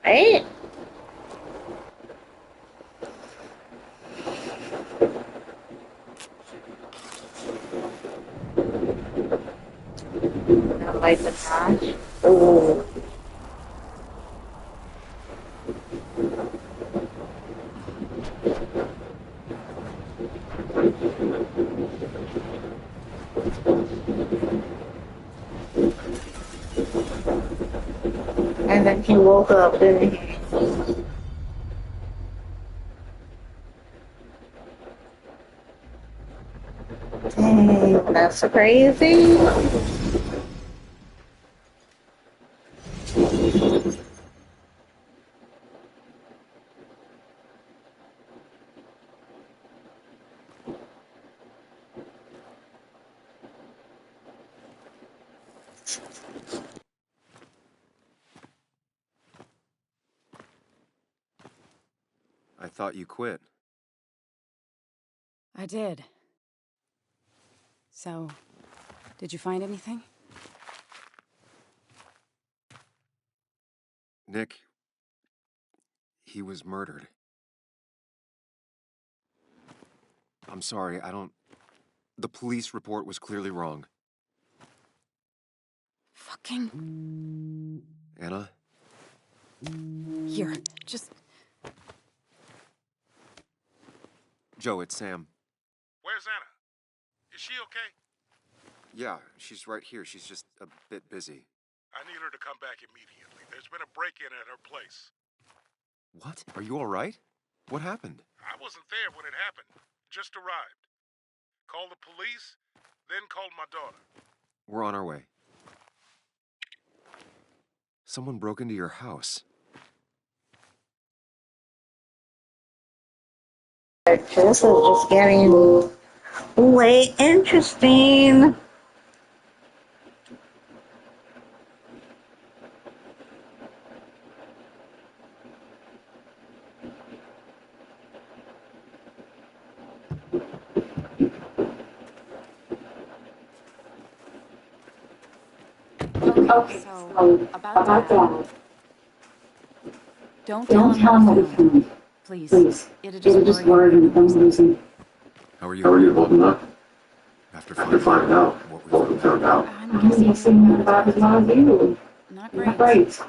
Right? Like the match. Oh. And then he woke up, didn't he? Dang, that's crazy. I thought you quit. I did. So, did you find anything? Nick, he was murdered. I'm sorry, the police report was clearly wrong. Fucking... Anna? Here, just... Joe, it's Sam. Where's Anna? Is she okay? Yeah, she's right here. She's just a bit busy. I need her to come back immediately. There's been a break-in at her place. What? Are you all right? What happened? I wasn't there when it happened. Just arrived. Called the police, then called my daughter. We're on our way. Someone broke into your house. This is just getting way interesting. Okay, so about that. Don't tell him what we found. Please. It'll just worry him. Don't lose him. How are you holding up? After finding out what we found out. I'm guessing about his love of you. Not great.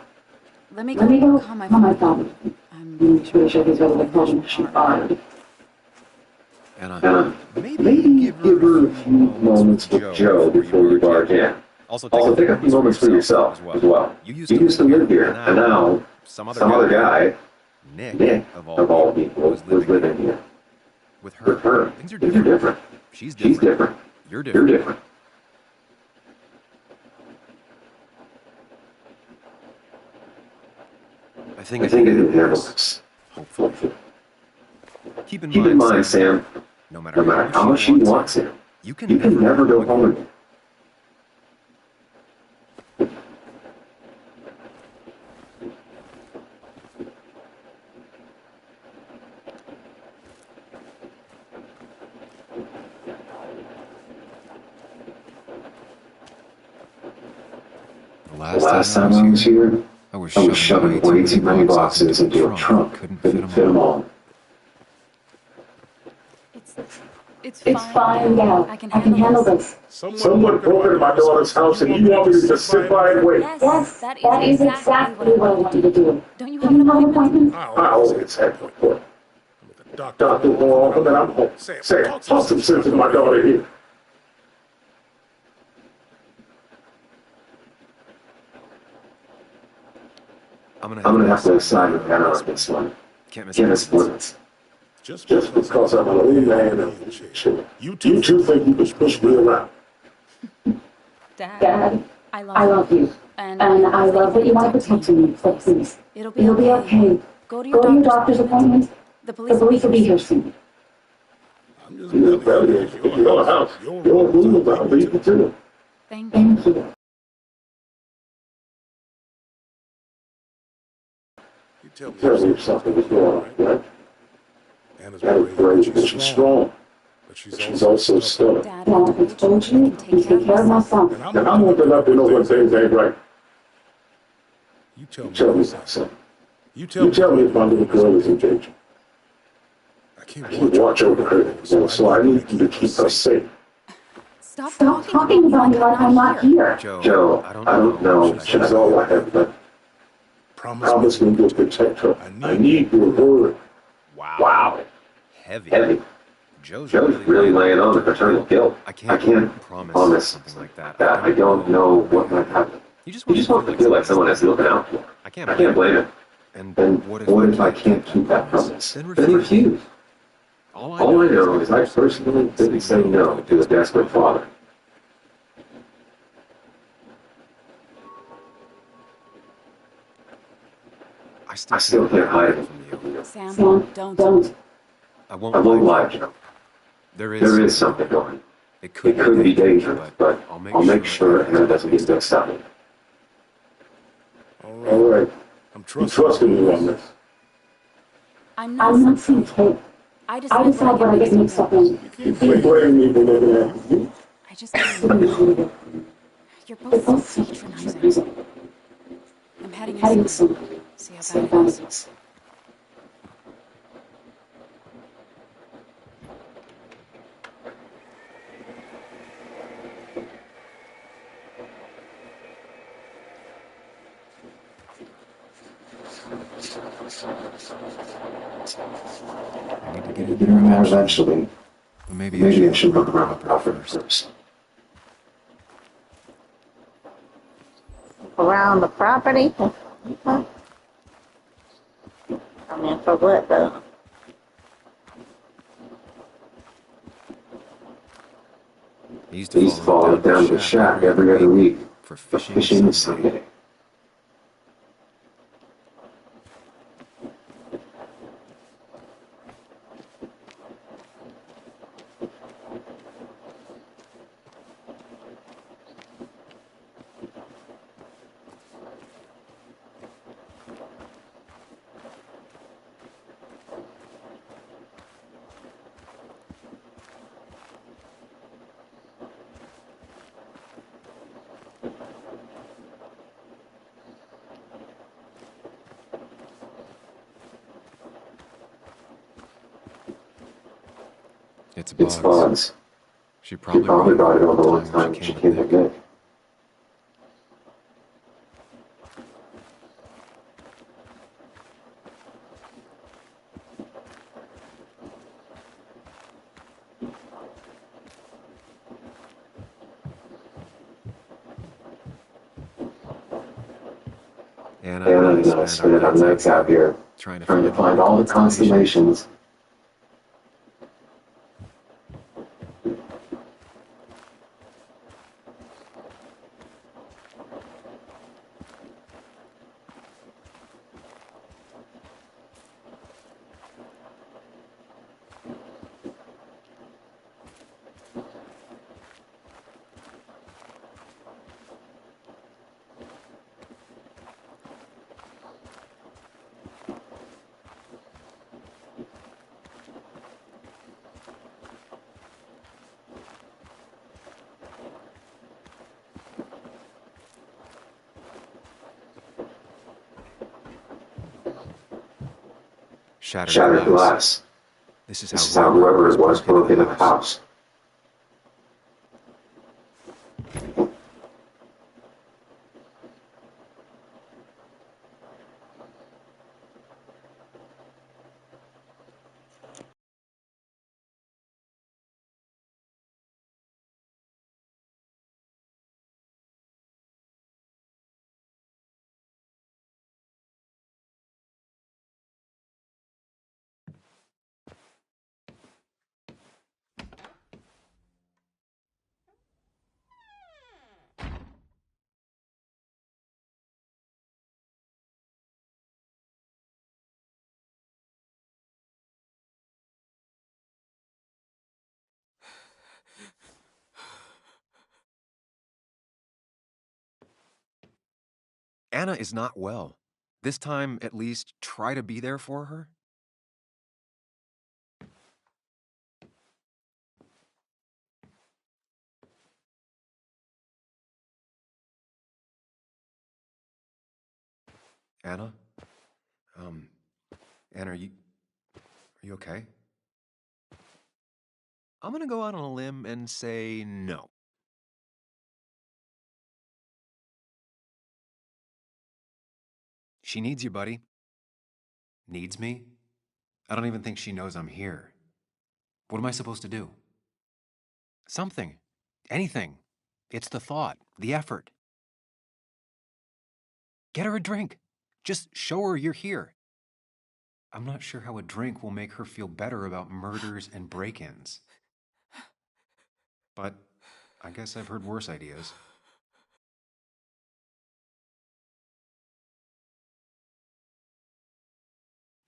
Let me go call my father. I'm pretty sure he's ready to call him. She fired. Anna, maybe give her a few moments with Joe before you barge in. Also, take a few moments for yourself as well. You used to live here, and now some other guy, Nick, of all people, was living here. With her. Things are different. She's different. You're different. I think I can handle this. Hopefully. Keep in mind, Sam, no matter how much she wants it, you can never go home again. The last time I was here, I was shoving way too many boxes into a trunk. Couldn't fit them all. It's fine, Dad. I can handle this. Someone broke into my daughter's house and you want me to just sit by and wait? Yes, that is exactly what I wanted to do. Don't you have an appointment? I always had an appointment. Doctor more often than I'm home. Say, talk some sense into my daughter here. I'm gonna have to side with Anna on this one. Can't miss it. Just because I'm a lead man and shit. You two think you can push me around. Dad, I love you. And I love that you want to protect me, so please. It'll be okay. Go to your doctor's appointment. The police will be here soon. I'm just telling you, it's your house, your rules, I'll leave it to you. Thank you. You tell me if something is going on, right? Anna's brave, and she's strong. But she's also stubborn. Dad, Now, I told you, I can take care of myself. And I'm old enough to know when things ain't right. You tell me, son. You tell me if my little girl is in danger. I can't watch over her, so I need you to keep her safe. Stop talking about me like I'm not here. Joe, I don't know. She's all I have, but promise me you'll protect her. I need your word. Wow. Heavy. Joe's really laying on the paternal guilt. I can't promise something like that. I don't know what might happen. He just wants to feel like someone has looking out for him. I can't blame him. And what if I can't keep that promise? Then refuse. All I know is I personally didn't say no to a desperate father. I still can't hide it from you. Sam, don't. I won't lie, Joe. There is something going. It could be dangerous, but I'll make sure Anna doesn't get mixed up. All right. I'm trusting you on this. I'm not saying Kate. I decide when I get mixed up in. You can't blame me for looking at you. I just can't. You're both so patronizing. I'm heading soon. See how bad it is. I need to get in there eventually. Maybe I should look around the property first. Around the property? Huh? I mean, for what, though? He used to follow down to the shack every other week for fishing Sunday. It's Bugs. She probably brought it over one time when she came to Nick. Anna and I spent our nights out here trying to find all the constellations. Shattered glass. This is how whoever it was broke into the house. Anna is not well. This time, at least, try to be there for her. Anna? Anna, are you okay? I'm gonna go out on a limb and say no. She needs you, buddy. Needs me? I don't even think she knows I'm here. What am I supposed to do? Something. Anything. It's the thought, the effort. Get her a drink. Just show her you're here. I'm not sure how a drink will make her feel better about murders and break-ins. But I guess I've heard worse ideas.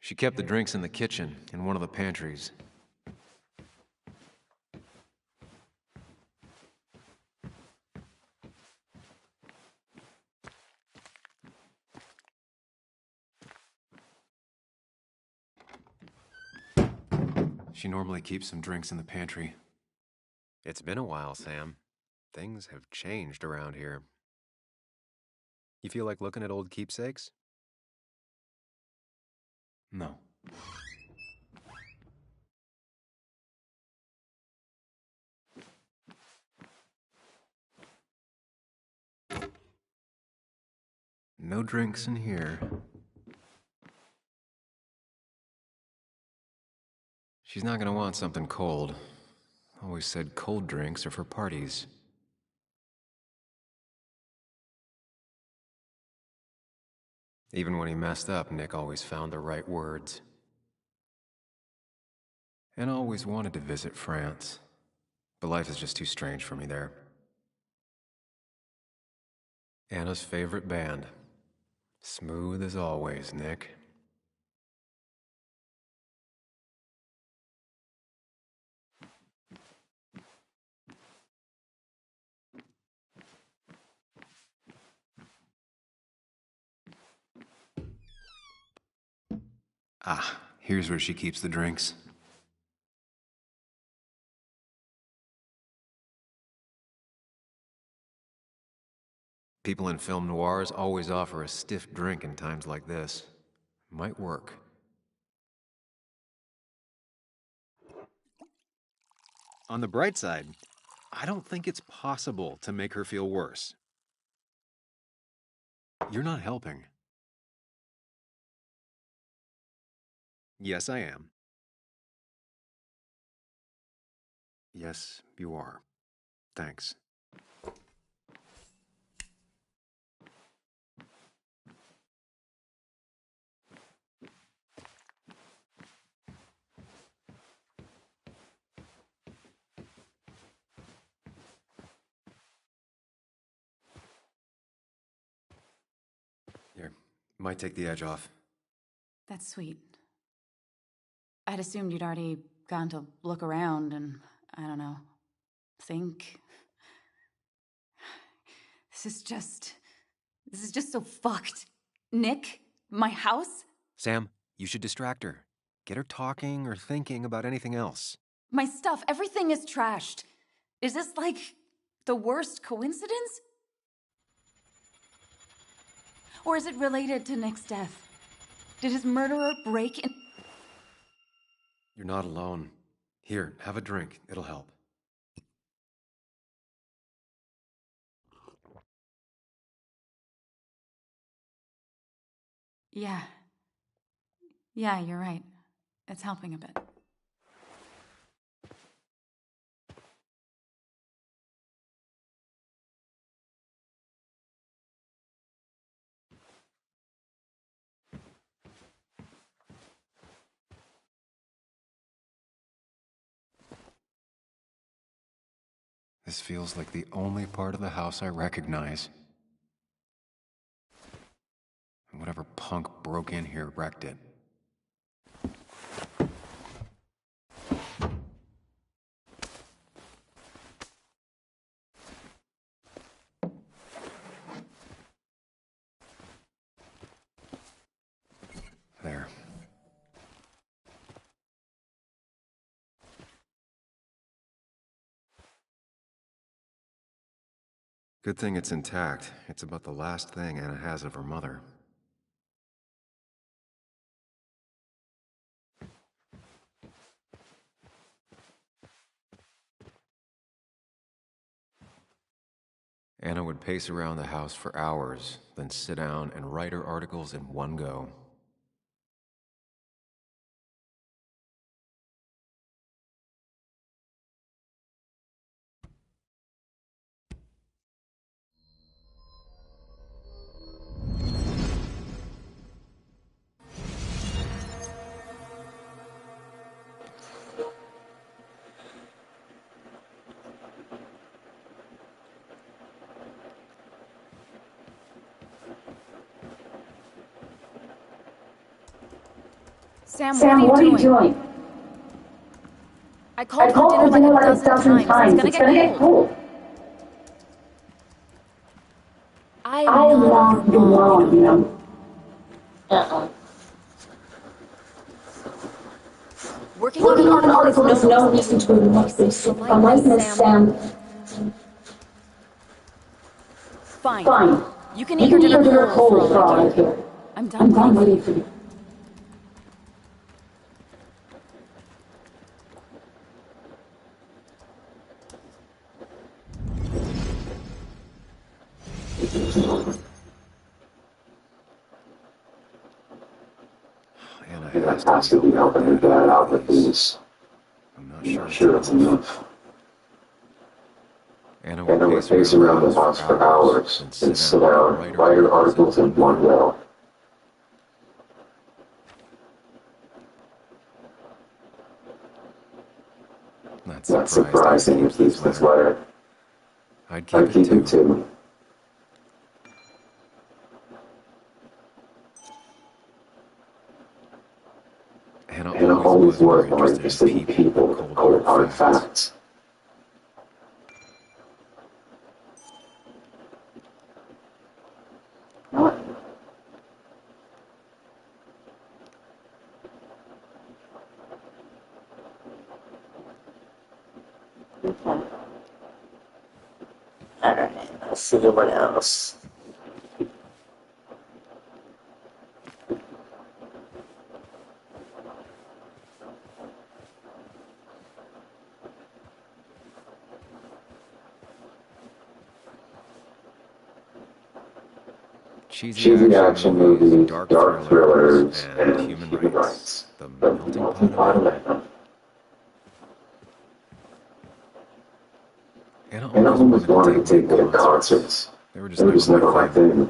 She kept the drinks in the kitchen, in one of the pantries. She normally keeps some drinks in the pantry. It's been a while, Sam. Things have changed around here. You feel like looking at old keepsakes? No. No drinks in here. She's not gonna want something cold. Always said cold drinks are for parties. Even when he messed up, Nick always found the right words. And always wanted to visit France. But life is just too strange for me there. Anna's favorite band. Smooth as always, Nick. Ah, here's where she keeps the drinks. People in film noirs always offer a stiff drink in times like this. Might work. On the bright side, I don't think it's possible to make her feel worse. You're not helping. Yes, I am. Yes, you are. Thanks. Here, might take the edge off. That's sweet. I'd assumed you'd already gone to look around and, I don't know, think. This is just so fucked. Nick? My house? Sam, you should distract her. Get her talking or thinking about anything else. My stuff, everything is trashed. Is this like the worst coincidence? Or is it related to Nick's death? Did his murderer break in? You're not alone. Here, have a drink. It'll help. Yeah. Yeah, you're right. It's helping a bit. This feels like the only part of the house I recognize. And whatever punk broke in here wrecked it. Good thing it's intact. It's about the last thing Anna has of her mother. Anna would pace around the house for hours, then sit down and write her articles in one go. Sam, Sam, what are you doing? I called for dinner like a dozen times. It's gonna get cold. I'm not your mom, you know. Working on an article is no reason to remove this. Politeness, Sam. Fine. You can eat your dinner cold for all I care. I'm done waiting for you. Anna has to be helping her dad out with these. I'm not sure it's enough. Anna would pace around the house for hours and sit down and write her articles in one go. Not surprising if keeps this letter. I'd keep it too. Anna always was more interested in people than cold hard facts. Alright, let's see what else. Cheesy action movies, dark thrillers, and human rights. The melting pot of man. Anna always wanted to take me to concerts. They were just never my thing.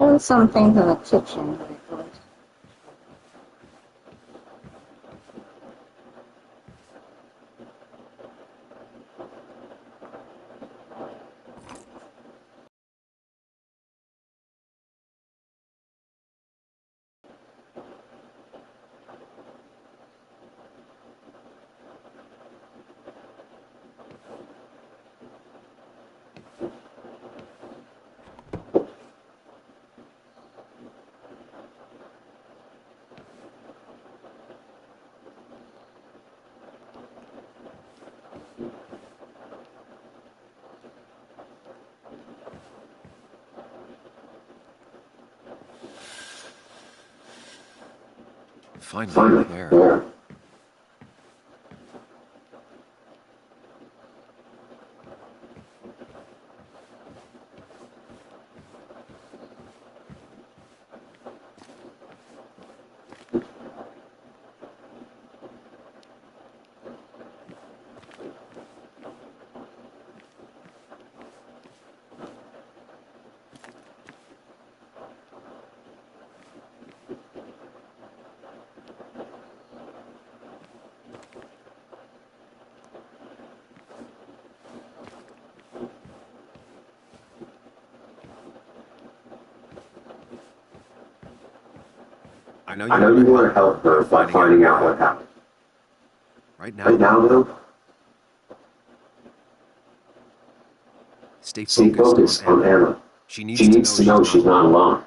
And some things in the kitchen. Finally, there. I know you want to help her by finding out what happened. Right now, though, stay focused on Anna. She She needs to know she's not alone.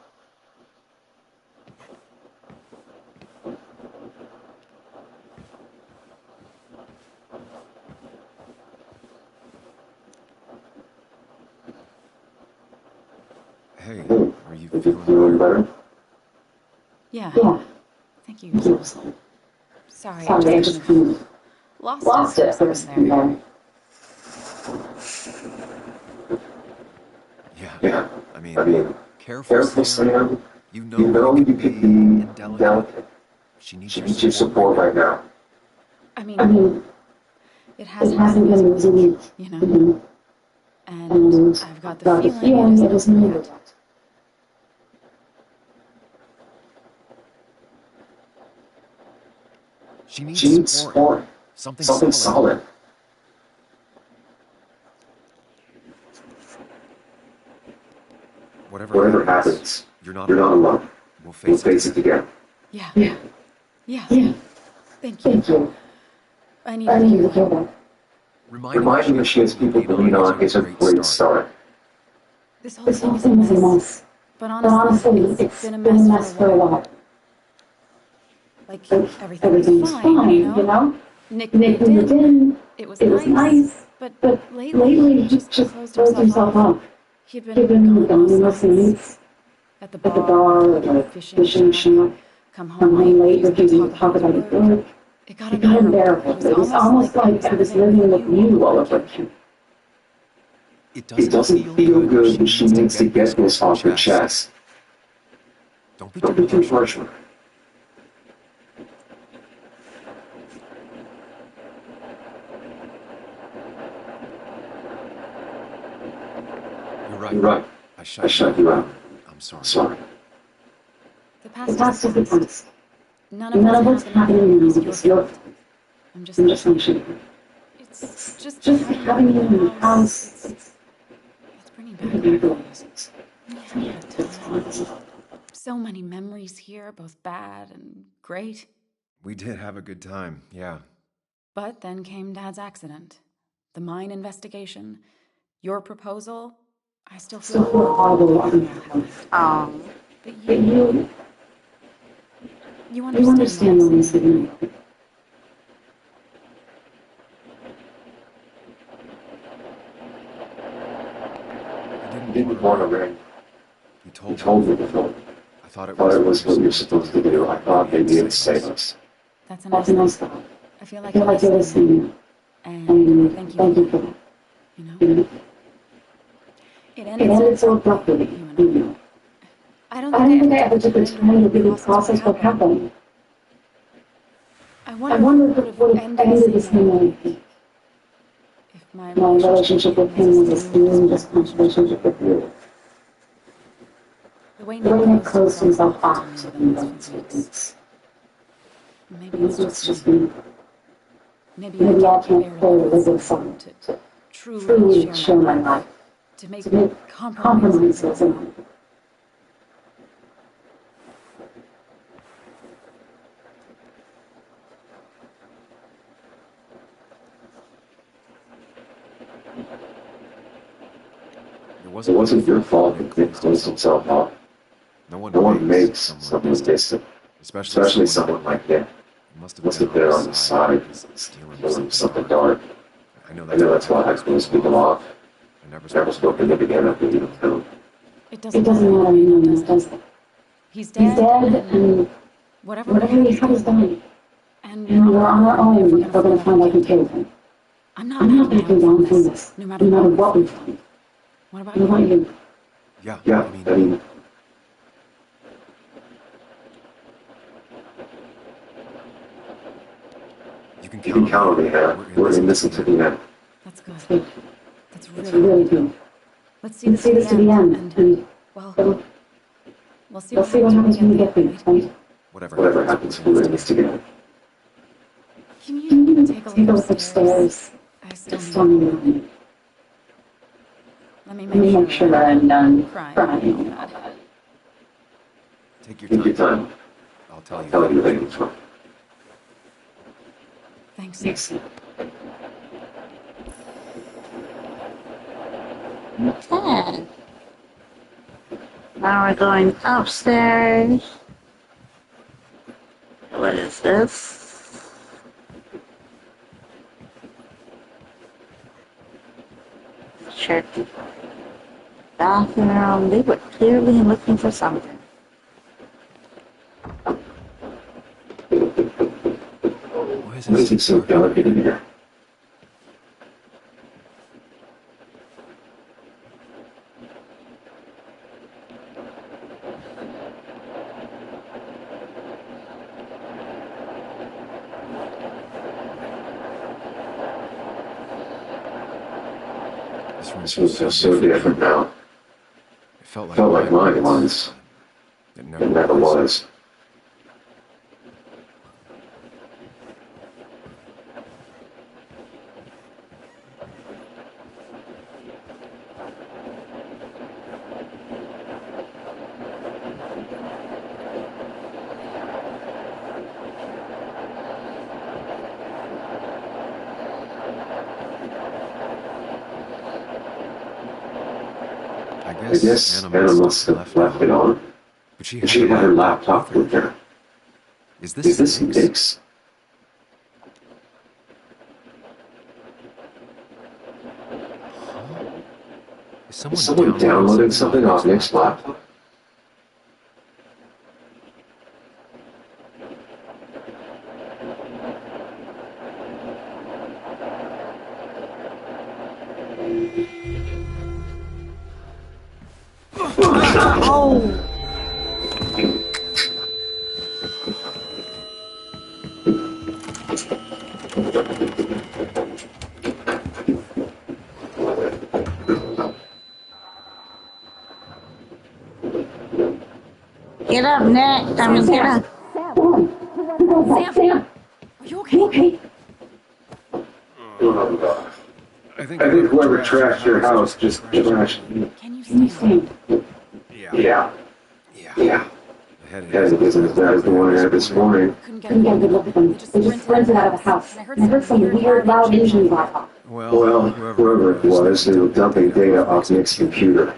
Hey, are you feeling better? Yeah. Thank you. Sorry, I just kind of lost it for a second there. Yeah. I mean, careful, Sam. You know you can be indelicate. She needs your support right now. I mean, it hasn't been easy, you know. And I've got the feeling it isn't needed. She needs support. Something solid. Whatever happens, you're not alone. We'll face it together. Yeah. Thank you. I need to hear that. Reminding her she has people to lean on is a great start. This whole thing is a mess. But honestly, it's been a mess for a while. Like, everything's fine, you know? Nick moved in, it was nice, but lately he just closed himself up. He'd been gone most nights. At the bar, or the fishing shop, come home late, refusing to talk about his work. It got unbearable. It was almost like I was living with you all over again. It doesn't feel good when she needs to get this off her chest. Don't be too harsh with her. You're right. I shut you out. I'm sorry. The past is the past. None of what's happening now is your fault. I'm just mentioning. It's just having you in the house. It's bringing back memories. We had a time. So many memories here, both bad and great. We did have a good time, yeah. But then came Dad's accident, the mine investigation, your proposal. I still feel horrible about how it. But you understand what I'm saying. You didn't want to ring. You told me before. I thought it was what you're supposed to do. I thought maybe it'd save us. That's a nice thought. I feel like you're listening. And thank you for that. You know? It ended so abruptly, you know. I don't think I ever took the time to really process what happened. I wonder if it would have ended the same way. If my relationship with him was as new as my relationship with you. The way Nick closed himself off to them those weeks. Maybe it's just me. Maybe I can't play with someone to truly share my life. To make compromises. It wasn't your fault that Nick closed himself off. No one makes someone distant, especially someone like Nick. Must have been on the side, stealing something dark. I know that's why I closed people off. I never spoke to Nick again after leaving town. It doesn't matter anymore, does it? He's dead, and whatever he had is done. And we're on our own if we're going to find out who killed him. I'm not backing down from this, no matter what we find. What about you? Yeah, I mean... You can count on me, Hannah. We're in this until the end. That's good. That's really good. Let's see this to the end, and well, we'll see what happens when we get there, right? Whatever happens, we're in this together. Can you take a look upstairs? I still need it. Let me make sure I'm done crying. Take your time. I'll tell you later. Thanks. Dad. Now we're going upstairs. What is this? Check. Bathroom. They were clearly looking for something. Why is it so dark in here? This room feels so different now. It felt like mine once. It never was. I guess Anna must have left it on. But she had her laptop with her. Is this Nick's? Is someone downloading something off Nick's laptop? Get up, Nick. I mean, get up. Sam, are you okay? I think whoever trashed your house just trashed me. Can you stand? Yeah. Had it isn't as bad as the one I had this morning. Couldn't get a good look at them. They just sprinted out of the house. And I heard some weird, loud engine vibe. Well, whoever it was, they were dumping data off Nick's computer.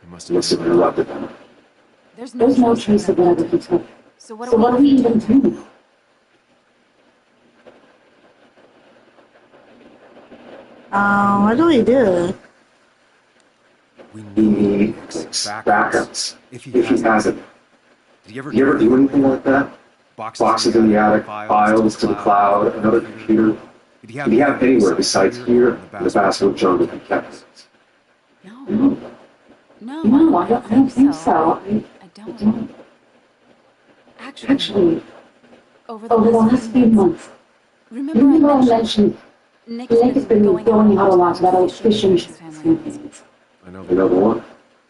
Must have been elected. There's no trace of whatever he took. So what do we even do? What do we do? We need backups. If he hasn't. Did you ever do anything like that? Boxes in the attic, files to the cloud, another computer. Did he have anywhere besides here the password jungle he kept? No, I don't think so. I don't. Actually, over the last few months, remember I mentioned Nick has been going out a lot to that old fishing ship. I know the one.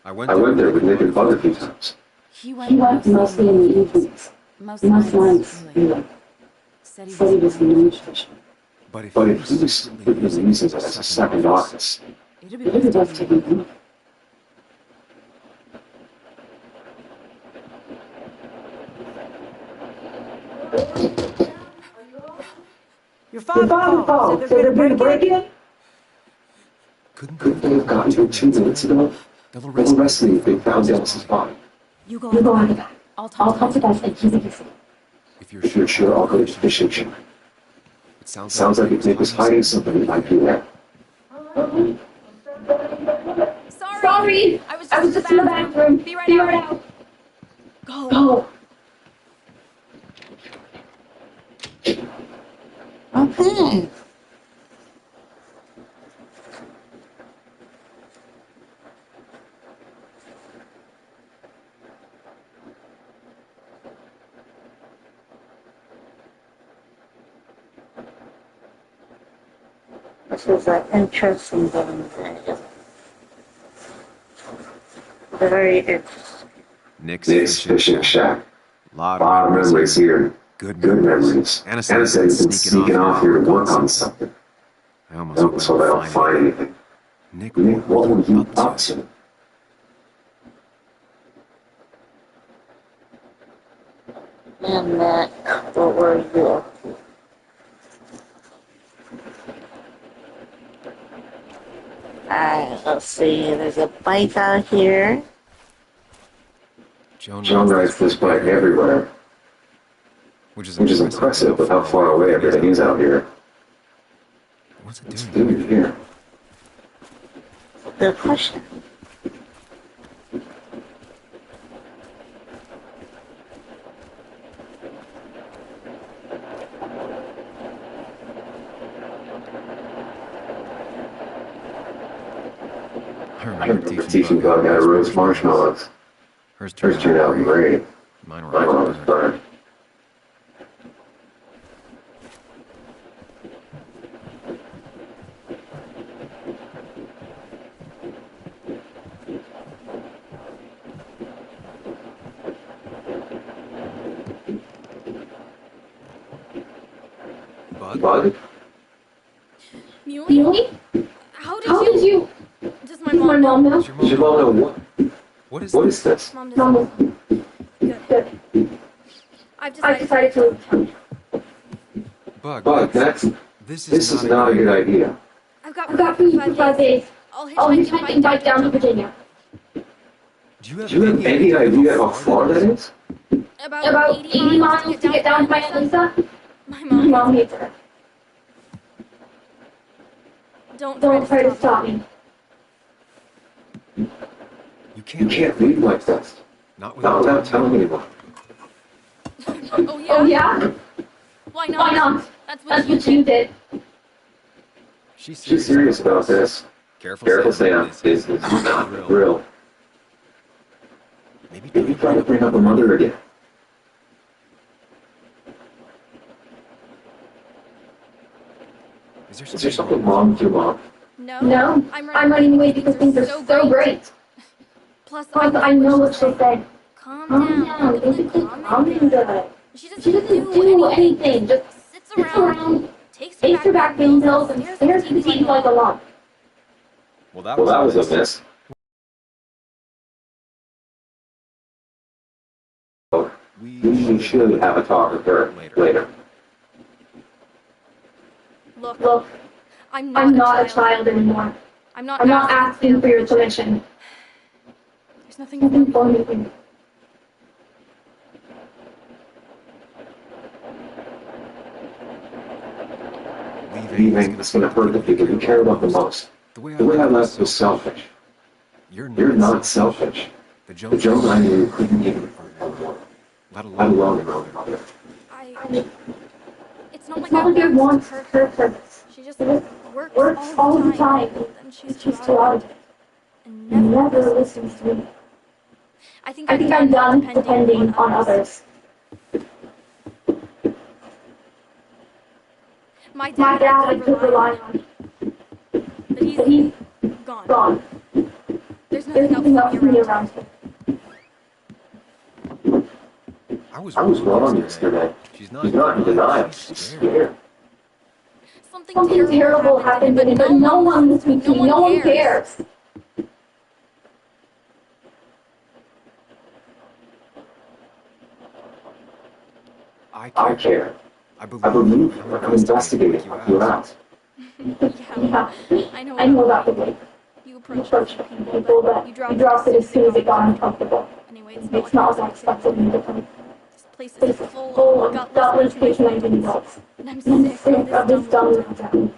I went there with Nick and Bud a few times. He went mostly in the evenings. Most nights, really. Said he was an English. But if he was using it as a second office, it'd be worth taking him. Your father called. Said there's been a break-in? Couldn't they have gotten to it 2 minutes ago? They'll arrest me if they found Dennis's body. You go out of that. I'll talk to Beth and keep it easy. If you're sure, I'll go to the fishing ship. It sounds like if Nick was hiding something, it might be there. Sorry. I was just in the bathroom. Be right out. Go. Okay. This is an interesting game. Very interesting. Nick's fishing shack. Lot of memories here. Good memories. Anna said he's been sneaking off here to work on something. I almost hope I don't find anything. Nick, what were you up to? And what were you up to? Let's see, there's a bike out here. Joan rides this bike everywhere. Which is impressive with how far away everything is out here. What's it doing here? Good question. I remember teaching Bug how to roast marshmallows. Hers turned out great. Mine were always burned. Bug? Muley? How did you... Does my mom know? Does your mom know what? What is this? Mom doesn't. Good. I've decided to leave town. Bug, this is not a good idea. I've got food for 5 days. I'll hitchhike bike down to Virginia. Do you have any idea how far that is? About 80 miles to get down to my Aunt Lisa? My mom hates her. Don't try to stop me. You can't leave like this. Not without telling anyone. Oh yeah? Why not? That's what you did. She's serious about this. Careful, Sam. This is not real. Maybe try to bring up her mother again. Is there something wrong with your mom? No. I'm running away because things are so great. Plus, I know what she'll say. Calm down. Basically, calm down. She doesn't do anything. Just sits around, takes her back pain pills, and stares at the TV like a lump. Well, that was a miss. We should have a talk with her later. Look, I'm not a child anymore. I'm not asking for your permission. There's nothing for me. Leaving is going to hurt the people you care about the most. The way I left was selfish. You're not selfish. The Joan I knew couldn't even let alone know your mother. It's not like I want to hurt her. She just works all the time, and she's too loud and never listens to me. I think I'm done depending on others. My dad I could rely on, but he's gone. There's nothing else for me around here. I was wrong yesterday. She's not in denial. She's scared. Something terrible happened, but no one listens to me. No one cares. I care. I believe I'm investigating you asked. Yeah, I know about the way you approach people, but you dropped it as soon as it got uncomfortable. Anyway, it's not like I expected me to come. This place is full of gutless patronizing adults. And I'm sick of this dumb town.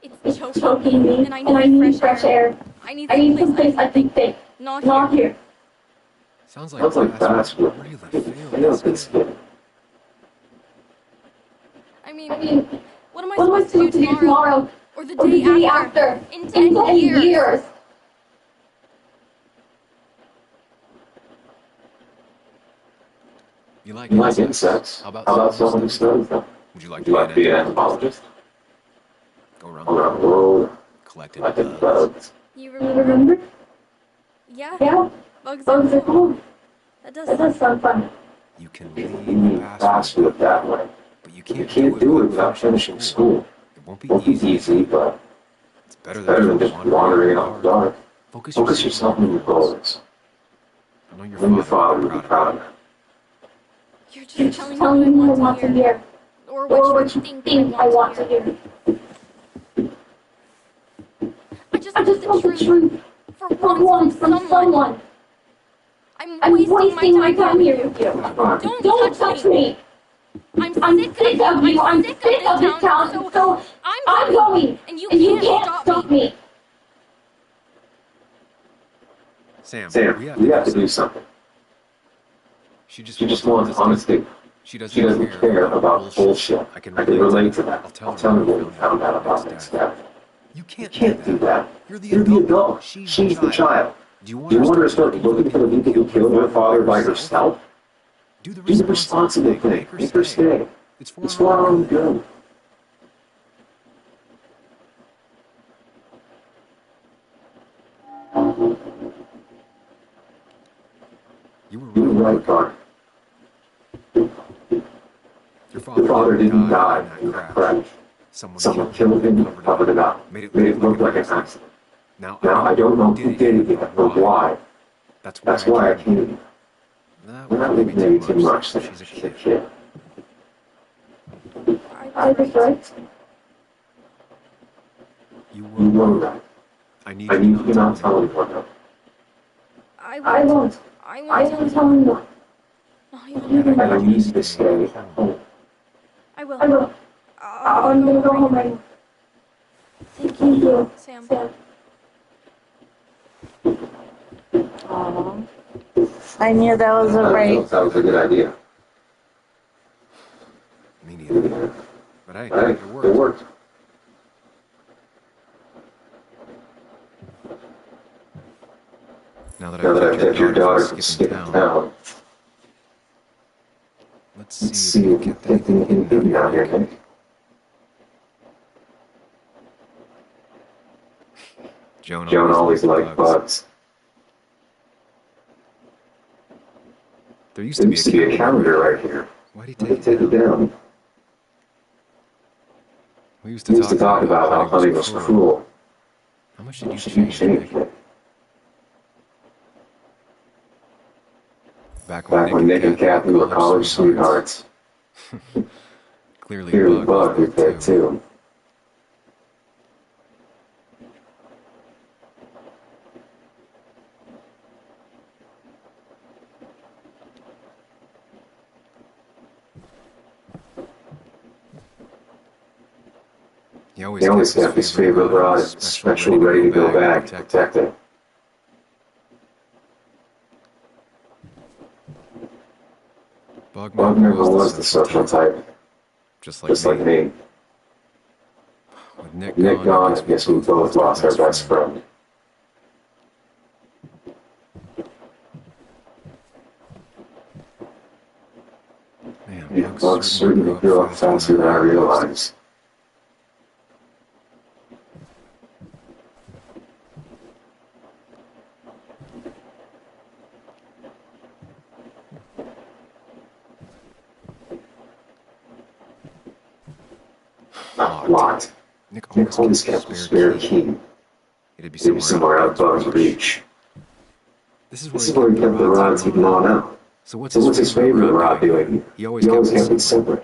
It's choking me, and I need fresh air. I need some place I can think. Not here. Sounds like that's what really feels. I mean, what am I supposed to do tomorrow? Or the day after? In 10 years? You like insects? How about someone who studies them? Would you like to be an anthropologist? Go around the world, collecting bugs. You remember? Yeah. Bugs are cool. That does sound fun. You can leave fast with that way. But you can't do it without finishing school. It won't be easy, but it's better than just wandering out in the dark. Focus yourself on your goals. I know your father will be proud of you. You're just telling me what I want to hear. Or what you think I want to hear. just want the truth. For once from someone. I'm wasting my time here with you. Don't touch me. I'm sick of you. I'm sick of this town. So I'm going. And you can't stop me. Sam, we have to do something. She just wants honesty. She doesn't care about bullshit. I can relate to that. I'll tell her what we found out about next step. You can't do that. You're the adult. She's the child. Do you want her to start looking for the people who killed her father by herself? Do the responsible thing. Make her stay. It's for our own good. You were right, Clark. Your father didn't die in that crash. Someone killed him and covered it up. Made it look like an accident. Now, I don't know who did it yet or why. That's why I came here. That may be too much since she's a kid. I was right. You were right. I need you to not tell anyone though. I won't. I won't tell anyone. I need you to stay at home. I will. I'm gonna go home right now. Thank you, Sam. I knew that was a rape. That was a good idea. Me neither. But hey, it worked. Now that I've kept your daughter from skipping town, let's see if we can get anything hidden out here, Nick. Joan always liked bugs. There used to be a calendar right here. Why'd he take it down? We used to talk about how hunting was cruel. How much did you change, Nick? Back when Nick and Kathy were college sweethearts. Clearly Bug was there too. He always kept his favorite rod special ready to go back to protect it. Bug never was the social type, just like me. With Nick gone, I guess we both lost our best friend. Man, Bug certainly grew up faster than I realized. Locked. Nick always kept a spare key. It'd be somewhere out of Bug's reach. This is where he kept the rods he'd gnawn out. So what's his favorite rod doing? He always kept it separate.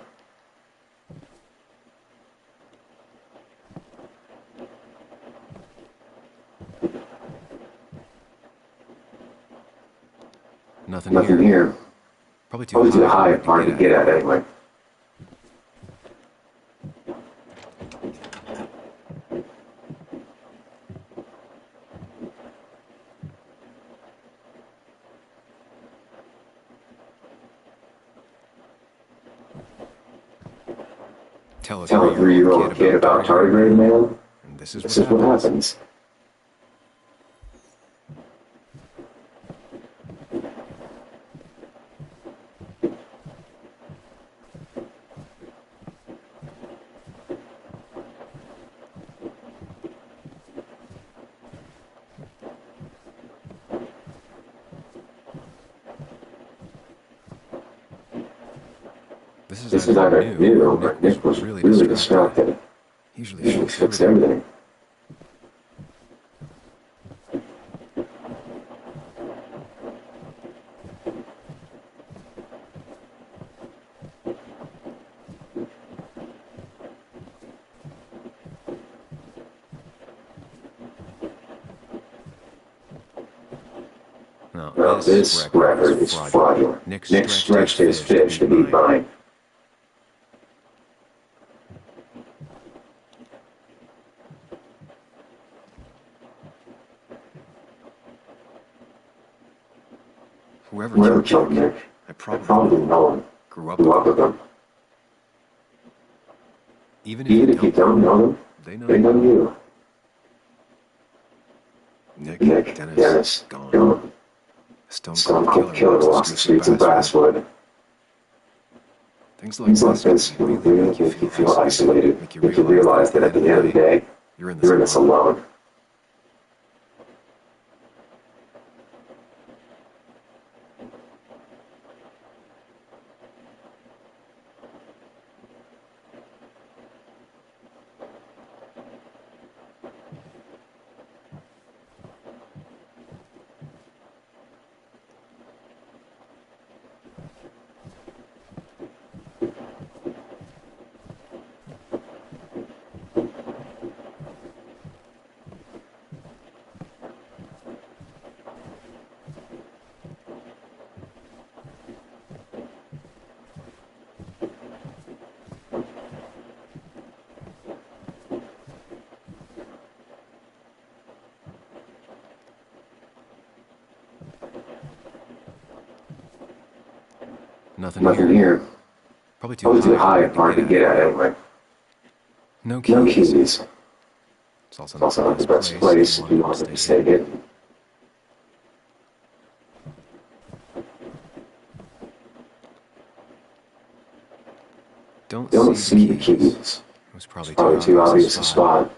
Nothing here. Probably too high and hard to get at anyway. Tell a 3-year-old kid about tardigrade man, and this is what happens. This is either new, but Nick was really distracted. He usually fixed everything. No, this record is fraudulent. Nick stretched his fish to be mine. Whoever killed Nick, I probably know him. Grew up with him. Even if you don't know them, they know you. Nick, Dennis, gone. Stone Cold Killer walks the streets of Basswood. Things like this really make you feel isolated. Make you realize that at the end of the day, you're in this alone. Nothing here. Probably too high and hard to get at anyway. No keys. It's also not the best place if you want to stay hidden. Don't see the keys. It was probably too obvious a spot.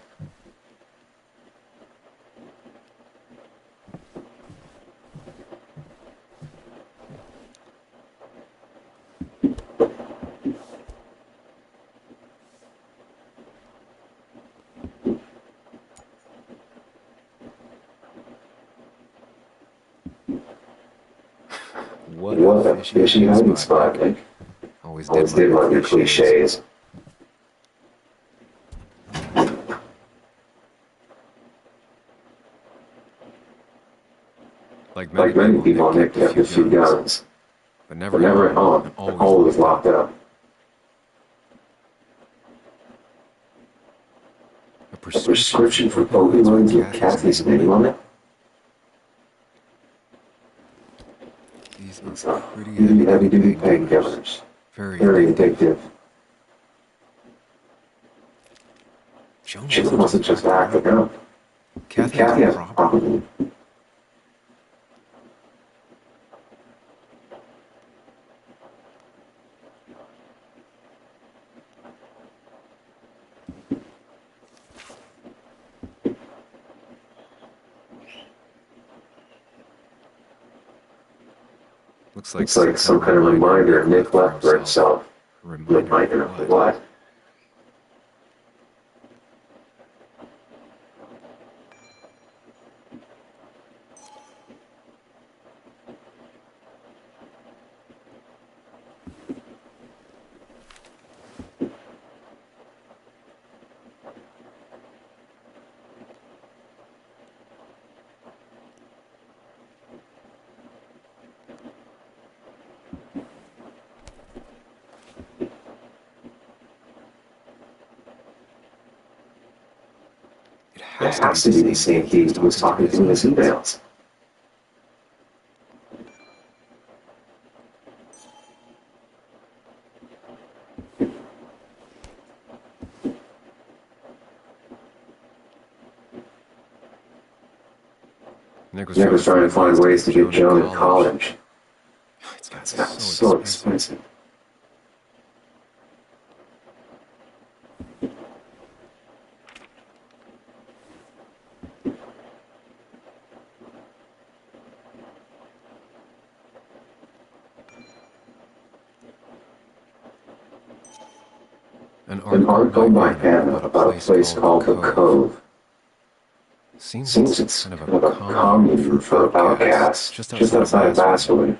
What a fishy hiding spot, Nick. Always did love your cliches. Like many people, Nick kept a few guns, but never at home, always locked up. A prescription for opioids with Kathy's name on it? These are pretty heavy-duty painkillers. Very addictive. She wasn't just acting out. Kathy has a problem. Looks like some kind of reminder Nick left for himself. Reminder of what? It has to be the same key he was talking to in his emails. Nick was trying to find ways to get Joan in college. It's got so expensive. An article by Hannah about a place called The Cove. Seems it's kind of a commune for outcasts just outside of Basswood.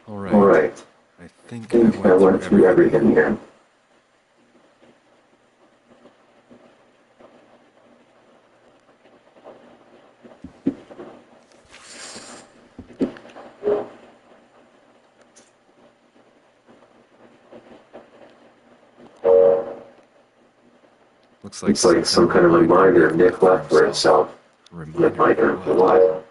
Alright. I think I went through everything here. Looks like some kind of reminder Nick left for himself. Reminder of what?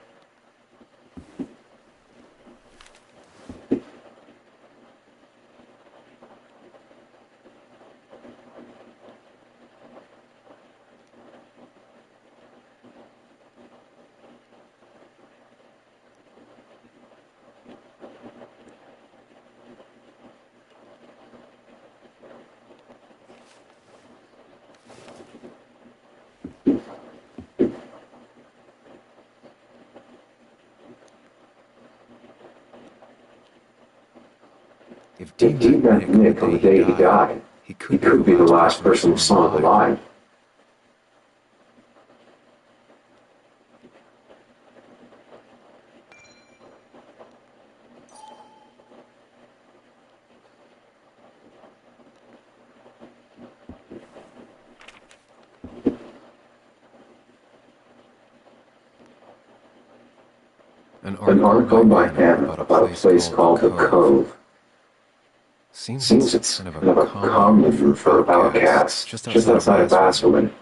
If Dean met Nick on the day he died, he could be the last person who saw him alive. An article by him about a place called The Cove. Seems it's kind of a commune for outcasts just outside of Vassarman.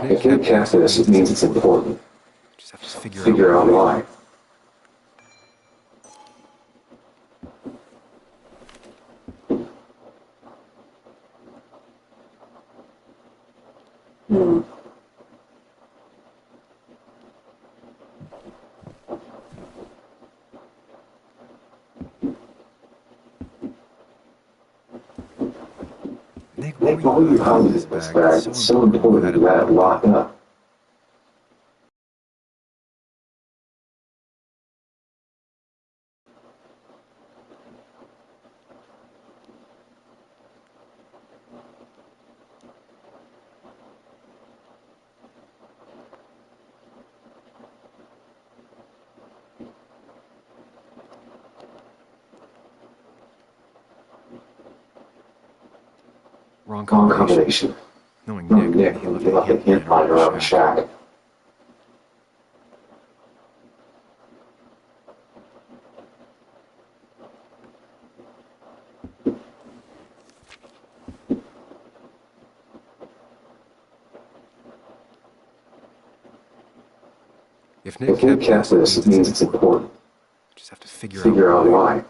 If Nick casted us, it means it's important. Just have to Figure out why. Nick, What were you hiding in this bag? It's so important you had it locked up. Wrong combination. Knowing Nick, he left a hint lying around the shack. If Nick casted us, it means it's important. Just have to figure out why.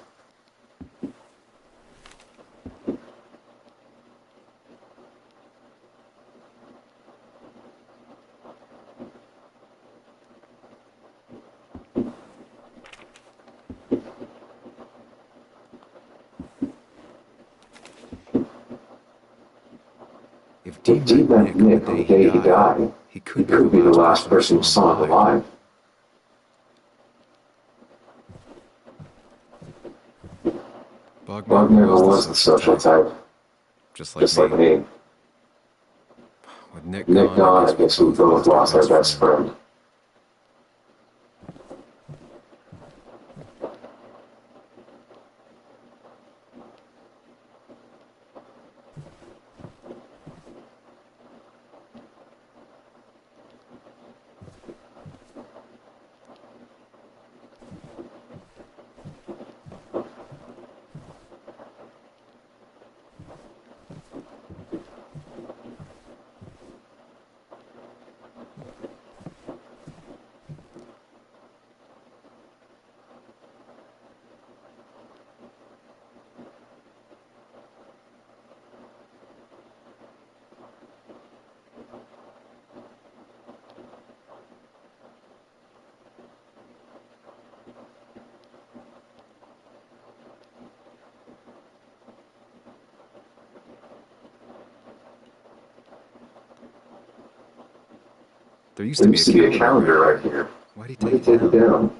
If Dean met Nick on the day he died, he could be the last person who saw him alive. Bug never was the social type. Just like me. With Nick gone, I guess we both lost our best friend. There used to be a calendar right here. Why'd he take it down?